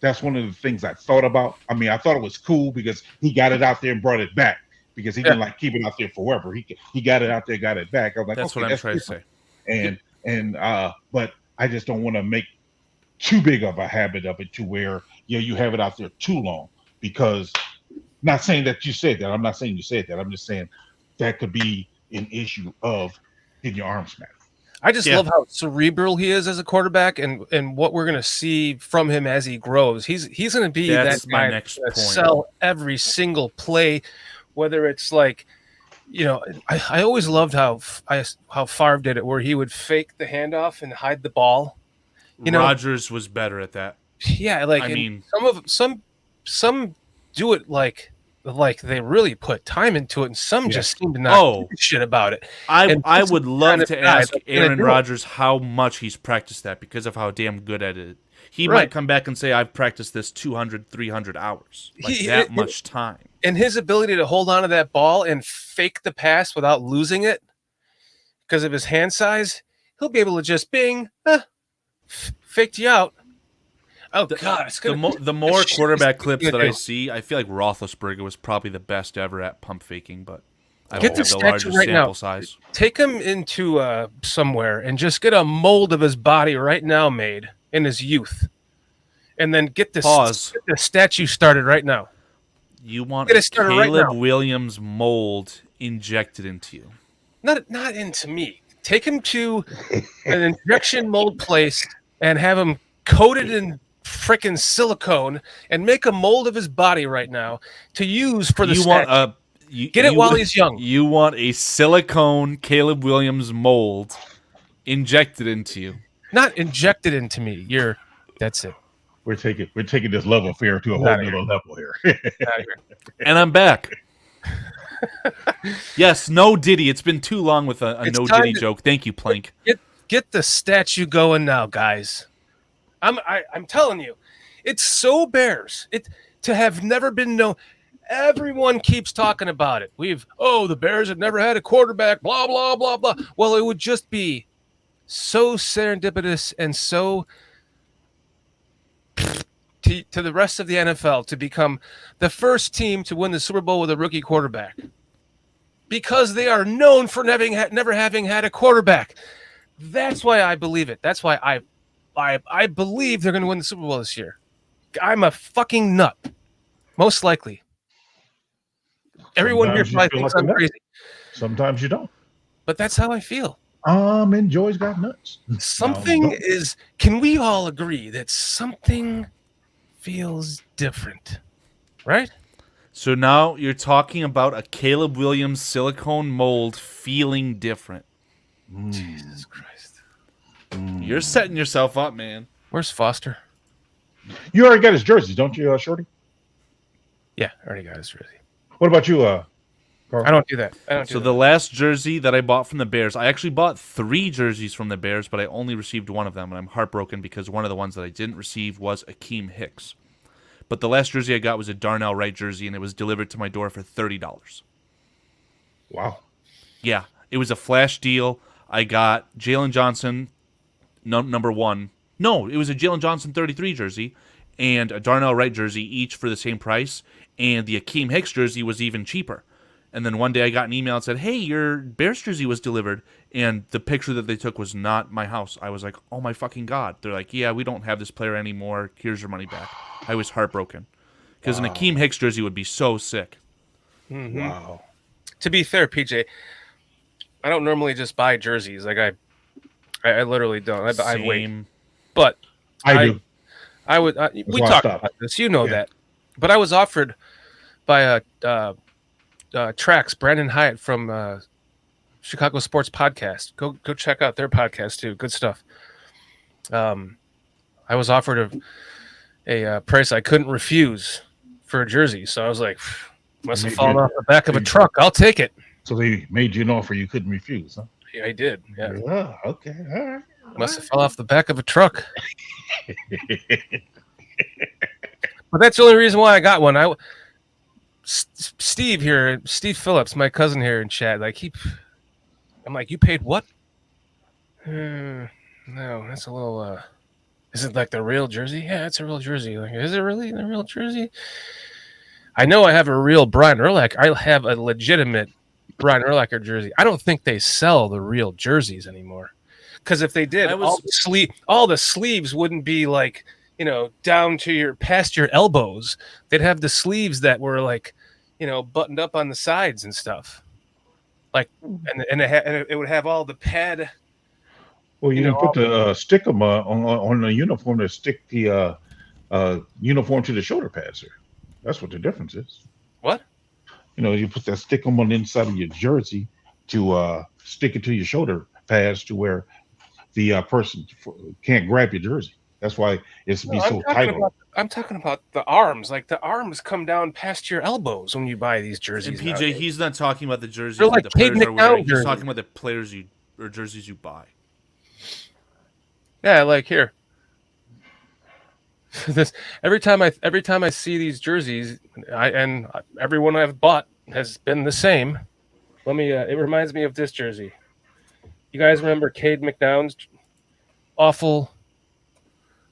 that's one of the things I thought about. I mean, I thought it was cool because he got it out there and brought it back, because he didn't keep it out there forever. He got it out there, got it back. I was like, that's okay, what I'm trying to say. But I just don't want to make too big of a habit of it to where you have it out there too long. Because, not saying that you said that. I'm not saying you said that. I'm just saying that could be an issue of getting your arm smacked. I just love how cerebral he is as a quarterback, and what we're going to see from him as he grows. He's going to be That's that my guy next that point. sell every single play, whether it's like, I always loved how Favre did it, where he would fake the handoff and hide the ball. Rodgers was better at that. Yeah, like I mean, some do it like they really put time into it, and some just seem to not give a shit about it. I would love to ask Aaron Rodgers how much he's practiced that, because of how damn good at it. He might come back and say, I've practiced this 200, 300 hours. Like much time. And his ability to hold on to that ball and fake the pass without losing it because of his hand size, he'll be able to just faked you out. Oh, God. It's the more quarterback clips that I see, I feel like Roethlisberger was probably the best ever at pump faking, but I don't have the largest sample size. Take him into somewhere and just get a mold of his body right now made in his youth. And then get the statue started right now. You want a Caleb Williams mold injected into you. Not into me. Take him to an injection mold place and have him coated in frickin' silicone and make a mold of his body right now to use for the statue. Get it while he's young. You want a silicone Caleb Williams mold injected into you. Not injected into me. That's it. We're taking this love affair to a whole new level here. And I'm back. Yes, no Diddy. It's been too long with a no Diddy joke. Thank you, Plank. Get the statue going now, guys. I'm telling you, it's so Bears. To have never been known. Everyone keeps talking about it. The Bears have never had a quarterback, blah, blah, blah, blah. Well, it would just be so serendipitous and so to the rest of the NFL to become the first team to win the Super Bowl with a rookie quarterback, because they are known for never having had a quarterback. That's why I believe it. That's why I believe they're going to win the Super Bowl this year. I'm a fucking nut, most likely. Everyone here probably thinks I'm crazy. Sometimes you don't. But that's how I feel. And Joy's got nuts. Can we all agree that something feels different, right? So now you're talking about a Caleb Williams silicone mold feeling different. Jesus Christ. You're setting yourself up, man. Where's Foster? You already got his jersey, don't you, Shorty? Yeah, I already got his jersey. What about you, Carl? I don't do that. I don't do So that. the last jersey that I bought from the Bears, I actually bought 3 jerseys from the Bears, but I only received one of them, and I'm heartbroken because one of the ones that I didn't receive was Akeem Hicks. But the last jersey I got was a Darnell Wright jersey, and it was delivered to my door for $30. Wow. Yeah, it was a flash deal. I got Jalen Johnson, number 1. No, it was a Jalen Johnson 33 jersey and a Darnell Wright jersey, each for the same price, and the Akeem Hicks jersey was even cheaper. And then one day I got an email that said, hey, your Bears jersey was delivered, and the picture that they took was not my house. I was like, oh my fucking God. They're like, yeah, we don't have this player anymore. Here's your money back. I was heartbroken. Because an Akeem Hicks jersey would be so sick. Mm-hmm. Wow. To be fair, PJ, I don't normally just buy jerseys. Like I literally don't. I wait. Same. But I do. I would. We why I talked stopped. about this. You know Yeah. that. But I was offered by Trax, Brandon Hyatt from Chicago Sports Podcast. Go check out their podcast too. Good stuff. I was offered a price I couldn't refuse for a jersey, so I was like, must have Made fallen you- off the back of a truck. I'll take it. So they made you an offer you couldn't refuse, huh? Yeah, I did. Yeah, Okay. All right. must have fell off the back of a truck. But that's the only reason why I got one. Steve here, Steve Phillips, my cousin here in chat, like I'm like, you paid what? No, that's a little. Is it like the real jersey? Yeah, it's a real jersey. Like, is it really the real jersey? I know I have a real Brian Urlacher. I have a legitimate Brian Urlacher jersey. I don't think they sell the real jerseys anymore. Because if they did, all the sleeves wouldn't be like, down to past your elbows. They'd have the sleeves that were like, buttoned up on the sides and stuff. Like, and it would have all the pad. Well, you didn't put the stick 'em on the uniform to stick the uniform to the shoulder pads there. That's what the difference is. What? You put that stick 'em on the inside of your jersey to stick it to your shoulder pads to where the person can't grab your jersey. That's why it's be so tight. I'm talking about the arms. Like the arms come down past your elbows when you buy these jerseys. And PJ, nowadays. he's not talking about the jerseys They're that like the Cade players are wearing. McDowell He's talking about the players or jerseys you buy. Yeah, like here. Every time I see these jerseys, and everyone I've bought has been the same. Let me. It reminds me of this jersey. You guys remember Cade McDowell's awful,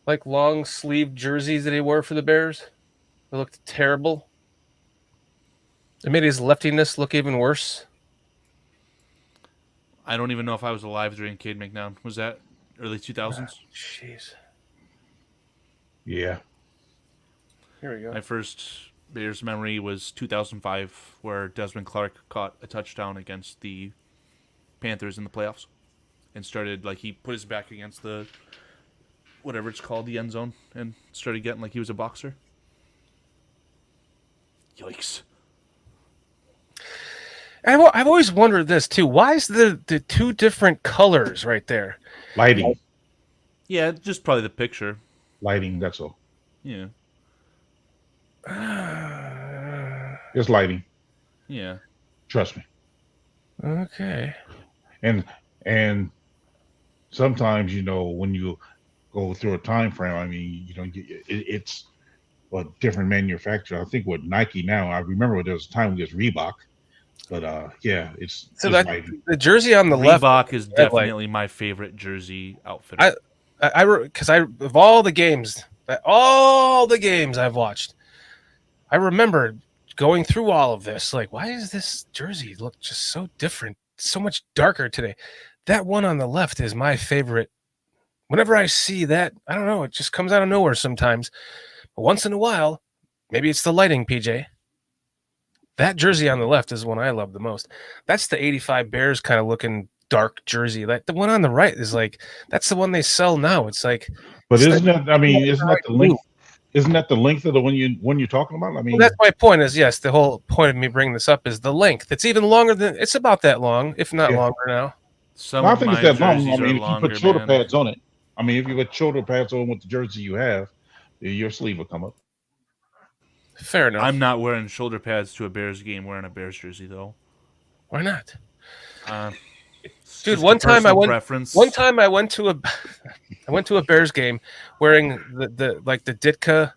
like long sleeve jerseys that he wore for the Bears? They looked terrible. It made his leftiness look even worse. I don't even know if I was alive during Cade McNown. Was that early 2000s? Jeez. Yeah. Here we go. My first Bears memory was 2005, where Desmond Clark caught a touchdown against the Panthers in the playoffs, and started he put his back against the whatever it's called, the end zone, and started getting like he was a boxer. Yikes! I've always wondered this too. Why is the two different colors right there? Lighting. Yeah, just probably the picture. Lighting, that's all. Yeah. It's lighting. Yeah. Trust me. Okay. And sometimes, when you go through a time frame, it's a different manufacturer. I think with Nike now, I remember there was a time when it was Reebok, but yeah, it's So just that lighting. the jersey on the Reebok left is definitely my favorite jersey outfit. because of all the games I've watched, I remember going through all of this. Like, why does this jersey look just so different, so much darker today? That one on the left is my favorite. Whenever I see that, I don't know, it just comes out of nowhere sometimes. But once in a while, maybe it's the lighting, PJ. That jersey on the left is the one I love the most. That's the 85 Bears kind of looking dark jersey. The one on the right is that's the one they sell now. It's like, But it's isn't that the blue. length? Isn't that the length of the one you're talking about? Well, that's my point. Is yes, the whole point of me bringing this up is the length. It's even longer than it's about that long, if not longer now. Some I of think my it's that long. jerseys If are you longer, put shoulder man. pads on it, if you put shoulder pads on with the jersey you have, your sleeve will come up. Fair enough. I'm not wearing shoulder pads to a Bears game wearing a Bears jersey, though. Why not? It's Dude, just one a time I personal went. preference. One time I went to a Bears game wearing the Ditka,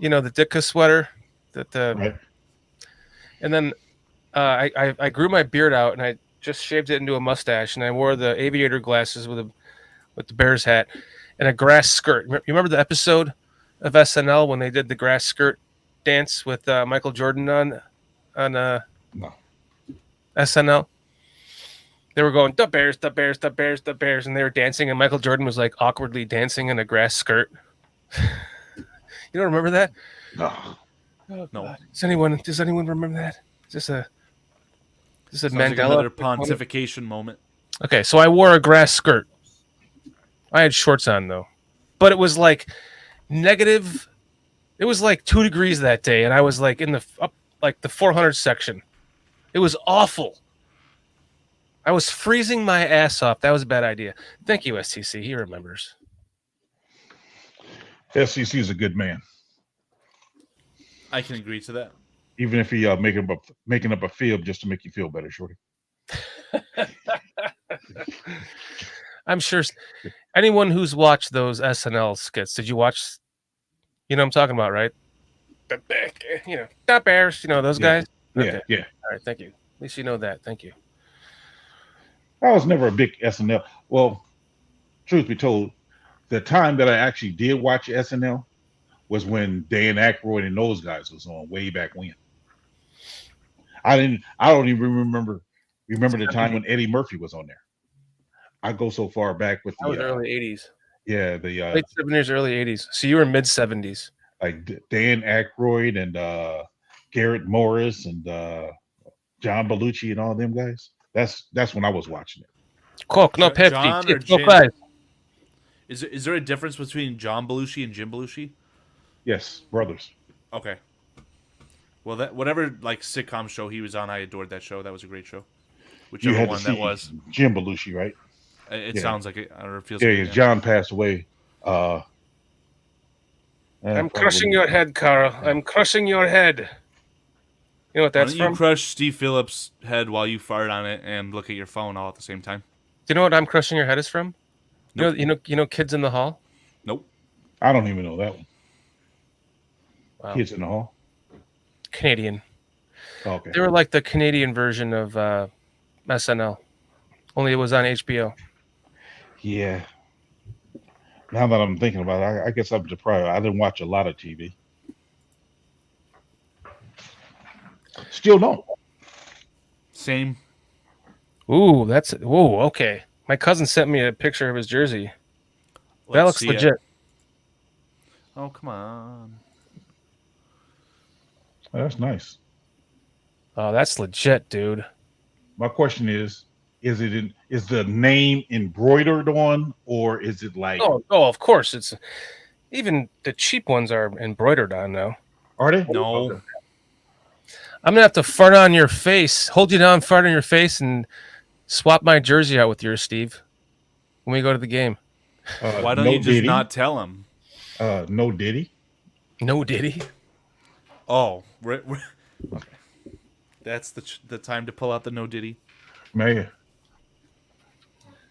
the Ditka sweater. Right. And then I grew my beard out and I just shaved it into a mustache and I wore the aviator glasses with the Bears hat and a grass skirt. You remember the episode of SNL when they did the grass skirt dance with Michael Jordan on No. SNL? They were going, the Bears, the Bears, the Bears, the Bears, and they were dancing, and Michael Jordan was like awkwardly dancing in a grass skirt. You don't remember that? No. Oh, No. God. Does anyone remember that? Is this a Sounds Mandela? like another moment? pontification moment. Okay, so I wore a grass skirt. I had shorts on though, but it was like negative. It was like 2 degrees that day, and I was like in the 400 section. It was awful. I was freezing my ass off. That was a bad idea. Thank you, STC. He remembers. SEC is a good man, I can agree to that. even if he making up a fib just to make you feel better, Shorty. I'm sure anyone who's watched those SNL skits, did you watch? You know what I'm talking about, right? The Bears, those Yeah. guys? Yeah, Okay. yeah. All right, thank you. At least you know that. Thank you. I was never a big SNL. Well, truth be told, the time that I actually did watch SNL was when Dan Aykroyd and those guys was on way back when. I don't even remember the time when Eddie Murphy was on there. I go so far back with That was the early 80s. the Late 70s, early 80s. So you were mid 70s. like Dan Aykroyd and Garrett Morris and John Belushi and all them guys. That's when I was watching it. Coke, no Pepsi. John or Chips, no Jim? fries. Is there a difference between John Belushi and Jim Belushi? Yes, brothers. Okay. Well, that whatever like sitcom show he was on, I adored that show. That was a great show. You Whichever had one to that see was. Jim Belushi, right? It Yeah. sounds like it, or it feels Yeah, like his it. John passed away. I'm crushing your head, Carl. I'm crushing your head. You know what Why that's don't you from? crush Steve Phillips' head while you fart on it and look at your phone all at the same time? Do you know what I'm crushing your head is from? Nope. You know Kids in the Hall? Nope. I don't even know that one. Wow. Kids in the Hall. Canadian. Okay. They were like the Canadian version of SNL. Only it was on HBO. Yeah. Now that I'm thinking about it, I guess I'm deprived. I didn't watch a lot of TV. Still don't. Same. Ooh, okay. My cousin sent me a picture of his jersey. That Let's looks see it. legit. Oh, come on. Oh, that's nice. Oh, that's legit, dude. My question is the name embroidered on, or is it like Oh, of course. It's even the cheap ones are embroidered on now. are they? No. Okay. I'm gonna have to fart on your face, hold you down, fart on your face, and swap my jersey out with yours, Steve, when we go to the game. Why don't no you just Diddy? not tell him? No Diddy? No, did he? Oh, okay. That's the time to pull out the no Diddy. Man.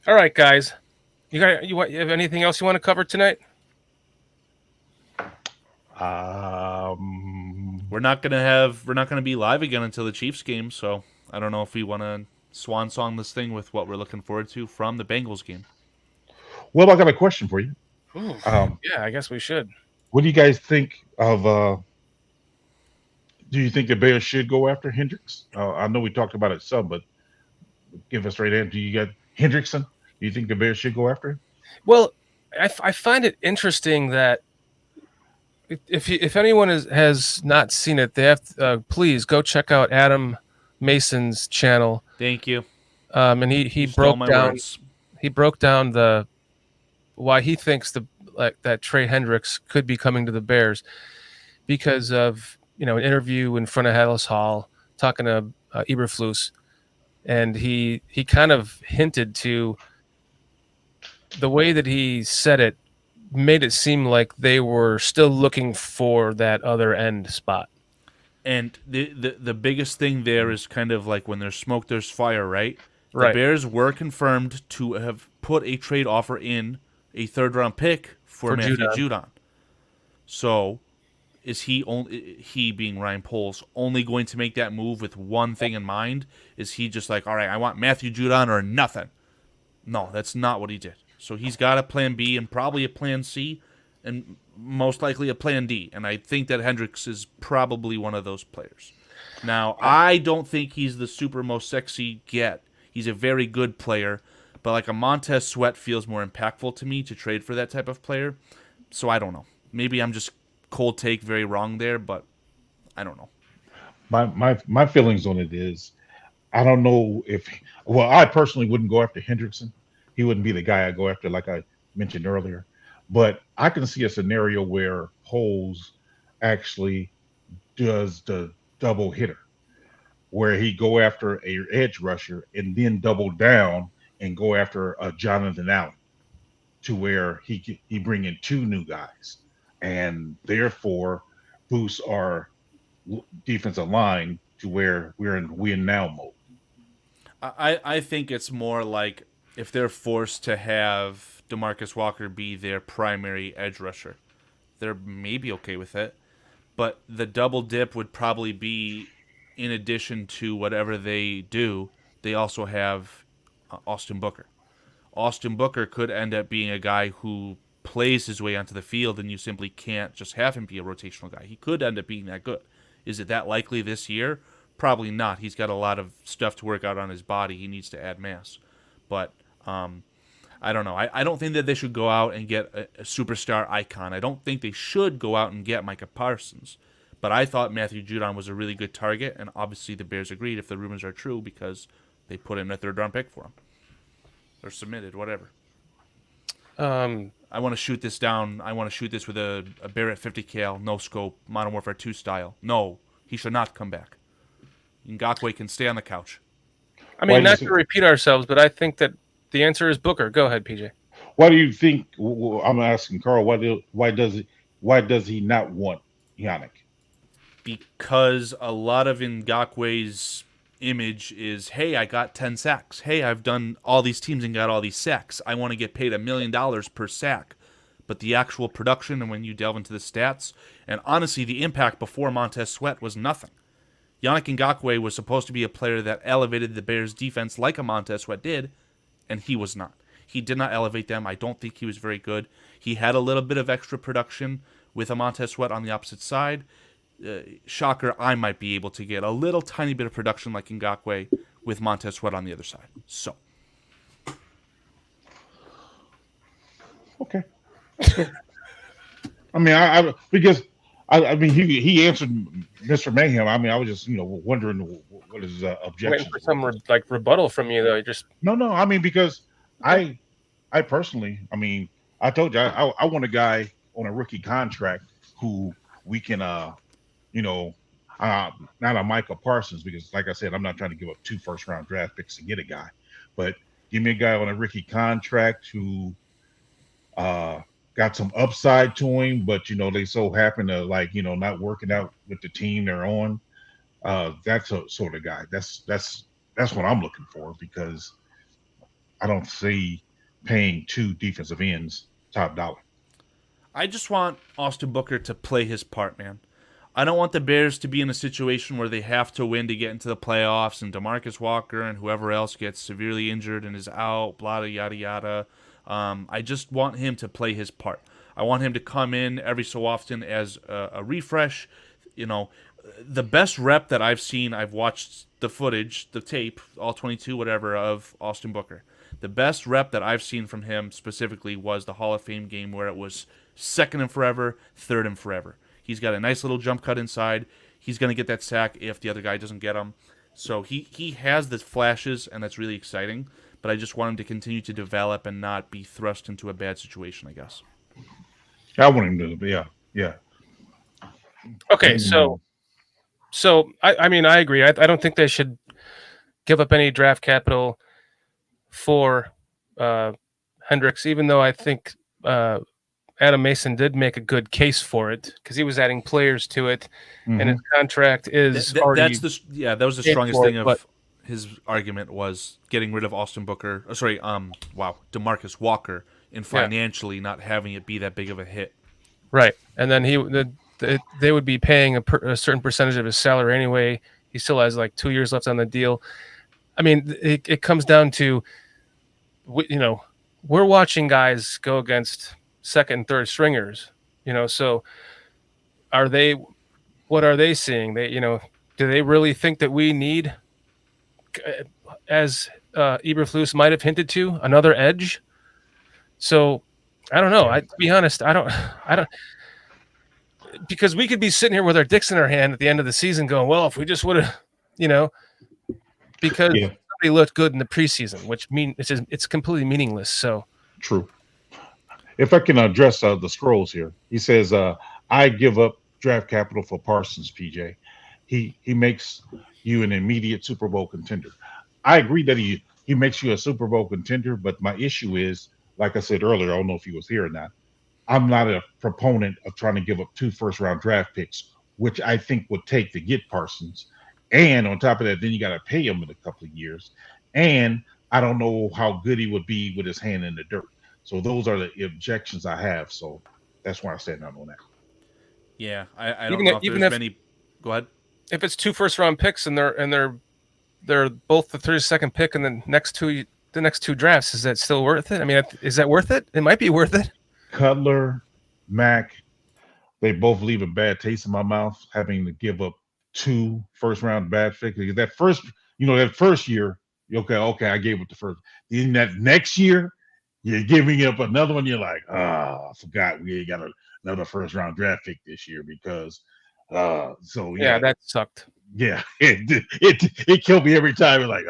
All right, guys. You have anything else you want to cover tonight? We're not gonna be live again until the Chiefs game, so I don't know if we want to swan song this thing with what we're looking forward to from the Bengals game. Well, I got a question for you. Ooh, Um, yeah, I guess we should. What do you guys think of? Do you think the Bears should go after Hendricks? I know we talked about it some, but give us straight answer. Do you got Hendrickson? Do you think the Bears should go after him? Well, I find it interesting that if anyone has not seen it, they have to, please go check out Adam Mason's channel. Thank you. And he You stole broke my down words. he broke down why he thinks that Trey Hendricks could be coming to the Bears because of an interview in front of Hallis Hall talking to Eberflus, and he kind of hinted to the way that he said it made it seem like they were still looking for that other end spot. And the biggest thing there is kind of like when there's smoke, there's fire, right? The Right. Bears were confirmed to have put a trade offer in a third-round pick for Matthew Judon. So is he being Ryan Poles only going to make that move with one thing in mind? Is he just like, all right, I want Matthew Judon or nothing? No, that's not what he did. So he's got a plan B and probably a plan C and most likely a plan D. And I think that Hendricks is probably one of those players. Now, I don't think he's the super most sexy get. He's a very good player, but like a Montez Sweat feels more impactful to me to trade for that type of player. So I don't know. Maybe I'm just cold take very wrong there, but I don't know. My feelings on it is I don't know if I personally wouldn't go after Hendrickson. He wouldn't be the guy I go after, like I mentioned earlier. But I can see a scenario where Poles actually does the double hitter, where he go after a edge rusher and then double down and go after a Jonathan Allen, to where he bring in two new guys, and therefore boosts our defensive line to where we're in win now mode. I think it's more like if they're forced to have DeMarcus Walker be their primary edge rusher, they're maybe okay with it. But the double dip would probably be, in addition to whatever they do, they also have Austin Booker. Austin Booker could end up being a guy who plays his way onto the field, and you simply can't just have him be a rotational guy. He could end up being that good. Is it that likely this year? Probably not. He's got a lot of stuff to work out on his body. He needs to add mass. But I don't know. I don't think that they should go out and get a superstar icon. I don't think they should go out and get Micah Parsons. But I thought Matthew Judon was a really good target, and obviously the Bears agreed if the rumors are true because they put in a third-round pick for him. Or submitted, whatever. I want to shoot this down. I want to shoot this with a Barrett 50 cal, no scope, Modern Warfare 2 style. No, he should not come back. Ngakoue can stay on the couch. I mean, not to repeat ourselves, but I think that the answer is Booker. Go ahead, PJ. Why do you think? I'm asking Carl. Why does he not want Yannick? Because a lot of Ngakoue's image is, hey, I got 10 sacks. Hey, I've done all these teams and got all these sacks. I want to get paid $1 million per sack. But the actual production, and when you delve into the stats, and honestly, the impact before Montez Sweat was nothing. Yannick Ngakoue was supposed to be a player that elevated the Bears' defense like a Montez Sweat did, and he was not. He did not elevate them. I don't think he was very good. He had a little bit of extra production with a Montez Sweat on the opposite side. Shocker, I might be able to get a little tiny bit of production like Ngakoue with Montez Sweat on the other side. So. Okay. I mean, I mean, he answered Mr. Mayhem. I mean, I was just, wondering what his objection. Waiting for some rebuttal from you, though. No. I mean, because I personally, I mean, I told you I want a guy on a rookie contract who we can, not a Micah Parsons, because like I said, I'm not trying to give up 2 first-round draft picks to get a guy, but give me a guy on a rookie contract who got some upside to him, but they so happen to not working out with the team they're on. That's a sort of guy. That's what I'm looking for, because I don't see paying 2 defensive ends top dollar. I just want Austin Booker to play his part, man. I don't want the Bears to be in a situation where they have to win to get into the playoffs and DeMarcus Walker and whoever else gets severely injured and is out, blah, yada, yada. I just want him to play his part. I want him to come in every so often as a refresh. The best rep that I've seen, I've watched the footage, the tape, all 22, whatever, of Austin Booker. The best rep that I've seen from him specifically was the Hall of Fame game where it was 2nd and forever, 3rd and forever. He's got a nice little jump cut inside. He's going to get that sack if the other guy doesn't get him. So he has the flashes, and that's really exciting. But I just want him to continue to develop and not be thrust into a bad situation, I guess. I want him to, yeah. Okay, so I mean, I agree. I don't think they should give up any draft capital for Hendricks, even though I think Adam Mason did make a good case for it because he was adding players to it, and his Mhm. contract is already. That was the paid strongest for thing it, of but- his argument was getting rid of Austin Booker. DeMarcus Walker, and financially not having it be that big of a hit. Right, and then they would be paying a certain percentage of his salary anyway. He still has like 2 years left on the deal. I mean, it comes down to, we're watching guys go against second and third stringers, so what are they seeing? Do they really think that we need, as Eberflus might have hinted to, another edge? So I don't know. To be honest, I don't, because we could be sitting here with our dicks in our hand at the end of the season going, well, if we just would have, because somebody looked good in the preseason, which it's completely meaningless. So True. If I can address the scrolls here, he says, I give up draft capital for Parsons, PJ. He makes you an immediate Super Bowl contender. I agree that he makes you a Super Bowl contender, but my issue is, like I said earlier, I don't know if he was here or not, I'm not a proponent of trying to give up 2 first-round draft picks, which I think would take to get Parsons. And on top of that, then you got to pay him in a couple of years. And I don't know how good he would be with his hand in the dirt. So those are the objections I have. So that's why I stand out on that. Yeah, I don't know if there's many. Go ahead. If it's 2 first-round picks and they're both the 32nd pick in the next two drafts, is that still worth it? I mean, is that worth it? It might be worth it. Cutler, Mack, they both leave a bad taste in my mouth having to give up 2 first-round bad picks. That first year, okay, I gave up the first. Then that next year, you're giving up another one. You're like, I forgot we ain't got another first-round draft pick this year because, that sucked. Yeah, it killed me every time. We're like,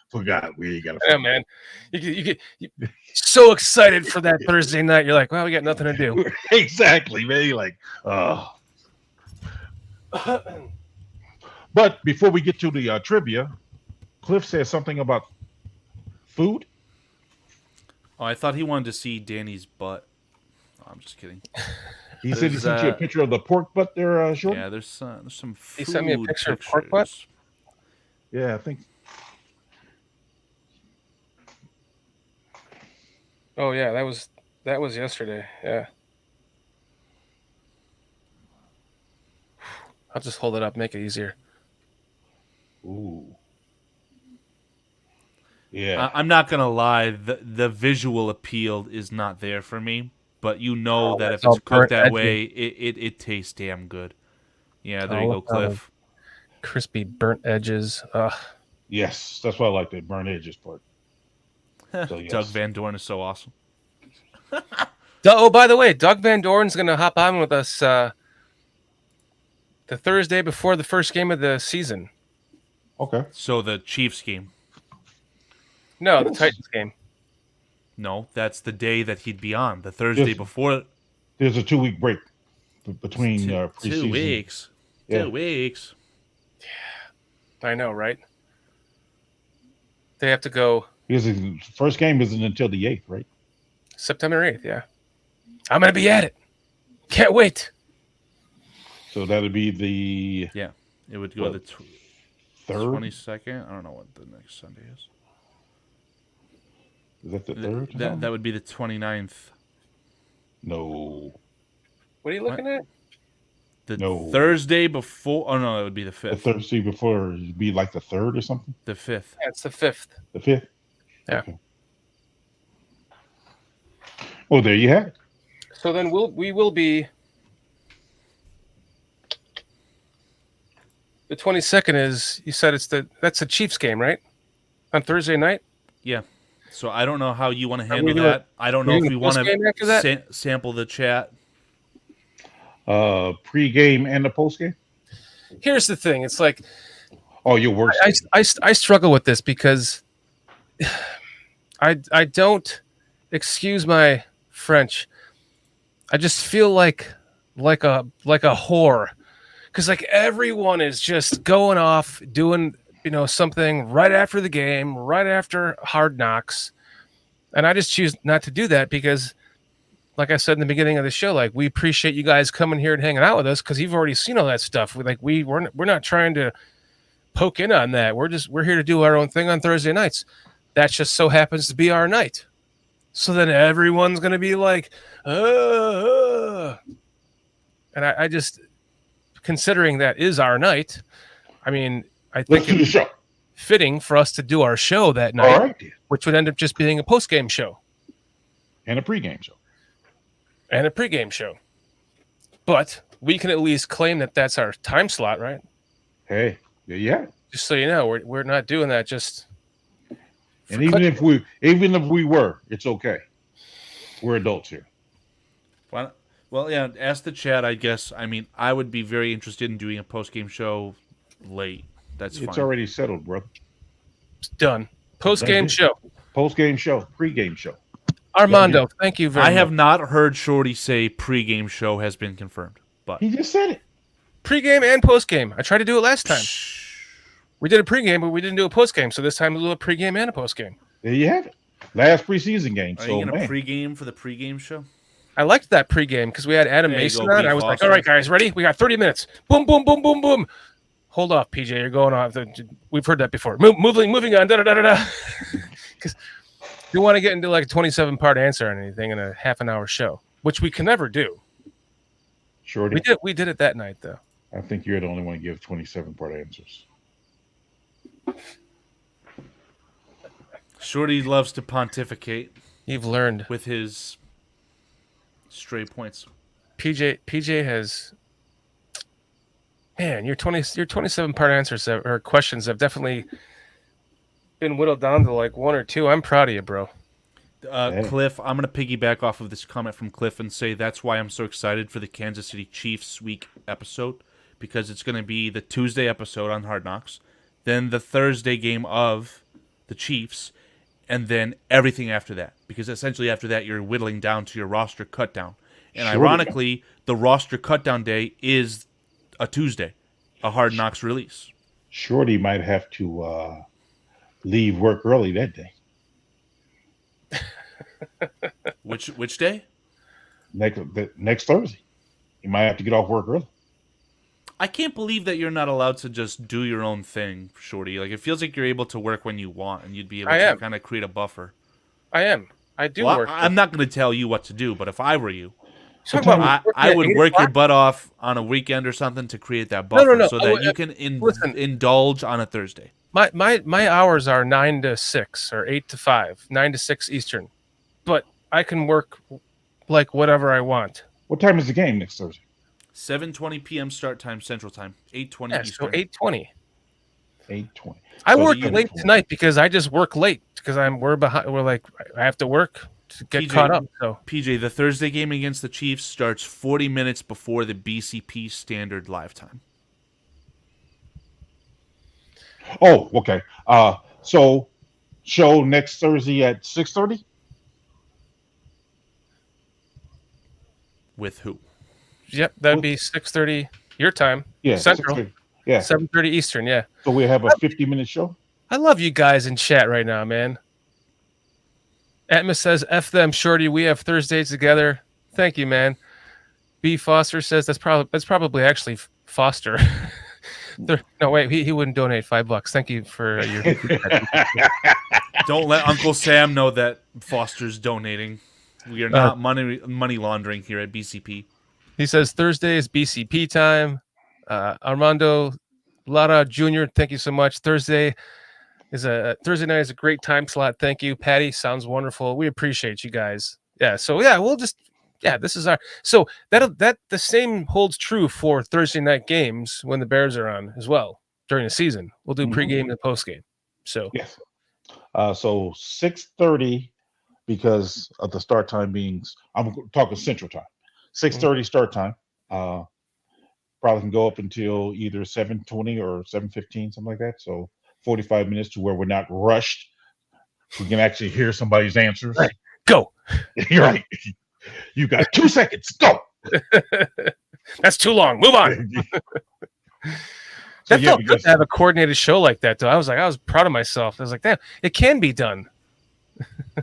forgot we ain't got a. Yeah, man, you get so excited for that Thursday night. You're like, well, we got nothing to do. Exactly, man. You're like, But before we get to the trivia, Cliff says something about food. Oh, I thought he wanted to see Danny's butt. Oh, I'm just kidding. He said he sent you a picture of the pork butt there, Jordan? Yeah, there's some food He sent me a picture of pork butt? Yeah, I think. Oh yeah, that was yesterday. Yeah. I'll just hold it up, make it easier. Ooh. Yeah. I'm not gonna lie, the visual appeal is not there for me. But that if it's cooked that way, it tastes damn good. Yeah, there you go, Cliff. Crispy burnt edges. Ugh. Yes, that's why I like the burnt edges part. So, yes. Doug Van Dorn is so awesome. Oh, by the way, Doug Van Dorn's going to hop on with us the Thursday before the first game of the season. Okay. So the Chiefs game. No, the Titans game. No, that's the day that he'd be on. The Thursday before. There's a 2-week break between preseason. 2 weeks. Yeah. 2 weeks. Yeah, I know, right? They have to go. Because the first game isn't until the 8th, right? September 8th, yeah. I'm going to be at it. Can't wait. So that'll be the... Yeah, it would go the 3rd? 22nd. I don't know what the next Sunday is. Is that the 3rd? That would be the 29th. No. What are you looking at? The Thursday before... Oh, no, it would be the 5th. The Thursday before would be like the 3rd or something? The 5th. Yeah, it's the 5th. The 5th? Yeah. Okay. Well, there you have it. So then we will be... The 22nd is, you said that's the Chiefs game, right? On Thursday night? Yeah. So I don't know how you want to handle that. I don't know if we want to sample the chat. Pre-game and the post-game? Here's the thing. It's like... Oh, your worst. I struggle with this because I don't, excuse my French, I just feel like a whore, because like everyone is just going off doing something right after the game, right after Hard Knocks, and I just choose not to do that because like I said in the beginning of the show, like we appreciate you guys coming here and hanging out with us because you've already seen all that stuff. We're not trying to poke in on that. We're here to do our own thing on Thursday nights. That just so happens to be our night. So then everyone's gonna be like, and I just, considering that is our night, I mean, I Let's think do the show. fitting for us to do our show that night, All right, then. which would end up just being a post-game show And a pregame show. and a pregame show. But we can at least claim that that's our time slot, right? Hey, yeah. Just so you know, we're not doing that just. And even if we were, it's okay. We're adults here. Well, yeah. Ask the chat. I guess. I mean, I would be very interested in doing a post game show late. That's fine. It's already settled, bro. It's done. Post-game show. Post-game show. Pre-game show. Armando, thank you very much. I have not heard Shorty say pre-game show has been confirmed, but He just said it. Pre-game and post-game. I tried to do it last time. We did a pre-game, but we didn't do a post-game. So this time we'll do a pre-game and a post-game. There you have it. Last preseason game. are So, you gonna man. pre-game for the pre-game show? I liked that pre-game because we had Adam There you Mason go, on. B. I was like, Foster. all right, guys, ready? We got 30 minutes. Boom, boom, boom, boom, boom. Hold off, PJ. You're going off. We've heard that before. Moving on. Da-da-da-da-da. Because you want to get into like a 27-part answer on anything in a half an hour show, which we can never do. Shorty, We did it that night, though. I think you're the only one to give 27-part answers. Shorty loves to pontificate You've learned. with his stray points. PJ has, man, your 27-part answers or questions have definitely been whittled down to like one or two. I'm proud of you, bro. Hey. Cliff, I'm going to piggyback off of this comment from Cliff and say that's why I'm so excited for the Kansas City Chiefs week episode, because it's going to be the Tuesday episode on Hard Knocks, then the Thursday game of the Chiefs, and then everything after that. Because essentially after that, you're whittling down to your roster cut down. And Sure. ironically, the roster cut down day is a Tuesday, a Hard Knocks release. Shorty might have to leave work early that day. Which day? Next Thursday. You might have to get off work early. I can't believe that you're not allowed to just do your own thing, Shorty. Like, it feels like you're able to work when you want, and you'd be able to kind of create a buffer. I am. I do Well, work. I'm not going to tell you what to do, but if I were you, Talk about I would working at 8 work your o'clock? butt off on a weekend or something to create that buffer no. so that you can listen. indulge on a Thursday. My hours are 9 to 6 or 8 to 5, 9 to 6 Eastern, but I can work like whatever I want. What time is the game next Thursday? 7:20 p.m. start time, Central Time, 8:20 Yeah, Eastern. so 8:20. 8:20. I So worked you- late tonight because I just work late because we're behind. We're like, I have to work to get PJ, caught up. So PJ, the Thursday game against the Chiefs starts 40 minutes before the BCP standard live time. Oh, okay. So show next Thursday at 6:30? With who? yep, that'd be 6:30 your time. Yeah. Central. 6:30. Yeah. 7:30 Eastern. Yeah. So we have a 50-minute show? I love you guys in chat right now, man. Atmos says, F them, Shorty. We have Thursdays together. Thank you, man. B. Foster says that's probably actually Foster. No, wait, he wouldn't donate $5. Thank you for your. Don't let Uncle Sam know that Foster's donating. We are not money laundering here at BCP. He says Thursday is BCP time. Armando Lara Jr., thank you so much. Thursday night is a great time slot. Thank you, Patty. Sounds wonderful. We appreciate you guys. Yeah. So yeah, this is our. So that the same holds true for Thursday night games when the Bears are on as well during the season. We'll do pregame and postgame. So Yes. So 6:30 because of the start time being, I'm talking Central Time. 6:30 start time. Probably can go up until either 7:20 or 7:15, something like that. So 45 minutes to where we're not rushed. We can actually hear somebody's answers. Right. Go. You're right. You got 2 seconds. Go. That's too long. Move on. So, That felt good to have a coordinated show like that, though. I was proud of myself. I was like, damn, it can be done.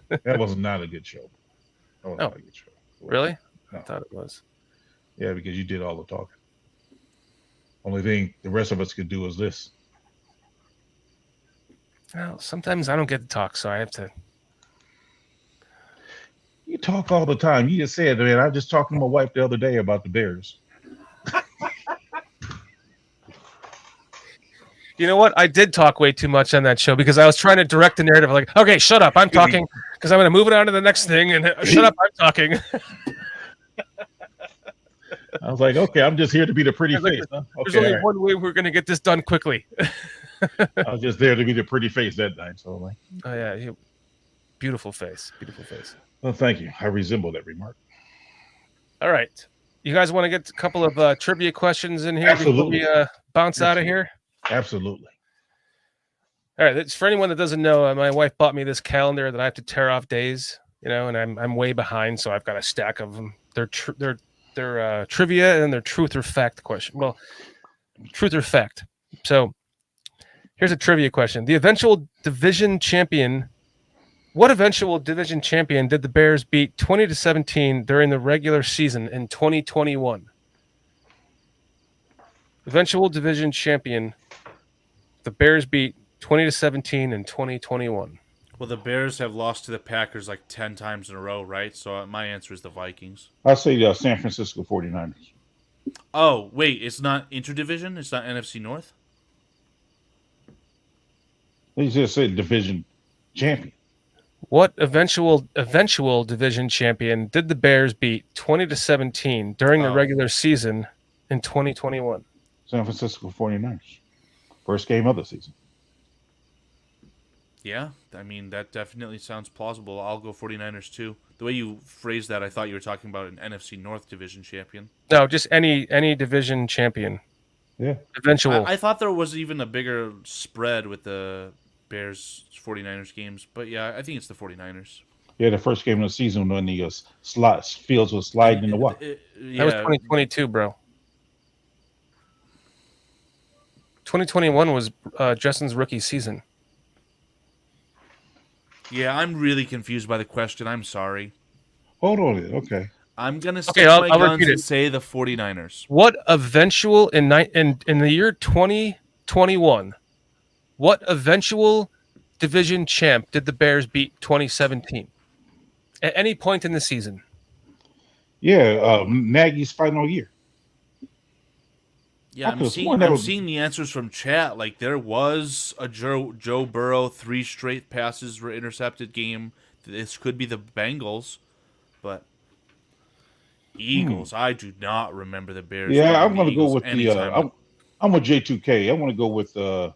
that was not a good show. That was not a good show. Really? I No. thought it was. Yeah, because you did all the talking. Only thing the rest of us could do is this. Well, sometimes I don't get to talk, so I have to. You talk all the time. You just said, man, I was just talking to my wife the other day about the Bears. You know what? I did talk way too much on that show because I was trying to direct the narrative. Like, okay, shut up, I'm talking, because I'm going to move it on to the next thing. And shut up, I'm talking. I was like, okay, I'm just here to be the pretty Like, face. Huh? there's Okay, only all right. one way we're going to get this done quickly. I was just there to be the pretty face that night. So, like, Oh yeah, beautiful face, beautiful face. well, thank you. I resemble that remark. All right, you guys want to get a couple of trivia questions in here Absolutely. before we bounce out of here? Absolutely. All right, that's for anyone that doesn't know. My wife bought me this calendar that I have to tear off days, and I'm way behind, so I've got a stack of them. They're trivia and they're truth or fact question. Well, truth or fact. So here's a trivia question: What eventual division champion did the Bears beat 20-17 during the regular season in 2021? Eventual division champion, the Bears beat 20-17 in 2021. Well, the Bears have lost to the Packers like 10 times in a row, right? So my answer is the Vikings. I say San Francisco 49ers. Oh, wait, it's not interdivision? It's not NFC North? They just said division champion. What eventual division champion did the Bears beat 20-17 during the regular season in 2021? San Francisco 49ers. First game of the season. Yeah, I mean, that definitely sounds plausible. I'll go 49ers too. The way you phrased that, I thought you were talking about an NFC North division champion. No, just any division champion. Yeah. Eventual. I thought there was even a bigger spread with the Bears 49ers games, but yeah, I think it's the 49ers. Yeah, the first game of the season when the fields was sliding in the water. That was 2022, bro. 2021 was Justin's rookie season. Yeah, I'm really confused by the question. I'm sorry. Hold on. Okay. I'm going to stick my guns and say the 49ers. What eventual in the year 2021, what eventual division champ did the Bears beat 2017? At any point in the season? Yeah, Nagy's final year. Yeah, I'm seeing the answers from chat. Like, there was a Joe Burrow 3 straight passes were intercepted game. This could be the Bengals, but Eagles. I do not remember the Bears. Yeah, I'm going to go with I'm with J2K. I want to go with the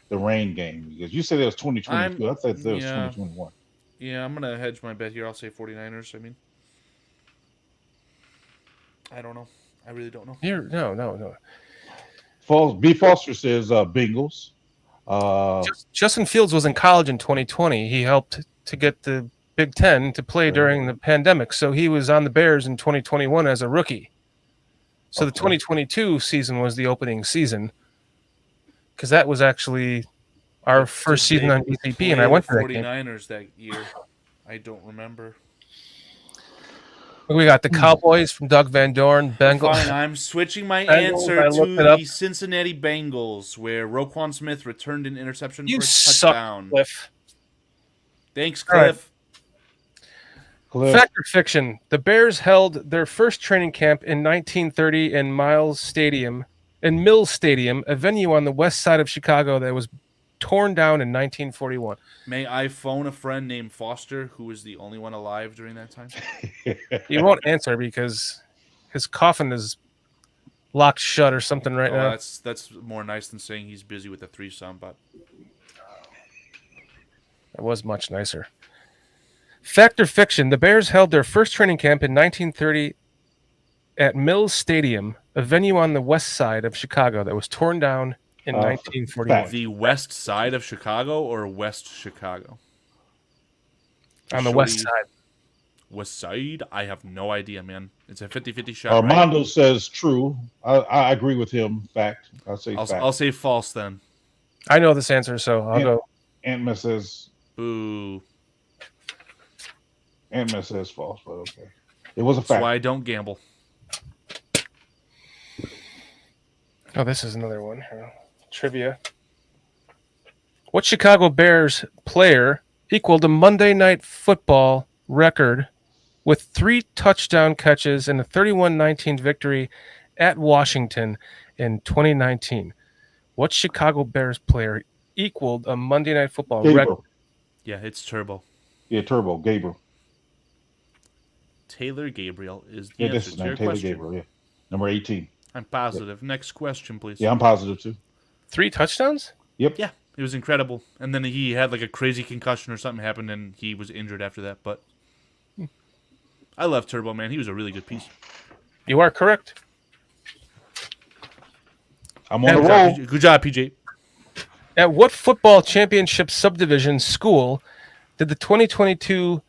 rain game because you said it was 2022. I thought it was 2021. Yeah, I'm going to hedge my bet here. I'll say 49ers. I mean, I don't know. I really don't know. No. B. Foster says Bengals. Justin Fields was in college in 2020. He helped to get the Big Ten to play during the pandemic. So he was on the Bears in 2021 as a rookie. So the 2022 season was the opening season because that was actually our first season on DCP, and I went to that game. 49ers that year. I don't remember. We got the Cowboys from Doug Van Dorn. Bengals. Fine, I'm switching my answer to the Cincinnati Bengals, where Roquan Smith returned an interception for a touchdown. Cliff. Thanks, Cliff. Right. Fact or fiction? The Bears held their first training camp in 1930 in Mills Stadium, a venue on the west side of Chicago that was torn down in 1941. May I phone a friend named Foster, who was the only one alive during that time? He won't answer because his coffin is locked shut or something now. That's more nice than saying he's busy with a threesome, but it was much nicer. Fact or fiction? The Bears held their first training camp in 1930 at Mills Stadium, a venue on the west side of Chicago that was torn down in 1941. The west side of Chicago or West Chicago? On the west side. West side? I have no idea, man. It's a 50-50 shot. Armando says true. I agree with him. Fact. I'll say false then. I know this answer, so I'll go. Ant-Man says boo. Ant-Man says false, but okay. It was a That's fact. why I don't gamble. Oh, this is another one. Trivia. What Chicago Bears player equaled a Monday Night Football record with 3 touchdown catches in a 31-19 victory at Washington in 2019? What Chicago Bears player equaled a Monday Night Football record? Gabriel. Yeah, it's Turbo. Yeah, Turbo. Gabriel. Taylor Gabriel is the Yeah, answer that's his to name. your Taylor question. Gabriel. Yeah. Number 18. I'm positive. Next question, please. Yeah, I'm positive too. 3 touchdowns? Yep. Yeah, it was incredible. And then he had like a crazy concussion or something happened, and he was injured after that. But I love Turbo, man. He was a really good piece. You are correct. I'm on the roll. Good job, PJ. At what football championship subdivision school did the 2022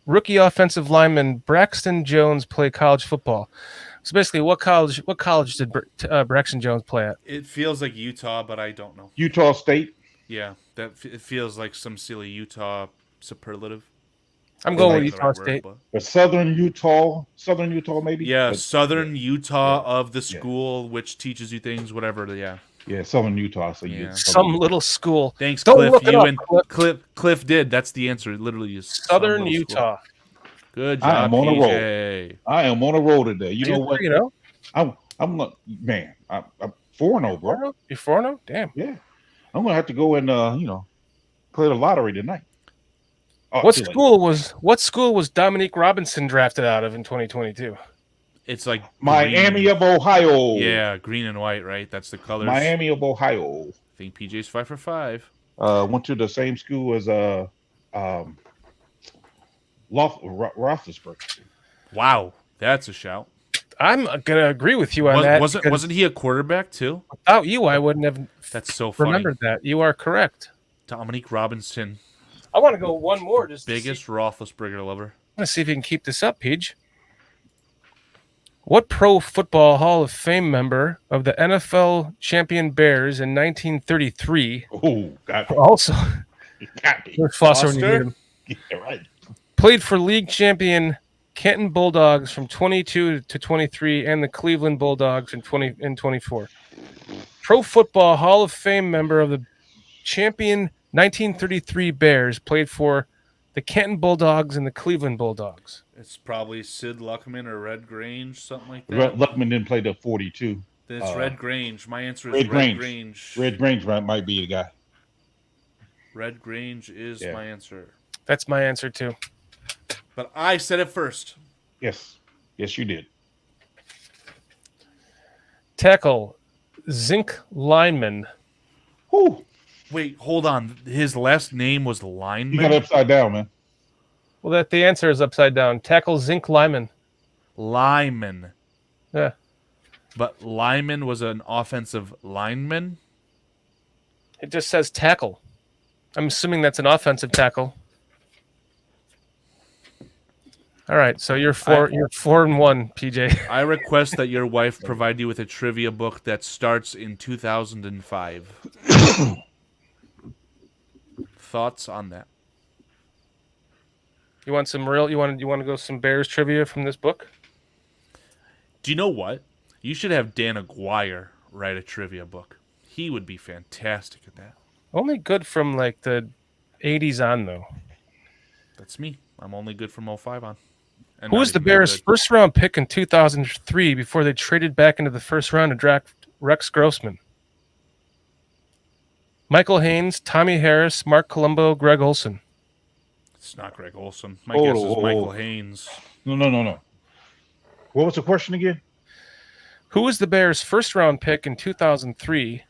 rookie offensive lineman Braxton Jones play college football? So basically, what college did Braxton Jones play at? It feels like Utah, but I don't know. Utah State. Yeah, it feels like some silly Utah superlative. I'm going with Not the Utah right State. word, Or Southern Utah maybe. yeah, But- Southern Utah of the Yeah. school, which teaches you things, whatever. Yeah. Yeah, Southern Utah. So Yeah. yeah, Some little school. Thanks, Don't Cliff. look it You up, and Cliff did. That's the answer. It literally is some Southern little school. Utah. Good I job, am on a roll. PJ. I am on a roll today. You Are know what? 3-0? I'm not, man. I'm 4-0, bro. 4-0? You're 4-0? Damn. Yeah, I'm gonna have to go and play the lottery tonight. Oh, What too late. school was Dominique Robinson drafted out of in 2022? It's like Miami green. of Ohio. Yeah, green and white, right? That's the colors. Miami of Ohio. I think PJ's 5 for 5. Went to the same school as Roethlisberger. Wow, that's a shout. I'm gonna agree with you on that. because Wasn't he a quarterback too? without you, I wouldn't have That's so funny. remembered that. You are correct. Dominique Robinson, I want to go one more. Just biggest Roethlisberger lover. Let's see if you can keep this up, Peach. What Pro Football Hall of Fame member of the NFL champion Bears in 1933 Oh, got me. also Got me. Where's Foster when you Foster? need him, Yeah, right. played for league champion Canton Bulldogs from 22 to 23 and the Cleveland Bulldogs in 24. Pro Football Hall of Fame member of the champion 1933 Bears, played for the Canton Bulldogs and the Cleveland Bulldogs. It's probably Sid Luckman or Red Grange, something like that. Luckman didn't play the 42. Then it's Red Grange. My answer is Red Red Grange. Grange. Red Grange might be the guy. Red Grange is Yeah. my answer. That's my answer too. But I said it first. Yes, you did. Tackle Zink lineman. Whew. Wait, hold on. His last name was Lineman? You got it upside down, man. Well, that the answer is upside down. Tackle Zink lineman. Lyman. Yeah. But Lyman was an offensive lineman? It just says tackle. I'm assuming that's an offensive tackle. All right, so you're 4-1, PJ. I request that your wife provide you with a trivia book that starts in 2005. Thoughts on that? You want some real? You want to go some Bears trivia from this book? Do you know what? You should have Dan Aguirre write a trivia book. He would be fantastic at that. Only good from like the 80s on though. That's me. I'm only good from 05 on. And Who not was the even that Bears' good. first round pick in 2003 before they traded back into the first round to draft Rex Grossman? Michael Haynes, Tommy Harris, Mark Colombo, Greg Olson. It's not Greg Olson. My guess is Michael Haynes. No. What was the question again? Who was the Bears' first round pick in 2003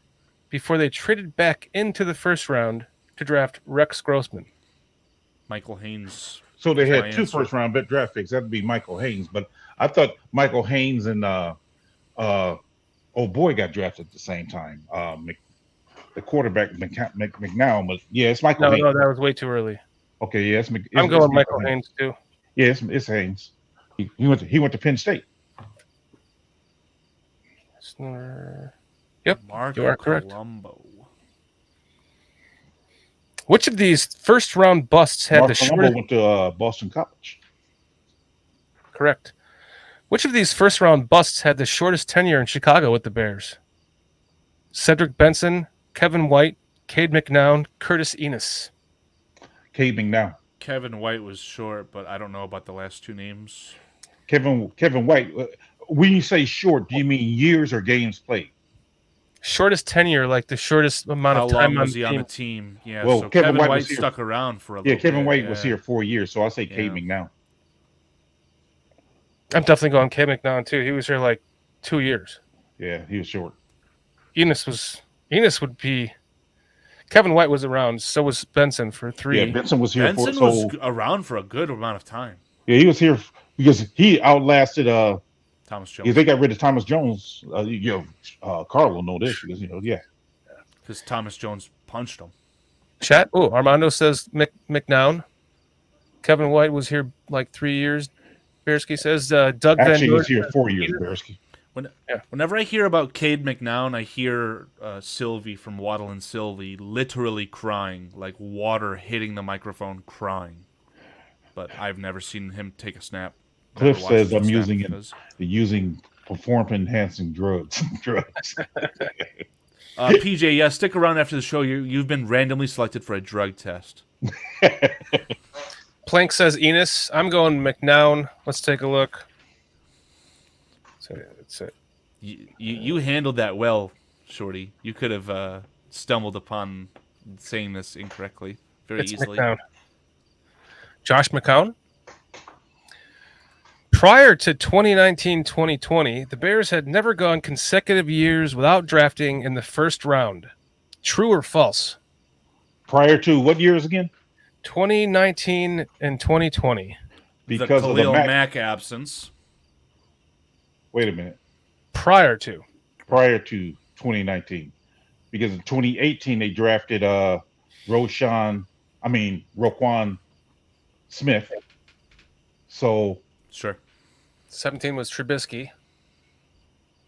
before they traded back into the first round to draft Rex Grossman? Michael Haynes. So they That's had my two answer. first round draft picks. That'd be Michael Haynes, but I thought Michael Haynes and boy got drafted at the same time. The quarterback McNown, but yeah, it's Michael No, Haynes. that was way too early. Okay, yeah, I'm going Michael Haynes too. Yeah, it's Haynes. He went to Penn State. Yep, Marco you are correct. Colombo. Which of these first round busts had Mark the Colombo shortest? went to Boston College. Correct. Which of these first-round busts had the shortest tenure in Chicago with the Bears? Cedric Benson, Kevin White, Cade McNown, Curtis Enos. Cade McNown. Kevin White was short, but I don't know about the last two names. Kevin White. When you say short, do you mean years or games played? Shortest tenure, like the shortest amount How of time long was on he the on team. the team? Yeah, Well, so Kevin Kevin White White was here. stuck around for a little Yeah, Kevin bit. White was here 4 years, so I say Cade McNown. I'm definitely going Cade McNown too. He was here like 2 years. Yeah, he was short. Enos would be. Kevin White was around. So was Benson for 3. Yeah, Benson was here Benson was around for a good amount of time. Yeah, he was here because he outlasted Thomas Jones. because they got rid of Thomas Jones. Carl will know this because Because Thomas Jones punched him. Chat. Oh, Armando says McNown. Kevin White was here like 3 years. Bearsky says Doug Van actually he was Dorn. here 4 years. Bearsky. Whenever I hear about Cade McNown, I hear Sylvie from Waddle and Sylvie literally crying, like water hitting the microphone, crying. But I've never seen him take a snap. Cliff Never watched says him I'm snap using performance-enhancing drugs. PJ, yeah, stick around after the show. You've been randomly selected for a drug test. Plank says Enos. I'm going McNown. Let's take a look. That's it. You handled that well, Shorty. You could have stumbled upon saying this incorrectly very easily. McNown. Josh McCown. Prior to 2019-2020, the Bears had never gone consecutive years without drafting in the first round. True or false? Prior to what years again? 2019 and 2020. Because the of the Khalil Mac. Mack absence. Wait a minute. Prior to 2019, because in 2018 they drafted Roquan Smith. So Sure. 17 was Trubisky.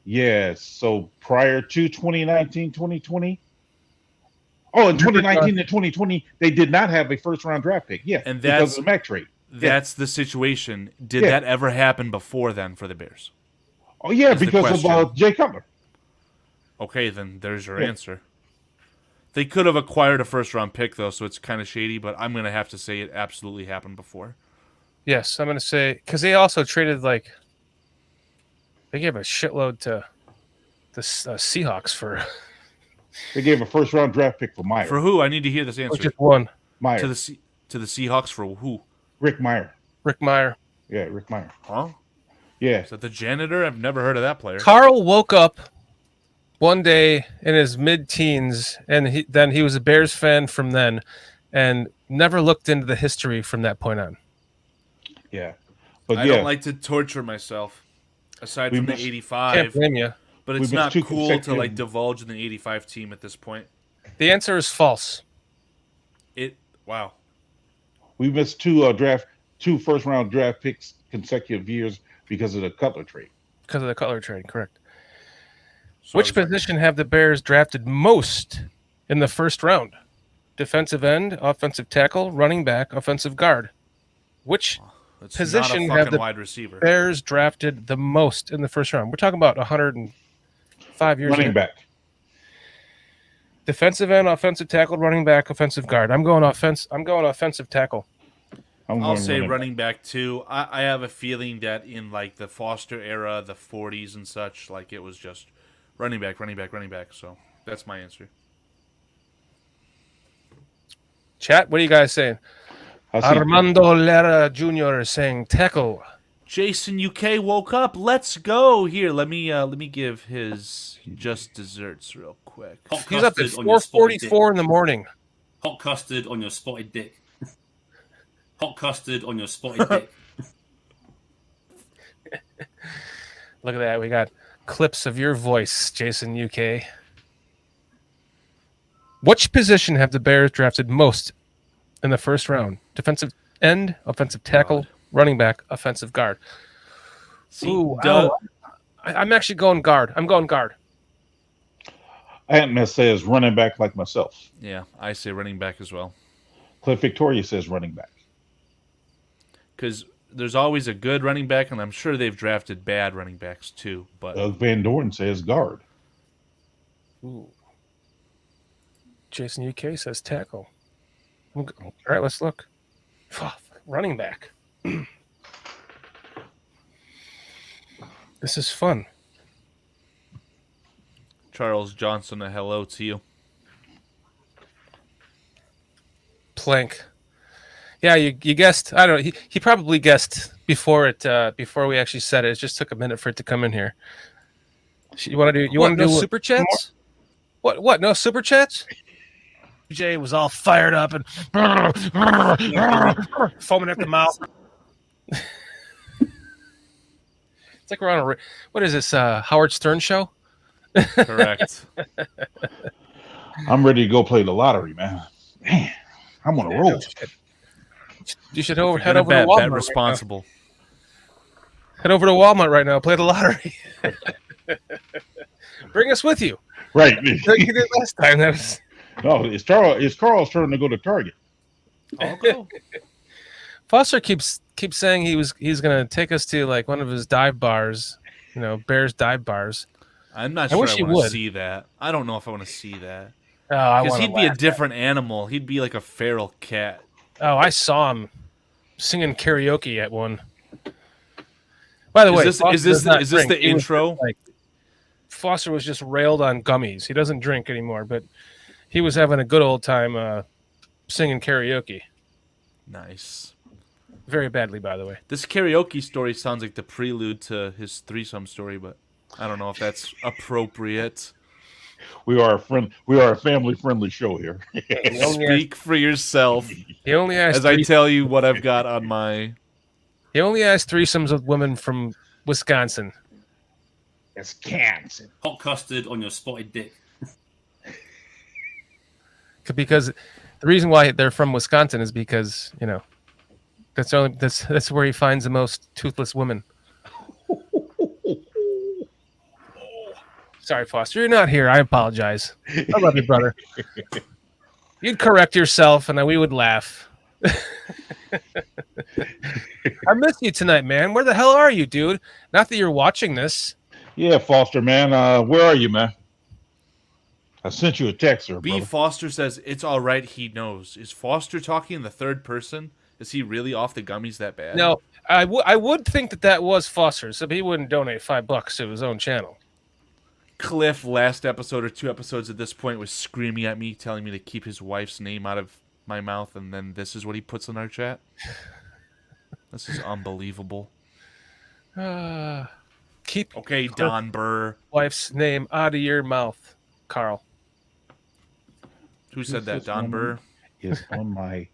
yeah, so prior to 2019, 2020. Oh, in 2019 and 2020, they did not have a first round draft pick. Yeah, And because that's of the Mac trade. That's the situation. Did Yeah. that ever happen before then for the Bears? Oh yeah, Is the because of question. Jay Cutler. Okay, then there's your Yeah. answer. They could have acquired a first round pick though, so it's kind of shady. But I'm gonna have to say it absolutely happened before. Yes, I'm going to say because they also traded they gave a shitload to the Seahawks for They gave a first round draft pick for Meyer. For who? I need to hear this answer. just one. Meyer. To the Seahawks for who? Rick Meyer. Rick Meyer. Yeah, Rick Meyer. Huh? Yeah. Is that the janitor? I've never heard of that player. Carl woke up one day in his mid-teens, and then he was a Bears fan from then, and never looked into the history from that point on. Yeah. But I don't like to torture myself. Aside We from the missed- Can't 85, blame you. but we it's missed not two cool to consecutive- divulge in the 85 team at this point. The answer is false. Wow. we missed two first round draft picks consecutive years because of the Cutler trade. Because of the Cutler trade, correct. So Which I was- position have the Bears drafted most in the first round? Defensive end, offensive tackle, running back, offensive guard. Which It's position not a have fucking the wide receiver. Bears drafted the most in the first round? We're talking about 105 years Running ago. back. Defensive end, offensive tackle, running back, offensive guard. I'm going offensive tackle. I'll say running back too. I have a feeling that in the Foster era, the 40s and such, it was just running back. So that's my answer. Chat, what are you guys saying? I see- Armando Lara Jr. is saying tackle. Jason UK woke up. Let's go. Here, let me give his just desserts real quick. Hot He's up at custard on your spotted 4:44 in the morning. dick. Hot custard on your spotted dick. Hot custard on your spotted dick. Look at that. We got clips of your voice, Jason UK. Which position have the Bears drafted most in the first round? Defensive end, offensive tackle, running back, offensive guard. See, Ooh, Doug, I'm actually going guard. I'm going guard. Ant-Man says running back like myself. yeah, I say running back as well. Cliff Victoria says running back. Because there's always a good running back, and I'm sure they've drafted bad running backs too. But Doug Van Dorn says guard. Ooh. Jason UK says tackle. All right, let's look. Running back. This is fun. Charles Johnson, a hello to you. Plank. Yeah, you guessed. I don't know. He probably guessed before we actually said it. It just took a minute for it to come in here. You want to do? You want to do super chats? What? No super chats? Jay was all fired up and foaming at the mouth. It's like we're on a what is this? Howard Stern show? Correct. I'm ready to go play the lottery, man. Man, I'm on a roll. You should If you're head gonna over to bet, Walmart. bet responsible. Head over to Walmart right now. Play the lottery. Bring us with you. Right. Like you did last time. That was... No, it's Carl's turn to go to Target. I'll go. Foster keeps saying he's gonna take us to like one of his dive bars, Bears dive bars. I'm not I sure wish I he want to would. see that. I don't know if I want to see that. Oh, Because he'd be a different animal. He'd be like a feral cat. Oh, I saw him singing karaoke at one. By the way, Is Foster this does not the drink. He was intro? just, Foster was just railed on gummies. He doesn't drink anymore, but he was having a good old time singing karaoke. Nice. Very badly, by the way. This karaoke story sounds like the prelude to his threesome story, but I don't know if that's appropriate. We are a family-friendly show here. Speak for yourself He only has as I tell you what I've got on my... He only has threesomes with women from Wisconsin. It's cancer. Hot custard on your spotted dick. Because the reason why they're from Wisconsin is because, that's where he finds the most toothless women. Sorry, Foster. You're not here. I apologize. I love you, brother. You'd correct yourself, and we would laugh. I miss you tonight, man. Where the hell are you, dude? Not that you're watching this. Yeah, Foster, man. Where are you, man? I sent you a text, sir. B. Brother. Foster says, it's all right, he knows. Is Foster talking in the third person? Is he really off the gummies that bad? No, I would think that was Foster, so he wouldn't donate $5 to his own channel. Cliff, last episode or 2 episodes at this point, was screaming at me, telling me to keep his wife's name out of my mouth, and then this is what he puts in our chat. This is unbelievable. Keep Okay, Don Burr. wife's name out of your mouth, Carl. Who said that? Don Burr? Is on my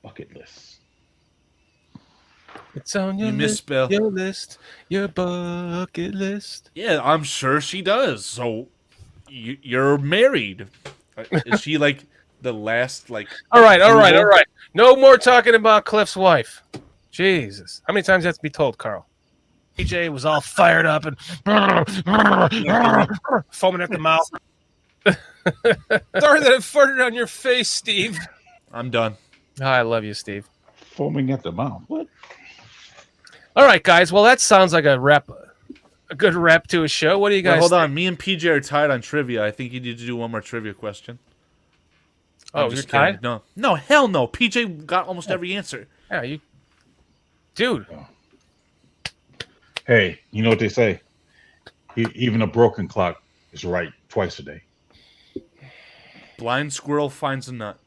bucket list. It's on your You list, misspell. your bucket list. Yeah, I'm sure she does. So, you're married. Is she like the last, like... All right. No more talking about Cliff's wife. Jesus. How many times has to be told, Carl? PJ was all fired up and foaming at the mouth. Sorry that I farted on your face, Steve. I'm done. Oh, I love you, Steve. Foaming at the mouth. What? All right, guys. Well, that sounds like a good rep to a show. What do you guys Hold think? on. Me and PJ are tied on trivia. I think you need to do one more trivia question. Oh, I'm you're just kidding. tied? No, hell no. PJ got almost every answer. Yeah, you... Dude. Hey, you know what they say? Even a broken clock is right twice a day. Blind squirrel finds a nut.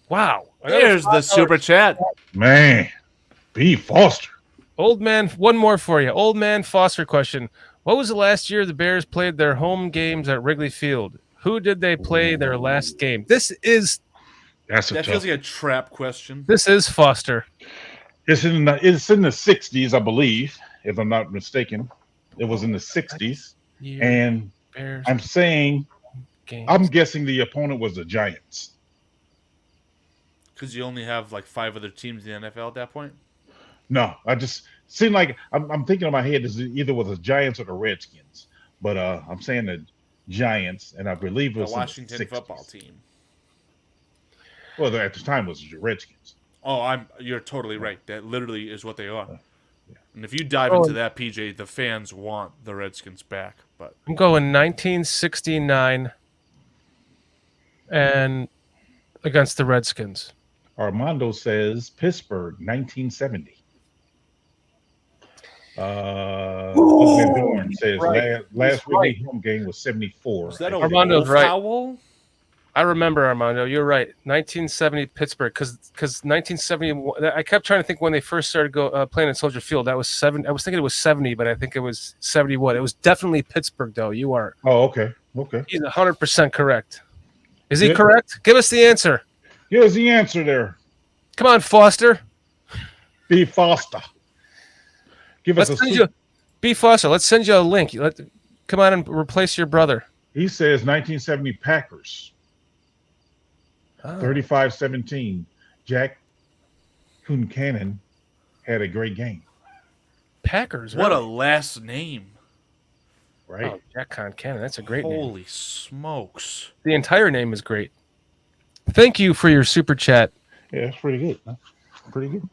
Wow. There's the super chat. Man, B. Foster. Old man, one more for you. Old man Foster question. What was the last year the Bears played their home games at Wrigley Field? Who did they play their last game? That's a That tough. feels like a trap question. This is Foster. It's in the 60s, I believe, if I'm not mistaken. It was in the 60s, Year and Bears I'm saying games. I'm guessing the opponent was the Giants. Because you only have like 5 other teams in the NFL at that point. No, I just seem like I'm thinking in my head is either was the Giants or the Redskins, but I'm saying the Giants, and I believe it The was in Washington 60s. football team. Well, at the time it was the Redskins. Oh, you're totally right. That literally is what they are. Yeah. And if you dive Oh, into that, PJ, the fans want the Redskins back. But I'm going 1969 and against the Redskins. Armando says Pittsburgh, 1970. Van Dorn says right. last He's Whitney home game was 74. was that a Armando's wolf right. howl? I remember, Armando. You're right. 1970 Pittsburgh, because 1971. I kept trying to think when they first started playing in Soldier Field. That was 7. I was thinking it was 70, but I think it was 71. It was definitely Pittsburgh, though. You are. Oh, okay. Okay. He's 100% correct. Is he Yeah. correct? Give us the answer. Here's the answer there. Come on, Foster. B. Foster. Give us Let's a send you. B. Foster. Let's send you a link. Come on and replace your brother. He says 1970 Packers. Oh. 35-17. Jack Kunkanen had a great game. Packers. What a really? last name. Right. Oh, Jack Concannon. That's a great name. Holy smokes. The entire name is great. Thank you for your super chat. Yeah, that's pretty good. Huh? Pretty good.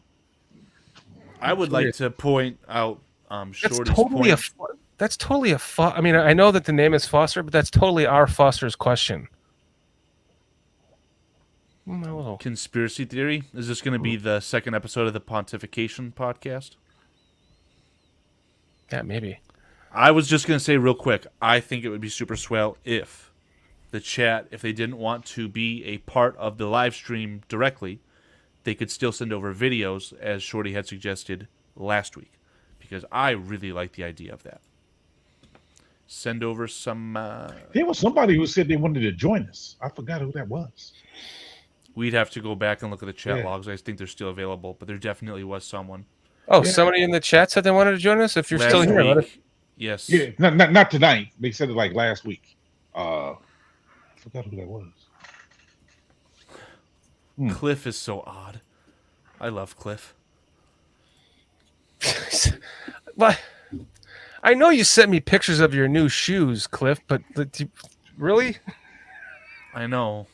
I would like to point out That's Shorty's totally point. That's totally I mean, I know that the name is Foster, but that's totally our Foster's question. No. Conspiracy theory. Is this going to be the second episode of the Pontification podcast? Yeah, maybe. I was just going to say real quick, I think it would be super swell if the chat, if they didn't want to be a part of the live stream directly, they could still send over videos, as Shorty had suggested last week, because I really like the idea of that. Send over some... There was somebody who said they wanted to join us. I forgot who that was. We'd have to go back and look at the chat Yeah. logs. I think they're still available, but there definitely was someone. Oh, Yeah. somebody in the chat said they wanted to join us. If you're still Last here, let us. week. Yes. Yeah, not tonight. They said it like last week. I forgot who that was. Cliff is so odd. I love Cliff. What? I know you sent me pictures of your new shoes, Cliff, but really? I know.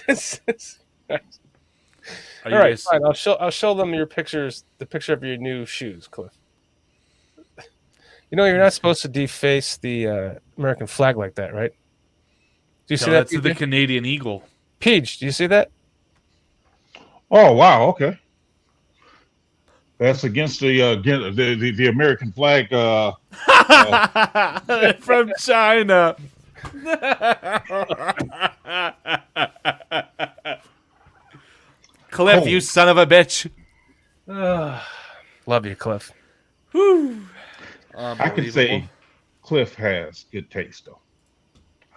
Are you All right, guys... fine. I'll show them your pictures. The picture of your new shoes, Cliff. You know you're not supposed to deface the American flag like that, right? Do you see No, that? that's the Canadian Eagle. Peach, do you see that? Oh wow, okay. That's against the American flag. From China. Cliff, you son of a bitch. Love you, Cliff. I can say Cliff has good taste though.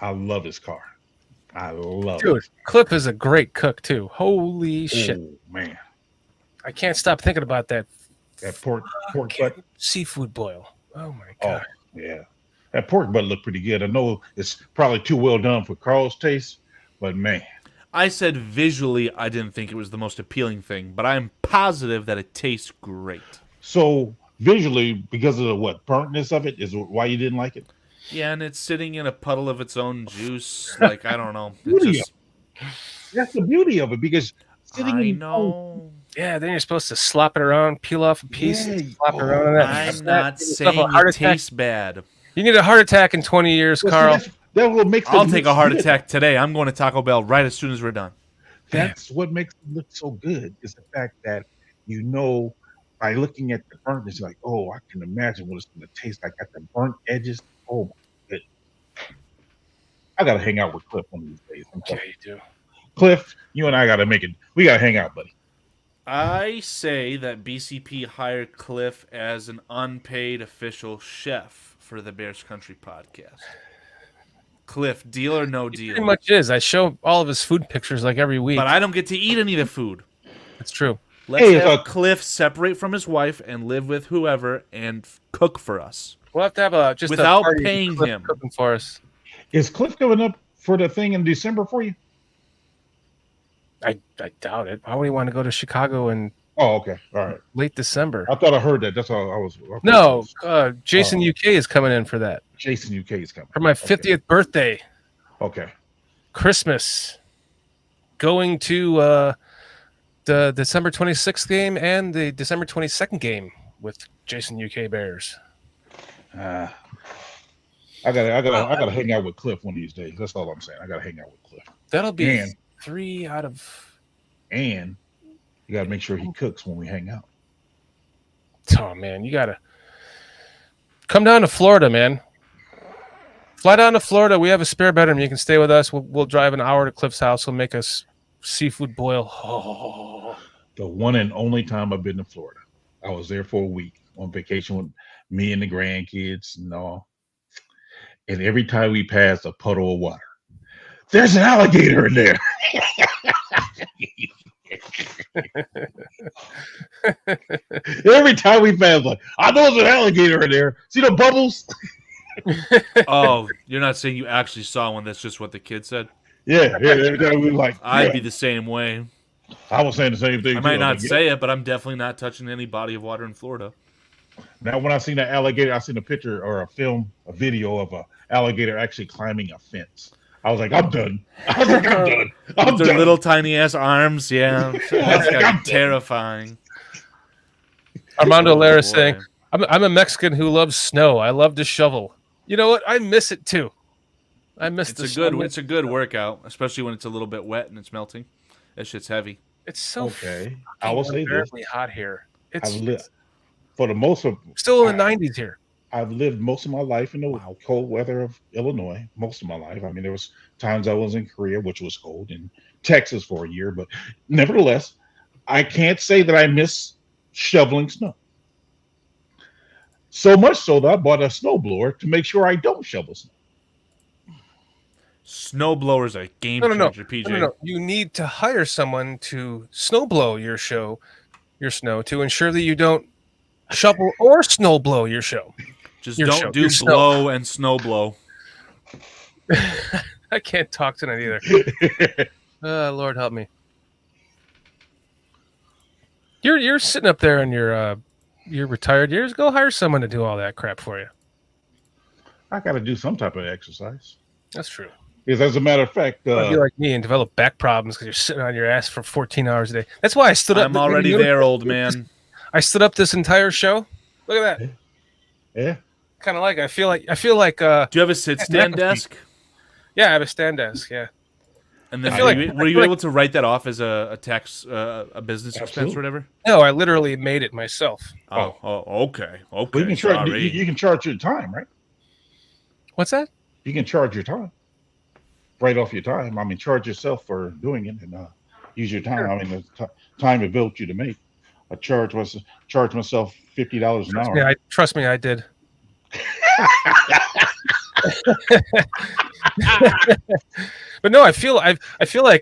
I love his car. I love Dude, it. Cliff is a great cook too. Holy shit. Oh, man. I can't stop thinking about that That pork butt. seafood boil. Oh my Oh, god. yeah. That pork butt looked pretty good. I know it's probably too well done for Carl's taste, but man. I said visually I didn't think it was the most appealing thing, but I'm positive that it tastes great. So visually, because of the burntness of it, is why you didn't like it? Yeah, and it's sitting in a puddle of its own juice. Like, I don't know. It Beauty just, That's the beauty of it, because sitting I in know. Yeah, then you're supposed to slop it around, peel off a piece, Yeah, and slop it around on that. I'm not saying it tastes bad. You need a heart attack in 20 years, Carl. That will make I'll take a heart attack today. I'm going to Taco Bell right as soon as we're done. That's what makes it look so good, is the fact that you know by looking at the burntness, like, oh, I can imagine what it's going to taste like at the burnt edges. Oh my goodness. I got to hang out with Cliff one of these days. Yeah, you do. Cliff, you and I got to make it. We got to hang out, buddy. I say that BCP hired Cliff as an unpaid official chef for the Bears Country podcast. Cliff, deal or no He deal? pretty much is. I show all of his food pictures like every week. But I don't get to eat any of the food. It's true. Let's Hey, have Cliff separate from his wife and live with whoever and cook for us. We'll have to have just Without a party paying with Cliff him. cooking for us. Is Cliff coming up for the thing in December for you? I doubt it. Why would he want to go to Chicago in Oh, okay. All right. late December? I thought I heard that. That's all I was. No, Jason UK is coming in for that. Jason UK is coming. For my 50th birthday, Okay. Christmas, going to the December 26th game and the December 22nd game with Jason UK Bears? I gotta hang out with Cliff one of these days. That's all I'm saying. I gotta hang out with Cliff. That'll be And- 3 out of. And you gotta make sure he cooks when we hang out. Oh man, you gotta come down to Florida, man. Fly down to Florida. We have a spare bedroom. You can stay with us. We'll drive an hour to Cliff's house. We'll make us seafood boil. Oh. The one and only time I've been to Florida. I was there for a week on vacation with me and the grandkids and all. And every time we passed a puddle of water, there's an alligator in there. Every time we passed, like, I know there's an alligator in there. See the bubbles? Oh, you're not saying you actually saw one? That's just what the kid said. Yeah. Every time we were like, I'd yeah. be the same way. I was saying the same thing. I might not say it, but I'm definitely not touching any body of water in Florida. Now, when I seen that alligator, I seen a picture or a video of a alligator actually climbing a fence. I was like, I'm done. I'm done. I'm With their done. little tiny ass arms, yeah. That's gotta be terrifying. Armando Lara boy. saying, I'm a Mexican who loves snow. I love to shovel. You know what? I miss it too. I miss It's the a snow. good it's a good workout, especially when it's a little bit wet and it's melting. That shit's heavy. It's so Okay. I will say this. unbearably hot here. It's I've lived for the most of still in the 90s here. I've lived most of my life in the cold weather of Illinois. Most of my life. I mean, there was times I was in Korea, which was cold, and Texas for a year. But nevertheless, I can't say that I miss shoveling snow. So much so that I bought a snowblower to make sure I don't shovel snow. Snowblower's a game No. changer, PJ. No. You need to hire someone to snowblow your snow to ensure that you don't shovel or snowblow your show. Just Your don't show- do your snow. blow and snow blow. I can't talk tonight either. Lord help me. You're sitting up there in your retired years. Go hire someone to do all that crap for you. I got to do some type of exercise. That's true. Because as a matter of fact, Don't be like me and develop back problems because you're sitting on your ass for 14 hours a day. That's why I stood up. I'm already there, old man. I stood up this entire show. Look at that. yeah. Kind of like I feel like Do you have a sit-stand desk? yeah, I have a stand desk. Yeah. And then I feel were you like- able to write that off as a tax, a business expense Absolutely. or whatever? No, I literally made it myself. Oh, okay. Well, you can charge. You can charge your time, right? What's that? You can charge your time, right off your time. I mean, charge yourself for doing it and use your time. I mean, the time it built you to make. I charge myself $50 an hour. Trust me, I did. But no, I feel like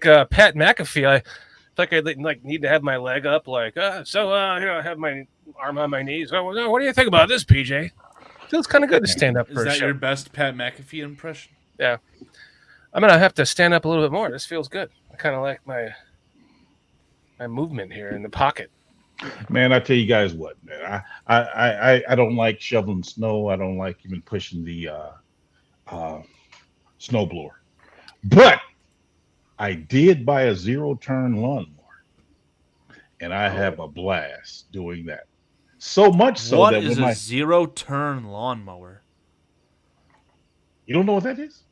Pat McAfee. I need to have my leg up, like I have my arm on my knees. Oh, no, what do you think about this, PJ? Feels kind of good to stand up Is for a that show. your best Pat McAfee impression? Yeah, I'm gonna have to stand up a little bit more. This feels good. I kind of like my movement here in the pocket. Man, I tell you guys what, man. I don't like shoveling snow. I don't like even pushing the snowblower. But I did buy a zero-turn lawnmower, and I have a blast doing that. So much so What that is when a zero-turn lawnmower? you don't know what that is?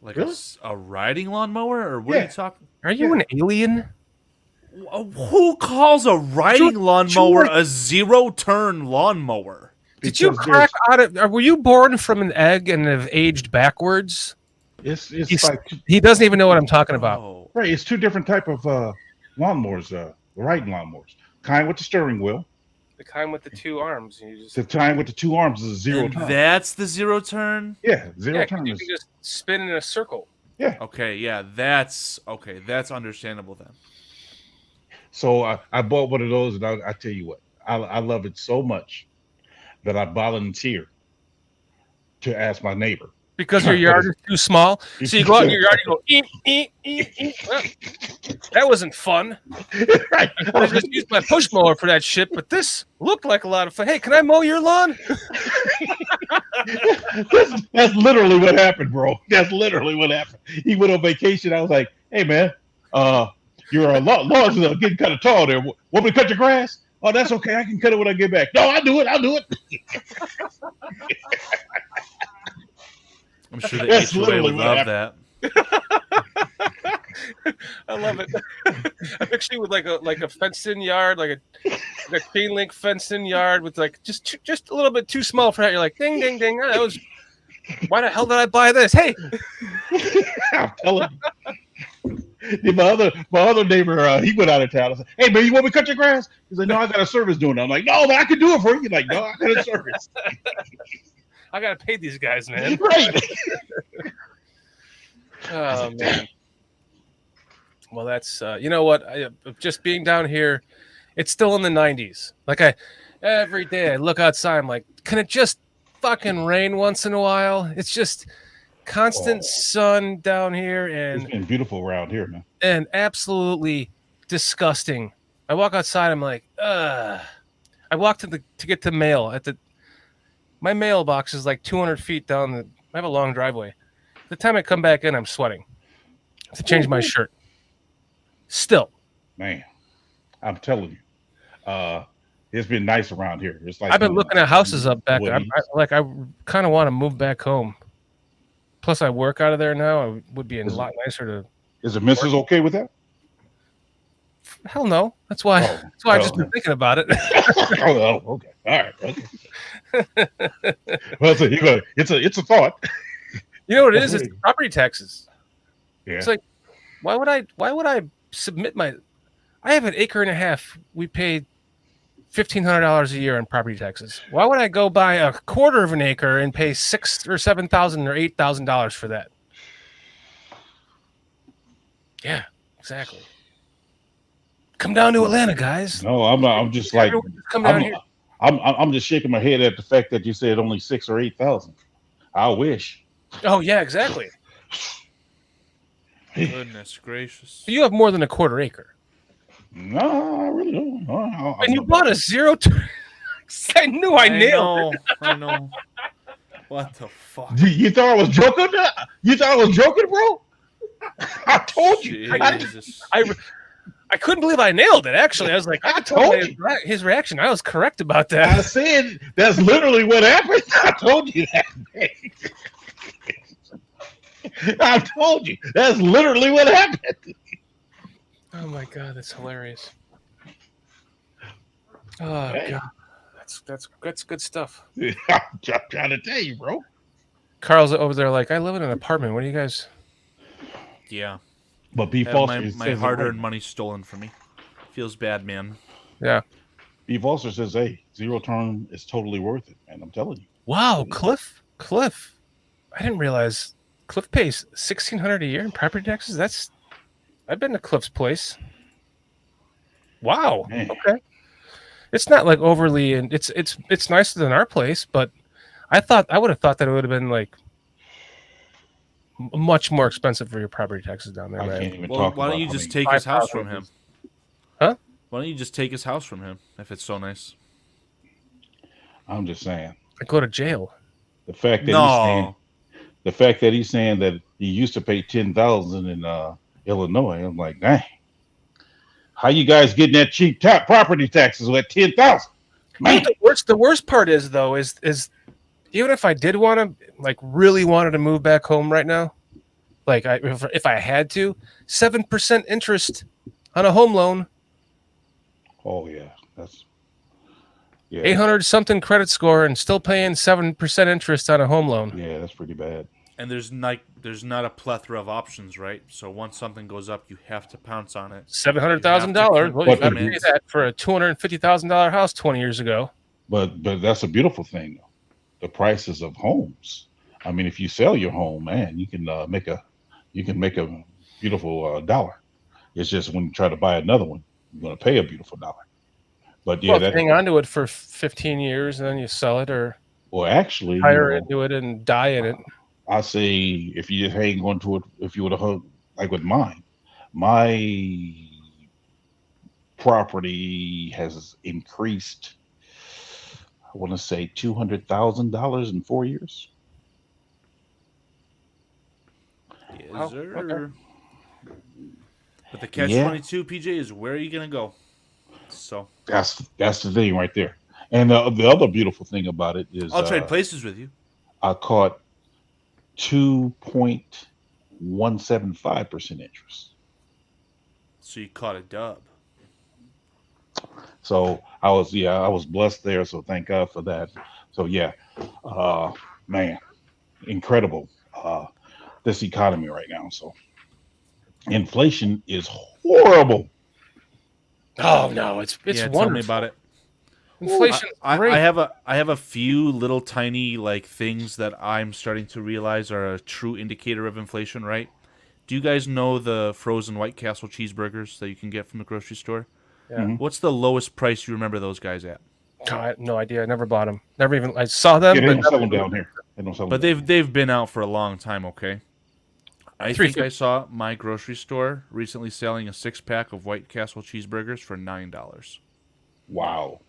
Like Really? a riding lawnmower, or what are Yeah. you talking? Are you an alien? Who calls a riding lawnmower you- a zero-turn lawnmower? Did you Because crack out of? Were you born from an egg and have aged backwards? It's He's- like He doesn't even know what I'm talking about. Oh, right. It's two different type of lawnmowers. Riding lawnmowers. Kind with the steering wheel. The kind with the two arms. And you just The kind with the two arms is a zero and turn. that's the zero-turn. Yeah, zero yeah, 'cause turn you is can just spin in a circle. Okay, yeah, that's okay. That's understandable then. So I bought one of those, and I tell you what, I love it so much that I volunteered to ask my neighbor. Because your yard is too small. So you go out in your yard and go, eep, eep, eep, eep. Well, that wasn't fun. Right. I just used my push mower for that shit, but this looked like a lot of fun. Hey, can I mow your lawn? That's literally what happened, bro. That's literally what happened. He went on vacation. I was like, hey, man, Your lawn's getting kind of tall there. Want me to cut your grass? Oh, that's okay. I can cut it when I get back. No, I'll do it. I'm sure the That's HOA literally would what love that. I love it. I picture you with like a fenced-in yard, like a chain link fenced-in yard with like just a little bit too small for that. You're like, ding, ding, ding. That was. Why the hell did I buy this? Hey, I'm telling you. My other neighbor, he went out of town. I said, "Hey man, you want me to cut your grass?" He's like, "No, I got a service doing it." I'm like, "No, man, I can do it for you." He's like, "No, I got a service." I gotta pay these guys, man. Right. Oh man. Well, that's you know what? Just being down here, it's still in the 90s. Like every day I look outside, I'm like, can it just fucking rain once in a while? It's just constant sun down here, It's been beautiful around here, man. And absolutely disgusting. I walk outside, I'm like, ugh. I walk to get the mail my mailbox is like 200 feet down I have a long driveway. The time I come back in, I'm sweating. I have to change my shirt. Still. Man, I'm telling you. It's been nice around here. It's like I've been looking at houses up back. I kind of want to move back home. Plus, I work out of there now. It would be a lot nicer to. Is the missus okay with that? Hell no. That's why. That's why I've just been thinking about it. Oh, okay. All right. Okay. Well, it's a thought. You know what it is? It's property taxes. Yeah. It's like, why would I submit my? I have an acre and a half. We paid $1,500 a year in property taxes. Why would I go buy a quarter of an acre and pay $6,000 or $7,000 or $8,000 for that? Yeah, exactly. Come down to Atlanta, guys. No, I'm not. I'm just like come down here. I'm just shaking my head at the fact that you said only 6,000 or 8,000. I wish. Oh yeah, exactly. Goodness gracious! You have more than a quarter acre. No, I really don't. And you bought a 0 I knew I nailed it. I know. What the fuck? You thought I was joking? You thought I was joking, bro? I told you. I couldn't believe I nailed it. Actually, I was like, I told his reaction. I was correct about that. I said that's literally what happened. I told you that. I told you that's literally what happened. Oh my god, that's hilarious. Oh god, that's good stuff. I'm trying to tell you, bro. Carl's over there like, I live in an apartment. What do you guys? Yeah. But B. Foster, my hard-earned money stolen from me. Feels bad, man. Yeah. B. Foster says, "Hey, zero turn is totally worth it," and I'm telling you. Wow, Cliff. I didn't realize Cliff pays $1,600 a year in property taxes. I've been to Cliff's place. Wow. Man. Okay. It's not like overly, and it's nicer than our place, but I would have thought that it would have been like much more expensive for your property taxes down there. I right? can't even Well, talk why about don't you how just many- take his house from him? Huh? Why don't you just take his house from him if it's so nice? I'm just saying. I go to jail. The fact that he's saying that he used to pay 10,000 in Illinois, I'm like, dang. How you guys getting that cheap property taxes with 10,000? Man, The worst part is though is even if I did want to really wanted to move back home right now, if I had to, 7% interest on a home loan. Oh yeah, that's 800 something credit score and still paying 7% interest on a home loan. Yeah, that's pretty bad. And there's not a plethora of options, right? So once something goes up, you have to pounce on it. $700,000. Well, you got to pay that for a $250,000 house 20 years ago. But that's a beautiful thing, though. The prices of homes. I mean, if you sell your home, man, you can make a beautiful dollar. It's just when you try to buy another one, you're going to pay a beautiful dollar. But yeah, hang on to it for 15 years and then you sell it, or actually hire into it and die in it. I say if you just hang on to it, if you would have like with mine, my property has increased. I want to say $200,000 in 4 years. Yes, sir. Okay. But the catch-22, PJ, is where are you going to go? So That's the thing right there. And the other beautiful thing about it is I'll trade places with you. I caught 2.175% interest. So you caught a dub. So I was blessed there. So thank God for that. So yeah, man, incredible. This economy right now. So inflation is horrible. Oh no, it's Tell me wonderful. about it. Inflation. I have a few little tiny like things that I'm starting to realize are a true indicator of inflation, right? Do you guys know the frozen White Castle cheeseburgers that you can get from the grocery store? Yeah. Mhm. What's the lowest price you remember those guys at? I have no idea. I never bought them. Never even. I saw them. Yeah, they but don't sell them down here. They don't sell them. But they've been out for a long time, okay? I think I $3.50. saw my grocery store recently selling a 6-pack of White Castle cheeseburgers for $9. Wow.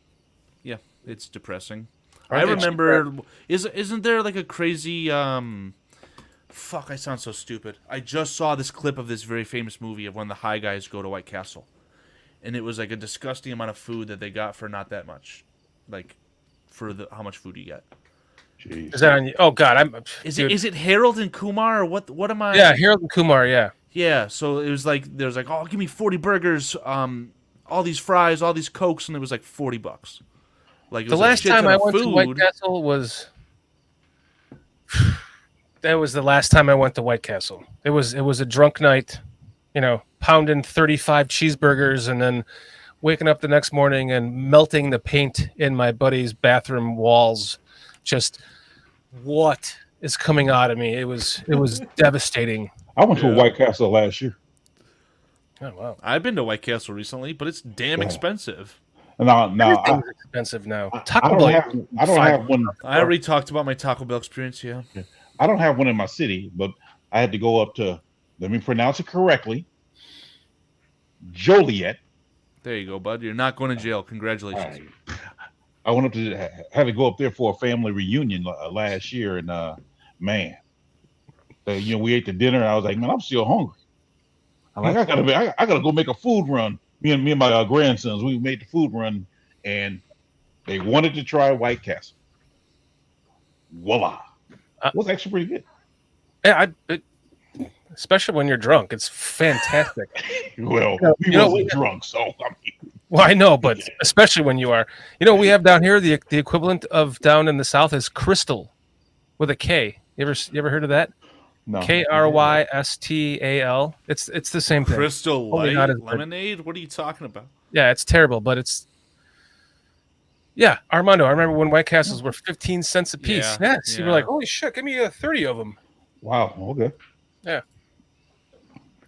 Yeah, it's depressing. Are I they remember isn't there like a crazy fuck, I sound so stupid. I just saw this clip of this very famous movie of when the high guys go to White Castle. And it was like a disgusting amount of food that they got for not that much. Like for how much food you get. Jeez. Is that on you? Oh God, Is dude. it Harold and Kumar or what am I? Yeah, Harold and Kumar. Yeah. Yeah, so it was like there's like, oh, give me 40 burgers, all these fries, all these Cokes, and it was like $40. Like it The was a last shit time ton I of went to White food. Castle was. That was the last time I went to White Castle. It was a drunk night, pounding 35 cheeseburgers and then waking up the next morning and melting the paint in my buddy's bathroom walls. Just what is coming out of me? It was devastating. I went to a White Castle last year. Oh wow. I've been to White Castle recently, but it's damn Yeah. expensive. Now Everything's expensive now. I Taco don't Bell. have one. I already talked about my Taco Bell experience, yeah. I don't have one in my city, but I had to go up to. Let me pronounce it correctly. Joliet. There you go, bud. You're not going to jail. Congratulations. I went up to had to go up there for a family reunion last year, and man, we ate the dinner. And I was like, man, I'm still hungry. I'm like, I gotta go make a food run. Me and my grandsons, we made the food run, and they wanted to try White Castle. Voila, it was actually pretty good. Yeah, especially when you're drunk, it's fantastic. Well, we wasn't drunk, so I mean, Well, I know, but especially when you are. We have down here the equivalent of down in the South is Crystal, with a K. You ever heard of that? no. Krystal. It's the same thing. Crystal Only Light not as good. lemonade? What are you talking about? Yeah, it's terrible, but it's. Yeah, Armando. I remember when White Castles were 15 cents a piece. Yeah, Yes, you were like, holy shit, give me 30 of them. Wow. Okay.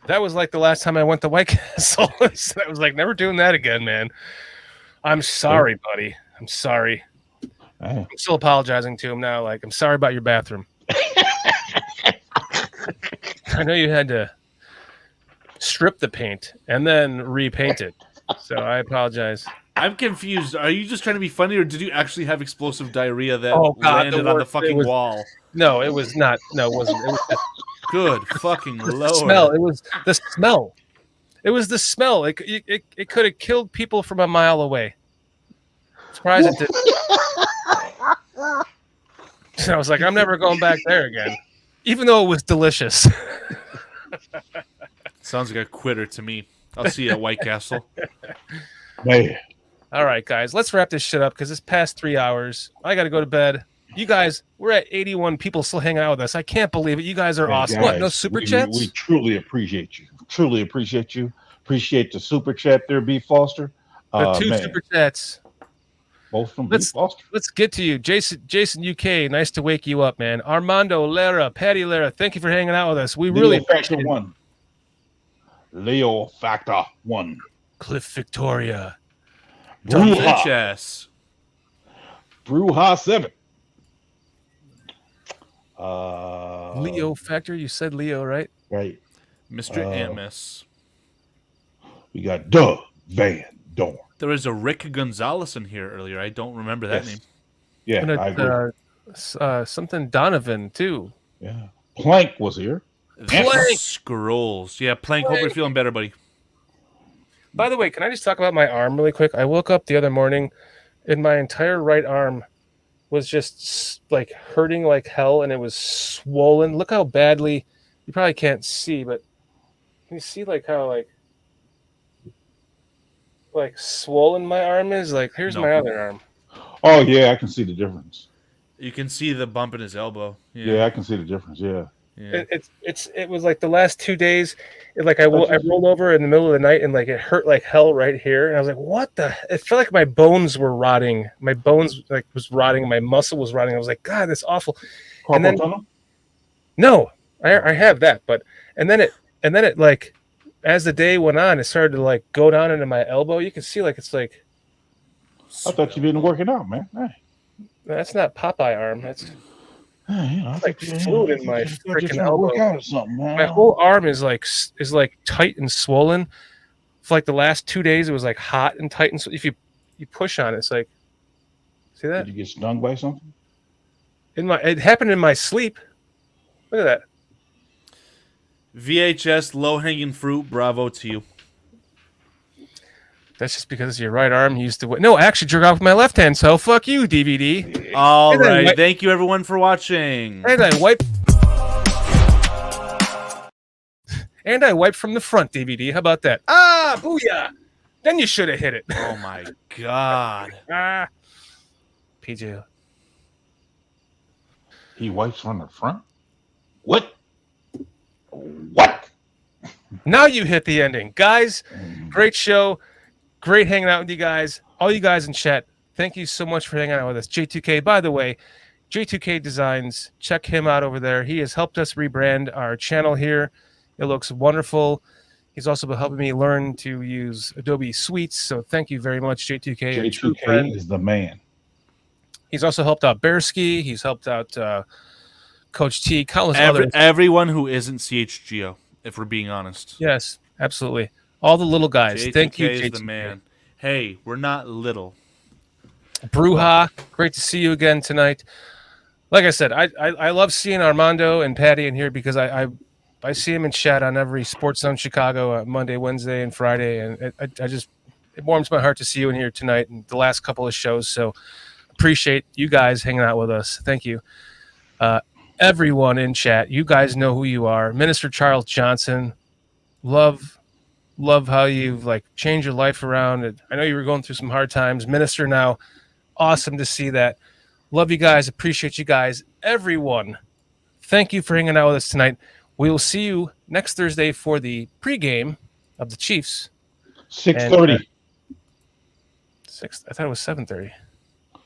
That was like the last time I went to White Castle. So I was like, never doing that again, man. I'm sorry, buddy. I'm sorry. I'm still apologizing to him now. Like, I'm sorry about your bathroom. I know you had to strip the paint and then repaint it. So I apologize. I'm confused. Are you just trying to be funny, or did you actually have explosive diarrhea that Oh, God, landed the on the worst. fucking It was- wall? No, it was not. No, it wasn't. It was Good fucking the lord. smell. It was the smell. It was the smell. It could have killed people from a mile away. Surprised it didn't. So I was like, I'm never going back there again, even though it was delicious. Sounds like a quitter to me. I'll see you at White Castle. Man. All right, guys, let's wrap this shit up because it's past 3 hours. I got to go to bed. You guys, we're at 81 people still hanging out with us. I can't believe it. You guys are awesome. What, no Guys, super we chats? truly appreciate you. Truly appreciate you. Appreciate the super chat there, B. Foster. The two Man, super chats. both from B. Let's- Foster. Let's get to you. Jason UK, nice to wake you up, man. Armando Lara, Patty Lara, thank you for hanging out with us. We really Leo Factor appreciate it. 1. Leo Factor 1. Cliff Victoria. Bruja. Chess. Bruja 7. Leo Factor, you said Leo, right? Right. Mr. and Miss. We got Doug Van Dorn. There was a Rick Gonzalez in here earlier. I don't remember that Yes. name. Yeah, And I agree. something Donovan, too. Yeah. Plank was here. Plank. Scrolls. Yeah, Plank. Hope you're feeling better, buddy. By the way, can I just talk about my arm really quick? I woke up the other morning and my entire right arm was just like hurting like hell, and it was swollen. Look how badly, you probably can't see, but can you see like how like swollen my arm is? Like, here's No. my other arm. Oh yeah, I can see the difference. You can see the bump in his elbow. Yeah, I can see the difference. Yeah. Yeah. It was like the last 2 days, I rolled over in the middle of the night and like it hurt like hell right here, and I was like, what the? It felt like my bones were rotting. My bones like was rotting. My muscle was rotting. I was like, God, that's awful. Carpal tunnel? No, I have that, but and then it like as the day went on, it started to like go down into my elbow. You can see like it's like I thought you'd been working out, man. Hey. that's not Popeye arm. That's You know, like fluid in my freaking elbow. Work out or something, man. My whole arm is like tight and swollen. For like the last 2 days, it was like hot and tight, and so if you push on it, it's like, see that? Did you get stung by something? It happened in my sleep. Look at that. VHS low hanging fruit. Bravo to you. That's just because it's your right arm. You used to no, actually jerk off with my left hand. So fuck you, DVD. All And then right. Thank you everyone for watching. And I wipe. And I wiped from the front, DVD. How about that? Ah, booyah! Then you should have hit it. Oh my god. Ah, PJ. He wipes from the front? What? What? Now you hit the ending. Guys, great show. Great hanging out with you guys. All you guys in chat, thank you so much for hanging out with us. J2K, by the way, J2K Designs, check him out over there. He has helped us rebrand our channel here. It looks wonderful. He's also been helping me learn to use Adobe Suites. So thank you very much, J2K. a true friend. J2K is the man. He's also helped out Bearski. He's helped out Coach T, countless others. Everyone who isn't CHGO, if we're being honest. Yes, absolutely. All the little guys. J2K Thank you, is J2K. the man. Hey, we're not little. Bruja, great to see you again tonight. Like I said, I love seeing Armando and Patty in here because I see him in chat on every Sports Zone Chicago Monday, Wednesday, and Friday, and it warms my heart to see you in here tonight and the last couple of shows. So appreciate you guys hanging out with us. Thank you. Everyone in chat, you guys know who you are. Minister Charles Johnson, love how you've like changed your life around. I know you were going through some hard times. Minister now, awesome to see that. Love you guys. Appreciate you guys. Everyone, thank you for hanging out with us tonight. We will see you next Thursday for the pregame of the Chiefs. 6:30. 6. I thought it was 7:30.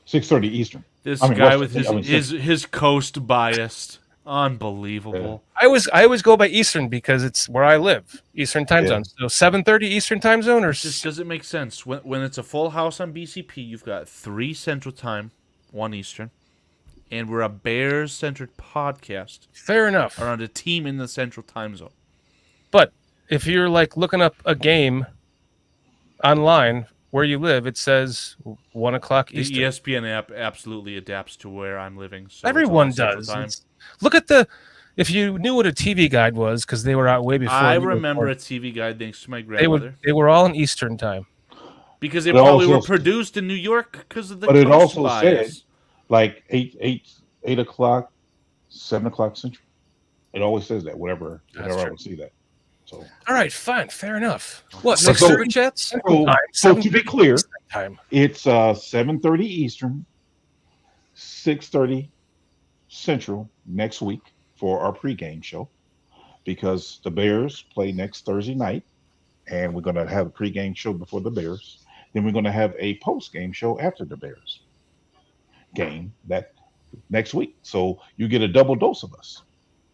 6:30 Eastern. This I mean, guy what's- with I mean, his coast biased. Unbelievable. I always go by Eastern because it's where I live, Eastern time zone. So 7:30 Eastern time zone, or It just doesn't make sense. When it's a full house on BCP, you've got 3 Central Time, 1 Eastern, and we're a Bears-centered podcast fair enough. around a team in the Central Time Zone. But if you're like looking up a game online where you live, it says 1 o'clock The Eastern. ESPN app absolutely adapts to where I'm living. So it's Everyone all Central does. Time. Look at if you knew what a TV guide was, because they were out way before. I you were remember born. a TV guide thanks to my They grandmother. were all in Eastern time. Because they But probably also- were produced in New York because of the But it coast also bias. said like 8 o'clock, 7 o'clock Central. It always says that whenever I true. would see that. So, All right, fine, fair enough. What, So- 6 super chats? so, Time, so 7 to be clear, time. it's 7:30 Eastern, 6:30 Central next week for our pregame show, because the Bears play next Thursday night, and we're going to have a pregame show before the Bears. Then we're going to have a postgame show after the Bears game that next week. So you get a double dose of us.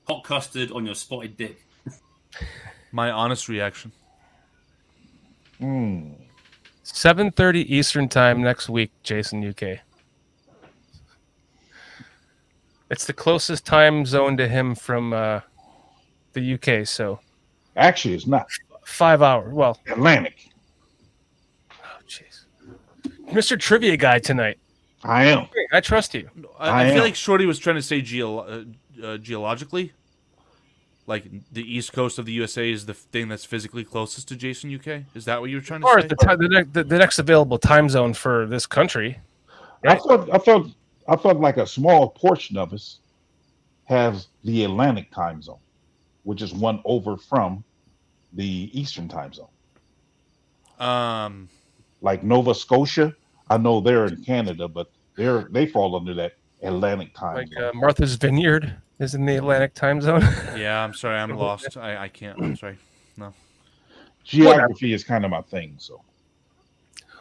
Hot custard on your spotted dick. My honest reaction. 7:30 Eastern time next week, Jason, UK. It's the closest time zone to him from the UK, so Actually, it's not 5 hours. Well, Atlantic. oh jeez, Mr. Trivia Guy tonight. I am. I trust you. I I feel am. like Shorty was trying to say geologically. Like the east coast of the USA is the thing that's physically closest to Jason, UK? Is that what you were trying As far to as say? the next available time zone for this country, I thought like a small portion of us has the Atlantic time zone, which is one over from the Eastern time zone. Like Nova Scotia, I know they're in Canada, but they fall under that Atlantic time like zone. Martha's Vineyard is in the Atlantic time zone. Yeah, I'm sorry, I'm lost. I can't. I'm sorry. No. Geography is kind of my thing, so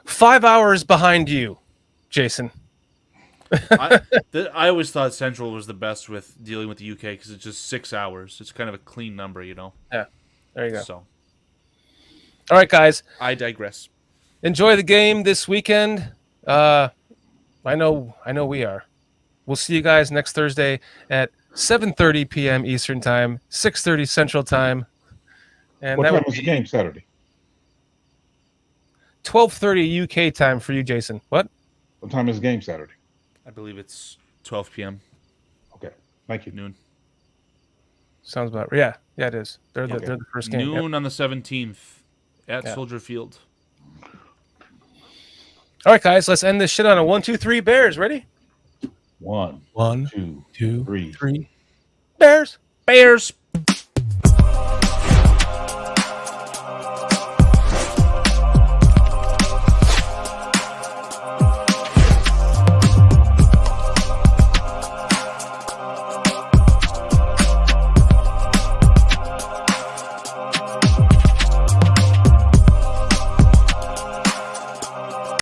5 hours behind you, Jason. I always thought Central was the best with dealing with the UK because it's just 6 hours. It's kind of a clean number, you know. Yeah, there you go. So All right, guys, I digress. enjoy the game this weekend. I know we are. We'll see you guys next Thursday at 7:30 p.m. Eastern Time, 6:30 Central Time, and what that time would is the be game Saturday? 12:30 UK time for you, Jason. What? What time is the game Saturday? I believe it's 12 p.m. Okay, thank you. noon. Sounds about yeah. Yeah, it is. They're Okay. the first game. Noon Yep. on the 17th at Yeah. Soldier Field. All right, guys, let's end this shit on a 1, 2, 3 Bears. Ready? 1, 1, 2, 2, 3. 3 Bears. Bears.